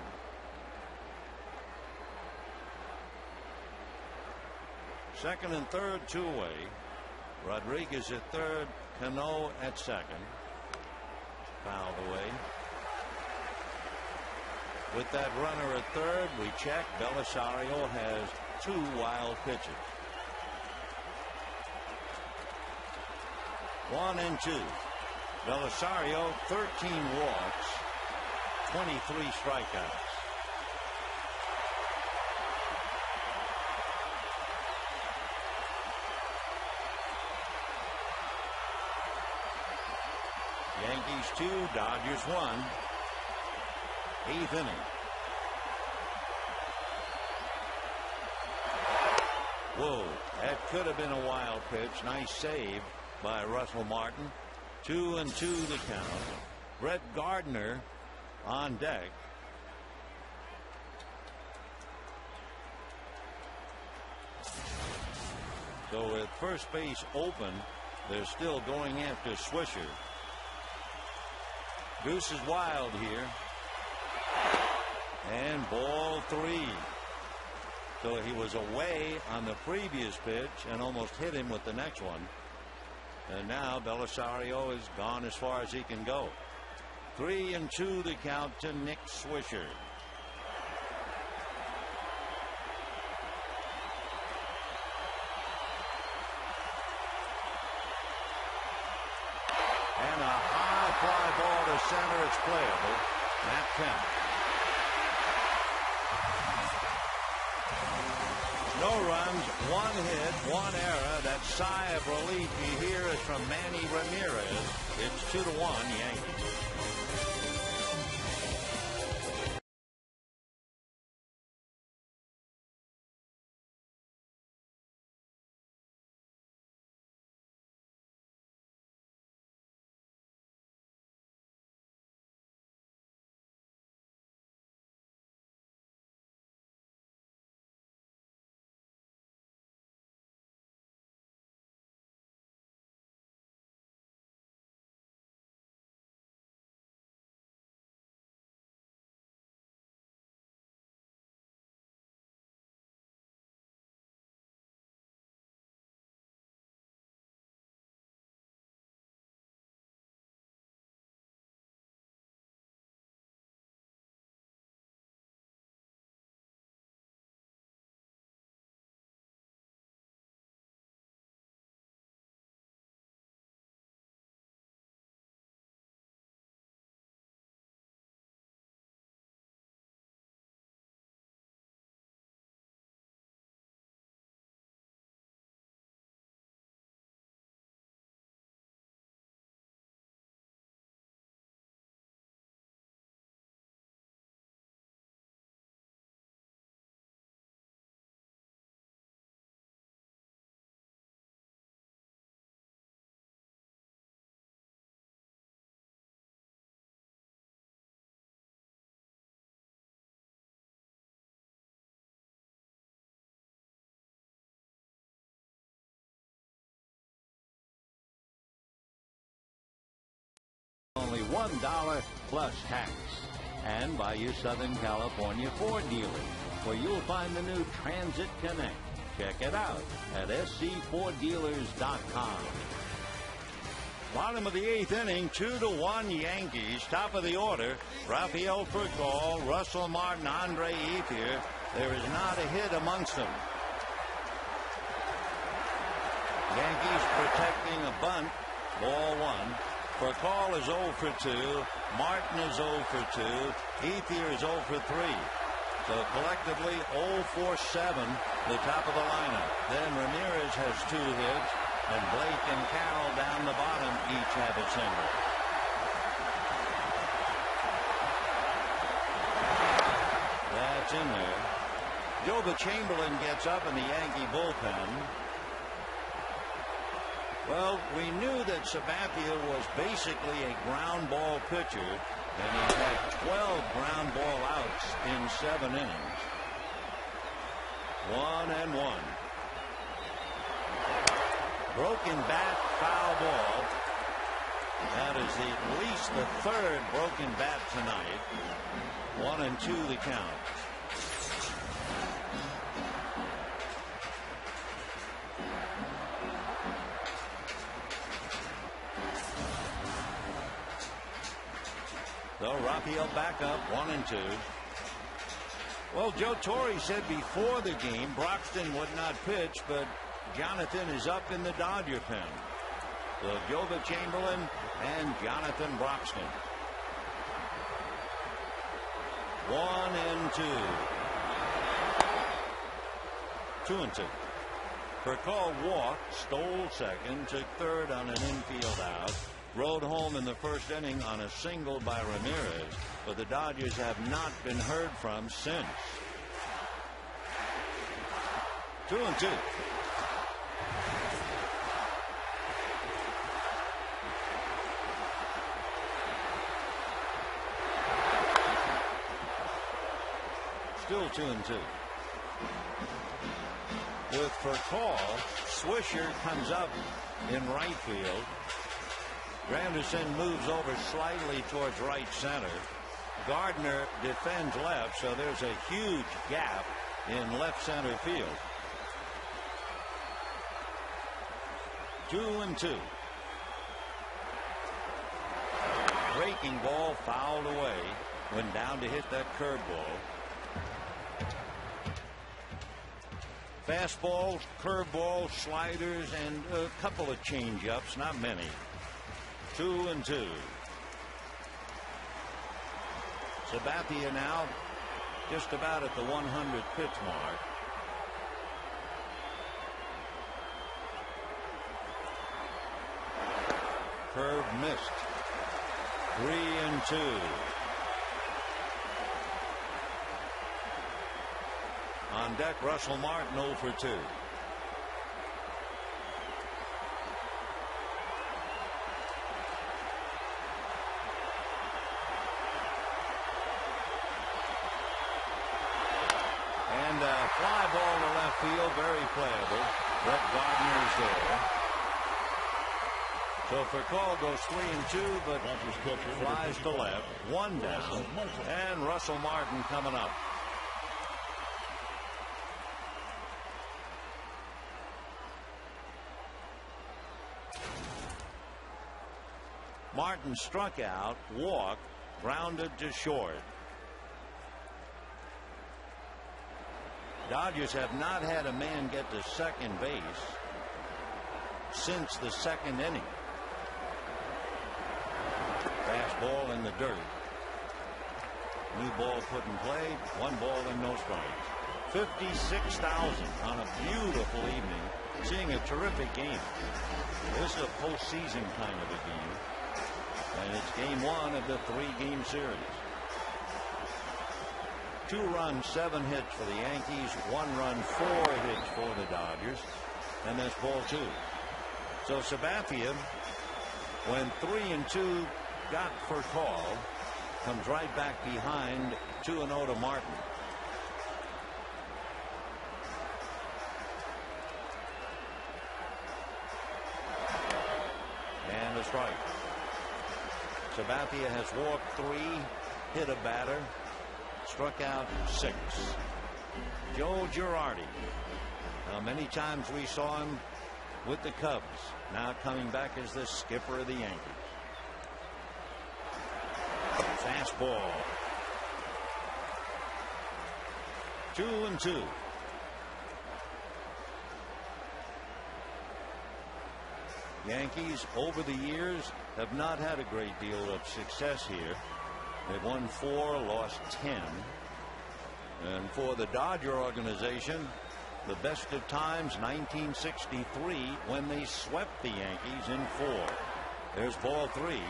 Second and third, 2 away. Rodriguez at third, Cano at second. Fouled away. With that runner at third, we check. Belisario has 2 wild pitches. 1-2. Belisario, 13 walks, 23 strikeouts. Yankees 2, Dodgers 1. 8th inning. Whoa, that could have been a wild pitch. Nice save by Russell Martin. 2-2 the count. Brett Gardner on deck. So with first base open, they're still going after Swisher. Deuce is wild here. And ball 3. So he was away on the previous pitch and almost hit him with the next one. And now Belisario is gone as far as he can go. 3-2 the count to Nick Swisher. And a high fly ball to center. It's playable. That count. No runs, 1 hit, 1 error. That sigh of relief you hear is from Manny Ramirez. It's 2-1 Yankees. $1 plus tax. And by your Southern California Ford dealers, where you'll find the new Transit Connect. Check it out at scforddealers.com. Bottom of the 8th inning, 2-1 Yankees. Top of the order, Rafael Furcal, Russell Martin, Andre Ethier. There is not a hit amongst them. Yankees protecting a bunt, ball 1. Furcal is 0 for 2. Martin is 0 for 2. Ethier is 0 for 3. So collectively 0 for 7, the top of the lineup. Then Ramirez has 2 hits, and Blake and Carroll down the bottom each have a single. That's in there. Joba Chamberlain gets up in the Yankee bullpen. Well, we knew that Sabathia was basically a ground ball pitcher, and he's had 12 ground ball outs in 7 innings. 1-1. Broken bat, foul ball. That is at least the 3rd broken bat tonight. 1-2 the count. So Rafael back up, 1-2. Well, Joe Torre said before the game Broxton would not pitch, but Jonathan is up in the Dodger pen. So Joba Chamberlain and Jonathan Broxton. 1-2. 2-2. Furcal walked, stole second, took third on an infield out. Rode home in the first inning on a single by Ramirez, but the Dodgers have not been heard from since. 2-2. Still 2-2. With Furcal, Swisher comes up in right field. Granderson moves over slightly towards right center. Gardner defends left, so there's a huge gap in left center field. 2-2. Breaking ball fouled away. Went down to hit that curveball. Fastballs, curveballs, sliders, and a couple of changeups, not many. 2-2. Sabathia now just about at the 100 pitch mark. Curve missed. 3-2. On deck, Russell Martin 0 for 2. And a fly ball to left field, very playable. Brett Gardner is there. So Furcal goes 3-2, but flies to left. 1 down, and Russell Martin coming up. Martin struck out, walked, grounded to short. Dodgers have not had a man get to second base since the 2nd inning. Fastball in the dirt. New ball put in play. 1 ball and no strikes. 56,000 on a beautiful evening. Seeing a terrific game. This is a postseason kind of a game. And it's game 1 of the 3-game series. 2 runs, 7 hits for the Yankees. 1 run, 4 hits for the Dodgers. And that's ball 2. So Sabathia, when 3-2 got Furcal, comes right back behind 2-0 to Martin. And a strike. Sabathia has walked 3, hit a batter, struck out 6. Joe Girardi. Now, many times we saw him with the Cubs. Now coming back as the skipper of the Yankees. Fastball. 2-2. Yankees over the years have not had a great deal of success here. They've won 4, lost 10. And for the Dodger organization, the best of times, 1963, when they swept the Yankees in 4. There's ball 3.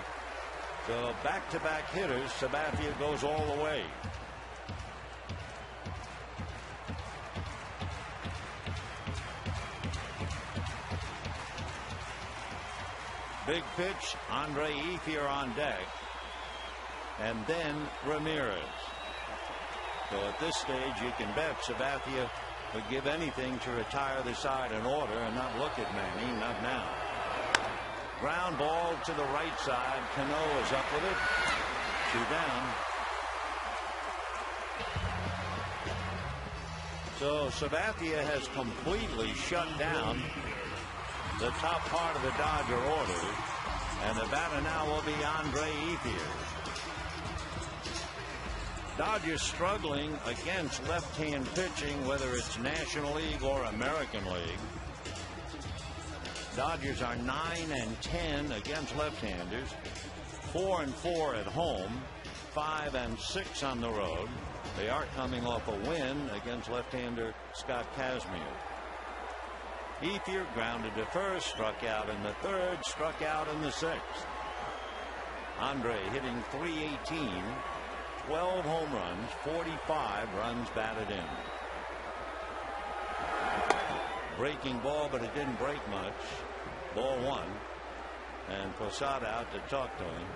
So back-to-back hitters, Sabathia goes all the way. Big pitch, Andre Ethier on deck. And then Ramirez. So at this stage, you can bet Sabathia would give anything to retire the side in order and not look at Manny, not now. Ground ball to the right side. Cano is up with it. 2 down. So Sabathia has completely shut down the top part of the Dodger order, and the batter now will be Andre Ethier. Dodgers struggling against left-hand pitching, whether it's National League or American League. Dodgers are 9-10 against left-handers, 4-4 at home, 5-6 on the road. They are coming off a win against left-hander Scott Kazmir. Ethier grounded to first, struck out in the 3rd, struck out in the 6th. Andre hitting .318, 12 home runs, 45 runs batted in. Breaking ball, but it didn't break much. Ball 1, and Posada out to talk to him.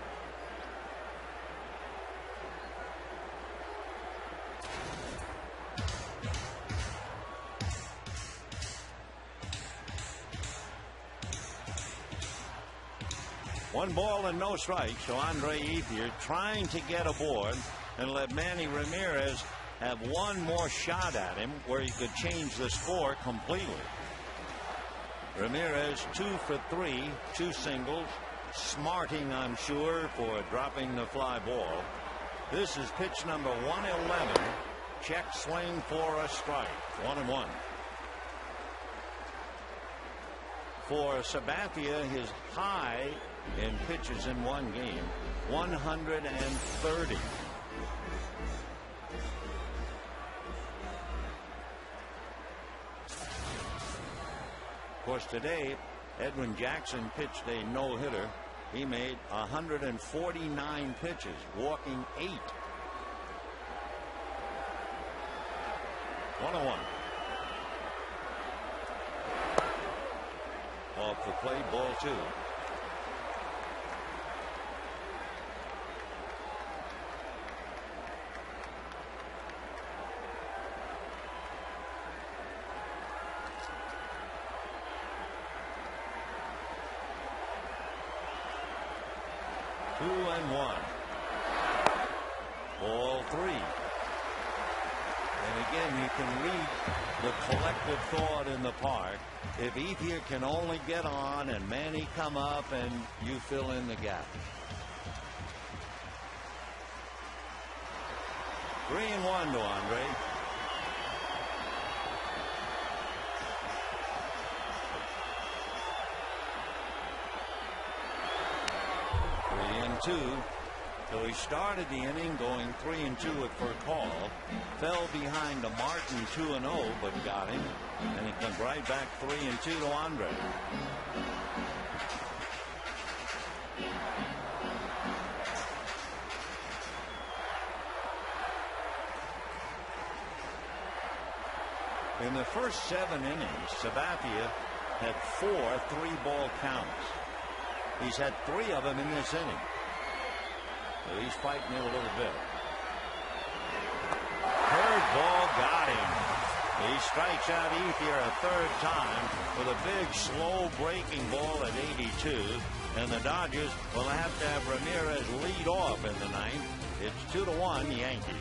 One ball and no strikes, so Andre Ethier trying to get aboard and let Manny Ramirez have one more shot at him where he could change the score completely. Ramirez 2 for 3, 2 singles, smarting, I'm sure, for dropping the fly ball. This is pitch number 111. Check swing for a strike. 1-1. For Sabathia, his high in pitches in one game, 130. Of course, today Edwin Jackson pitched a no-hitter. He made 149 pitches, walking 8. 1-1. Off the plate, ball 2. Ball 3. And again, you can read the collective thought in the park. If Ethier can only get on and Manny come up, and you fill in the gap. 3-1 to Andre. So he started the inning going 3-2 at first call, fell behind to Martin 2-0, but got him, and he comes right back 3-2 to Andre. In the first 7 innings, Sabathia had 4 3-ball counts. He's had 3 of them in this inning. So he's fighting it a little bit. Curveball got him. He strikes out Ethier a third time with a big, slow breaking ball at 82. And the Dodgers will have to have Ramirez lead off in the ninth. It's 2-1 Yankees.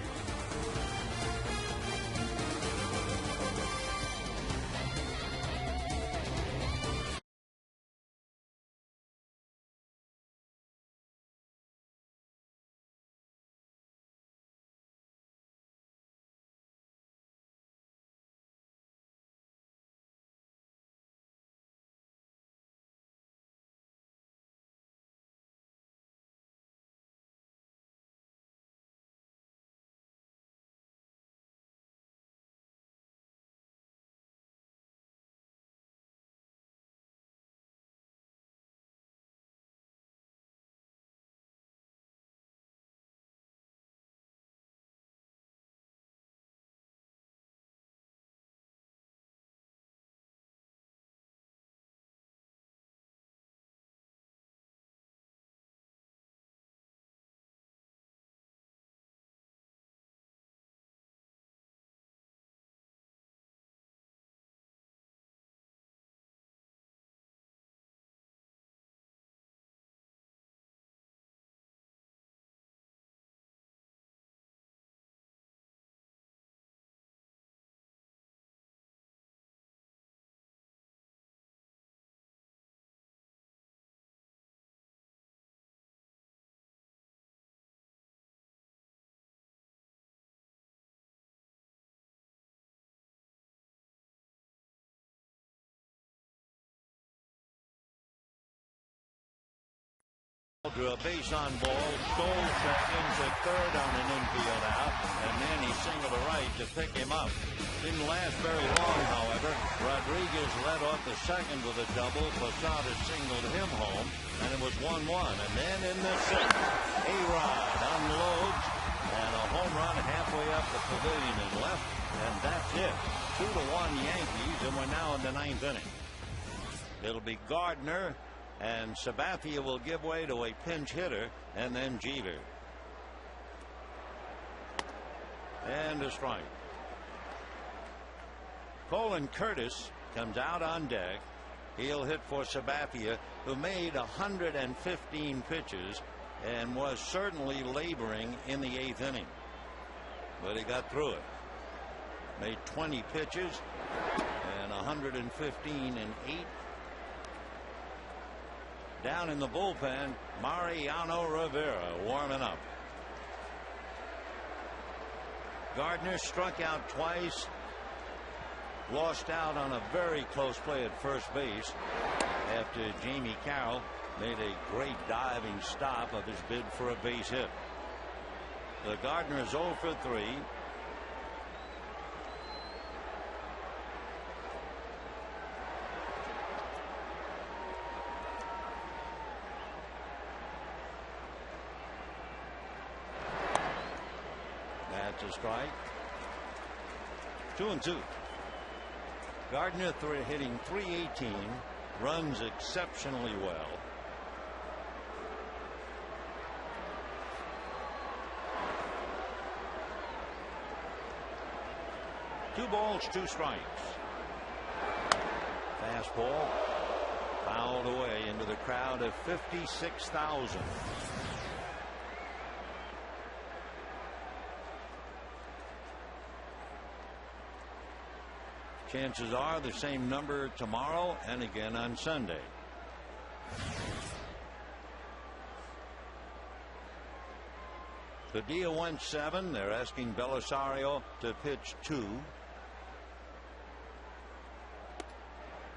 Drew a base on ball, stole second to third on an infield out, and then he singled to right to pick him up. Didn't last very long, however. Rodriguez led off the second with a double. Posada singled him home, and it was 1-1. And then in the sixth, A-Rod unloads, and a home run halfway up the pavilion and left, and that's it. 2-1 Yankees, and we're now in the ninth inning. It'll be Gardner, and Sabathia will give way to a pinch hitter, and then Jeter. And a strike. Colin Curtis comes out on deck. He'll hit for Sabathia, who made 115 pitches and was certainly laboring in the eighth inning. But he got through it. Made 20 pitches and 115 in 8. Down in the bullpen, Mariano Rivera warming up. Gardner struck out twice. Lost out on a very close play at first base after Jamie Carroll made a great diving stop of his bid for a base hit. The Gardner is 0 for 3. That's a strike. 2-2. Gardner hitting .318, runs exceptionally well. Two balls, two strikes. Fastball fouled away into the crowd of 56,000. Chances are the same number tomorrow and again on Sunday. Padilla went 7. They're asking Belisario to pitch 2.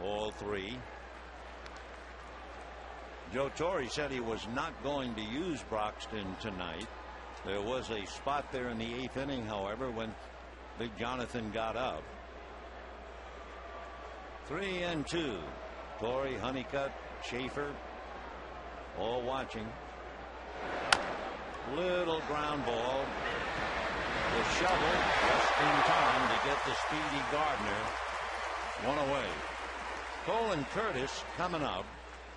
All 3. Joe Torre said he was not going to use Broxton tonight. There was a spot there in the 8th inning, however, when Big Jonathan got up. 3-2. Torrey, Honeycutt, Schaefer, all watching. Little ground ball. The shovel just in time to get the speedy Gardner one away. Colin Curtis coming up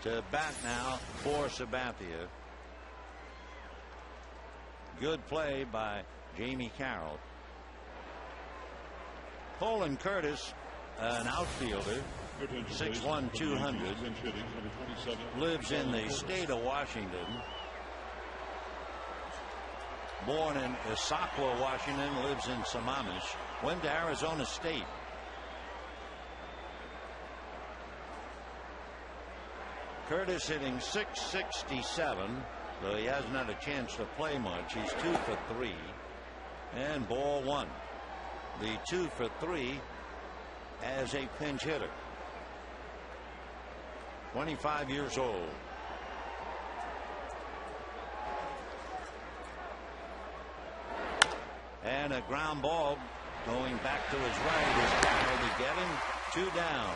to bat now for Sabathia. Good play by Jamie Carroll. Colin Curtis, an outfielder, 6'1", 200, lives in the state of Washington. Born in Issaquah, Washington, lives in Sammamish. Went to Arizona State. Curtis hitting .667, though he hasn't had a chance to play much. He's 2 for 3. And ball 1. The 2 for 3 as a pinch hitter. 25 years old. And a ground ball going back to his right is Cano to get him. 2 down.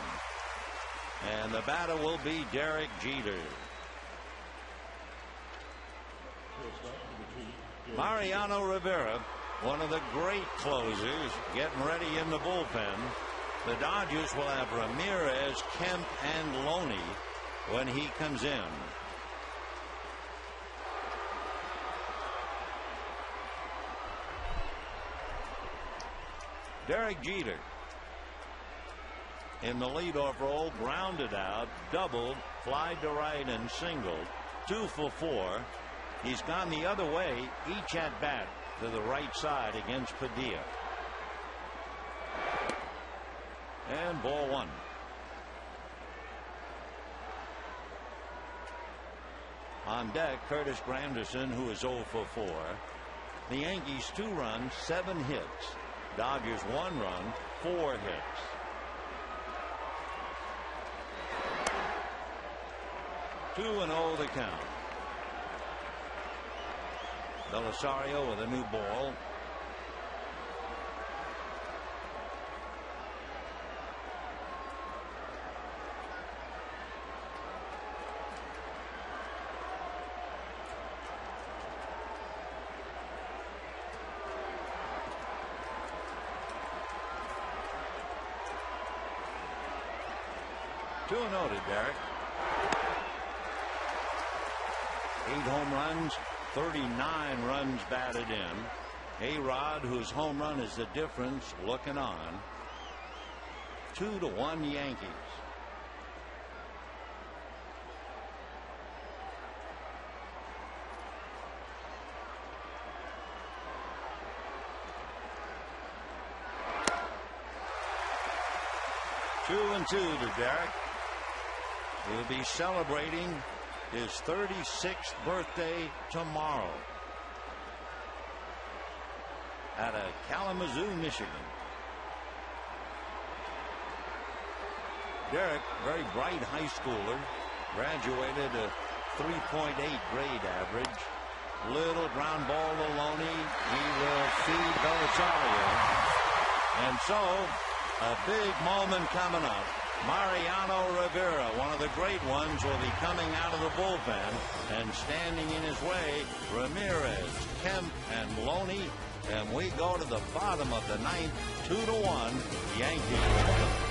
And the batter will be Derek Jeter. Mariano Rivera, one of the great closers, getting ready in the bullpen. The Dodgers will have Ramirez, Kemp, and Loney when he comes in. Derek Jeter in the leadoff role, grounded out, doubled, fly to right, and singled. 2 for 4. He's gone the other way each at bat to the right side against Padilla. And ball 1. On deck, Curtis Granderson, who is 0 for 4. The Yankees 2 runs, 7 hits. Dodgers 1 run, 4 hits. Two and 0 the count. Belisario with a new ball. Two and 0 to Derek. 8 home runs, 39 runs batted in. A-Rod, whose home run is the difference, looking on. 2-1 Yankees. Two and 2 to Derek. He'll be celebrating his 36th birthday tomorrow at Kalamazoo, Michigan. Derek, very bright high schooler, graduated a 3.8 grade average. Little ground ball to Loney. He will feed Belisario. And so, a big moment coming up. Mariano Rivera, one of the great ones, will be coming out of the bullpen, and standing in his way, Ramirez, Kemp, and Loney. And we go to the bottom of the ninth, 2-1 Yankees.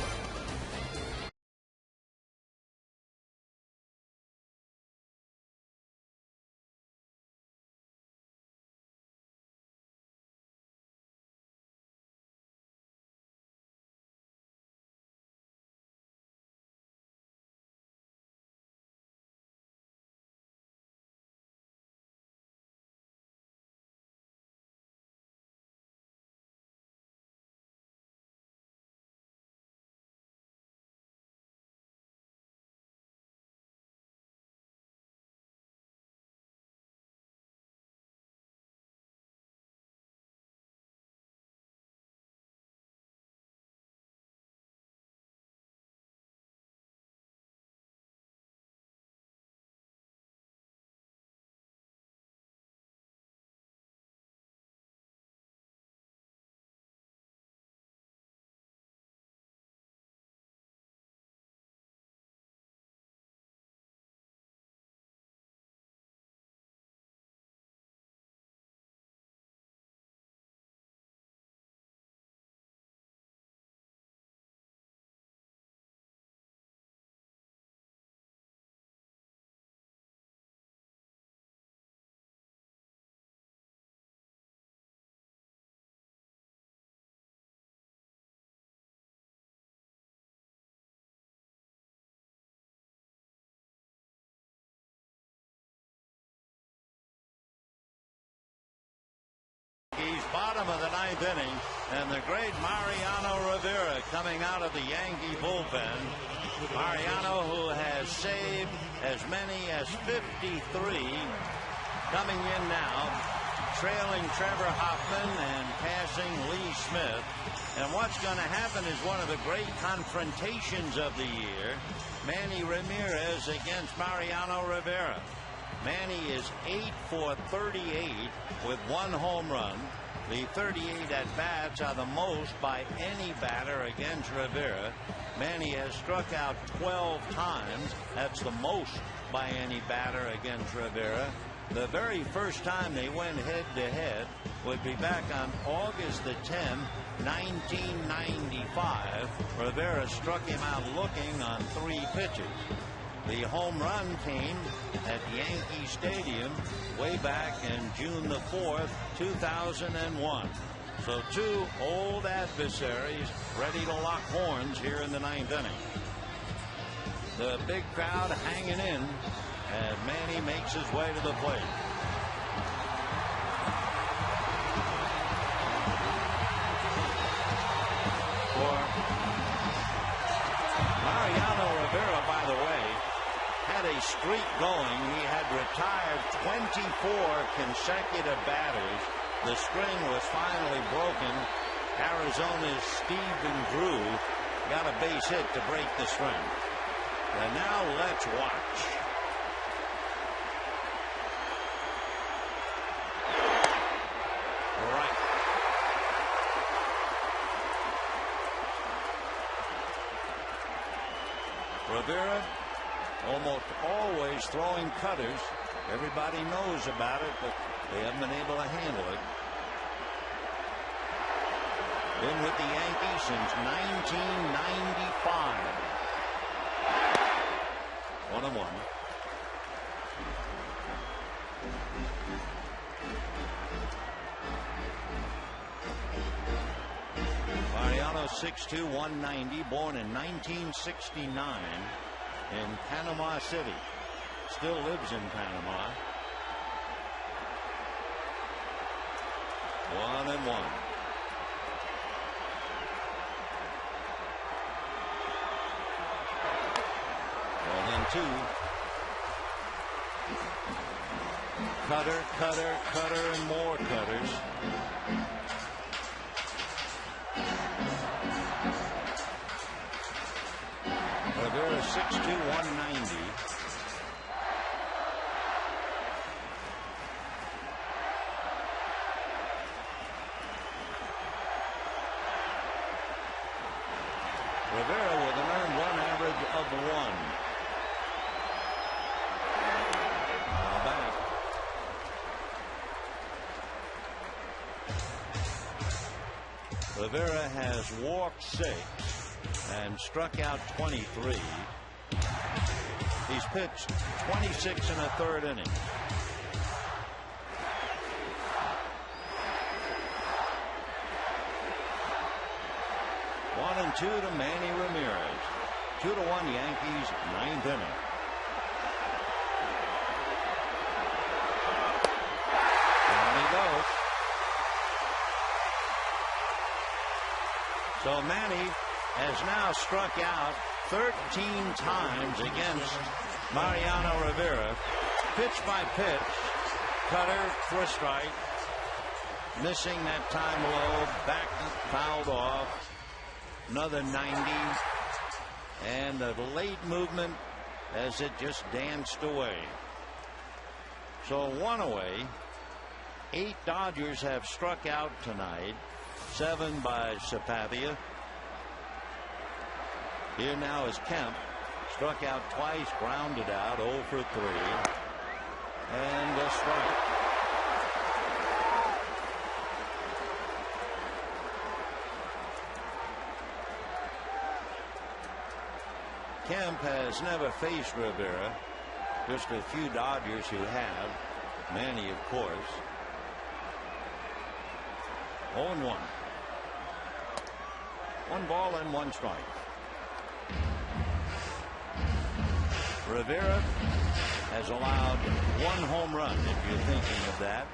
bottom of the ninth inning, and the great Mariano Rivera coming out of the Yankee bullpen. Mariano, who has saved as many as 53, coming in now, trailing Trevor Hoffman and passing Lee Smith. And what's going to happen is one of the great confrontations of the year, Manny Ramirez against Mariano Rivera. Manny is 8 for 38 with 1 home run. The 38 at-bats are the most by any batter against Rivera. Manny has struck out 12 times. That's the most by any batter against Rivera. The very first time they went head-to-head would be back on August the 10th, 1995. Rivera struck him out looking on 3 pitches. The home run came at Yankee Stadium way back in June the 4th, 2001. So 2 old adversaries ready to lock horns here in the ninth inning. The big crowd hanging in as Manny makes his way to the plate. For Mariano Rivera, by the way, had a streak going. He had retired 24 consecutive batters. The string was finally broken. Arizona's Stephen Drew got a base hit to break the string. And now let's watch. Right. Rivera almost always throwing cutters. Everybody knows about it, but they haven't been able to handle it. Been with the Yankees since 1995. 1-1. Mariano 6'2", 190, born in 1969 in Panama City. Still lives in Panama. 1-1. 1-2. Cutter, cutter, cutter, and more cutters. Rivera 6'2", 190. Rivera with an earned run average of 1. Now back. Rivera has walked 6 and struck out 23. He's pitched 26 1/3 innings. One and 2 to Manny Ramirez. 2-1 Yankees, 9th inning. There he goes. So Manny has now struck out 13 times against Mariano Rivera. Pitch by pitch. Cutter for a strike. Missing that time low. Back fouled off. Another 90. And a late movement as it just danced away. So 1 away. 8 Dodgers have struck out tonight. 7 by Sapathia. Here now is Kemp. Struck out twice, grounded out, 0 for 3. And a strike. Kemp has never faced Rivera. Just a few Dodgers who have. Manny, of course. 0-1. 1 ball and 1 strike. Rivera has allowed 1 home run, if you're thinking of that.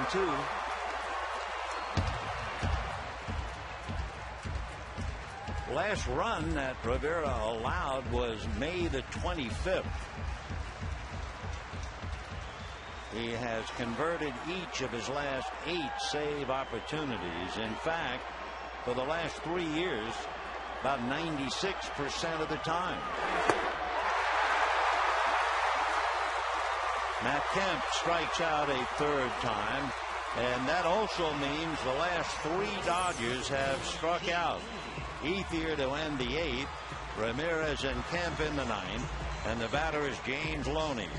1-2. Last run that Rivera allowed was May the 25th. He has converted each of his last 8 save opportunities. In fact, for the last 3 years, about 96% of the time. Matt Kemp strikes out a 3rd time, and that also means the last 3 Dodgers have struck out. Ethier to end the 8th, Ramirez and Kemp in the 9th, and the batter is James Loney.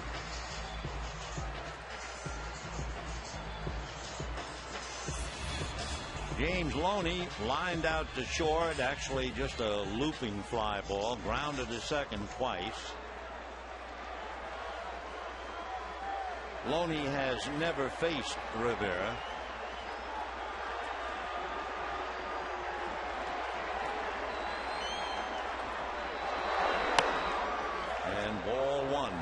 James Loney lined out to short, actually just a looping fly ball, grounded to second twice. Loney has never faced Rivera. And ball 1.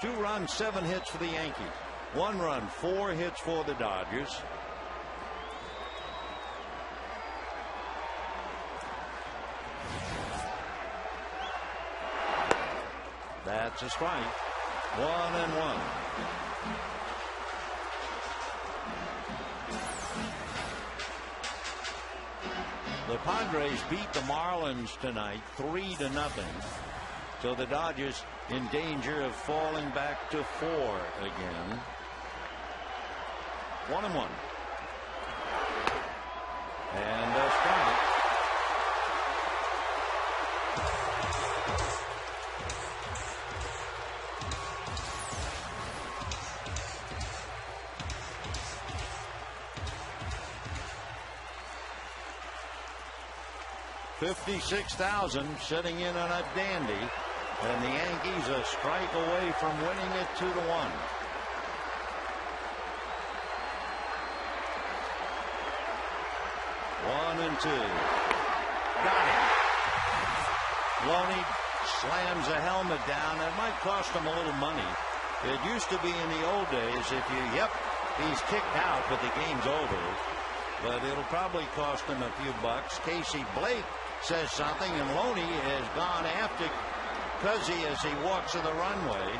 2 runs, 7 hits for the Yankees. 1 run, 4 hits for the Dodgers. That's a strike. 1-1. The Padres beat the Marlins tonight 3-0. So the Dodgers in danger of falling back to 4 again. 1-1. And a strike. $56,000 sitting in on a dandy, and the Yankees a strike away from winning it 2-1. One and 2. Got it. Loney slams the helmet down. It might cost him a little money. It used to be in the old days if he's kicked out, but the game's over. But it'll probably cost him a few bucks. Casey Blake says something, and Loney has gone after Cuzzy as he walks to the runway.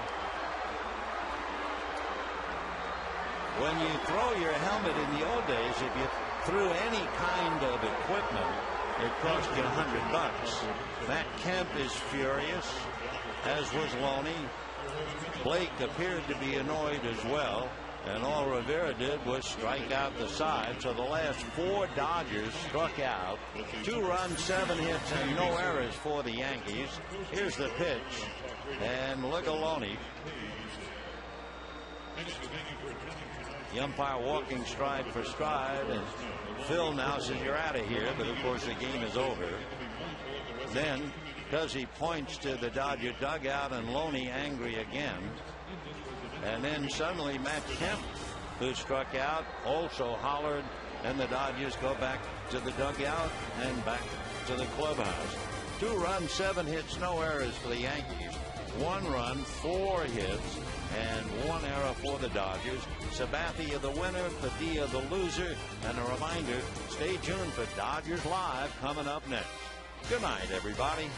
When you throw your helmet in the old days, if you threw any kind of equipment, it cost you $100. Matt Kemp is furious, as was Loney. Blake appeared to be annoyed as well, and all Rivera did was strike out the side. So the last 4 Dodgers struck out. 2 runs, 7 hits, and no errors for the Yankees. Here's the pitch, and look at Loney. The umpire walking stride for stride, and Phil now says you're out of here, but of course the game is over. Then Cuzzy points to the Dodger dugout, and Loney angry again. And then suddenly Matt Kemp, who struck out, also hollered, and the Dodgers go back to the dugout and back to the clubhouse. 2 runs, 7 hits, no errors for the Yankees. 1 run, 4 hits, and 1 error for the Dodgers. Sabathia the winner, Padilla the loser. And a reminder, stay tuned for Dodgers Live coming up next. Good night, everybody.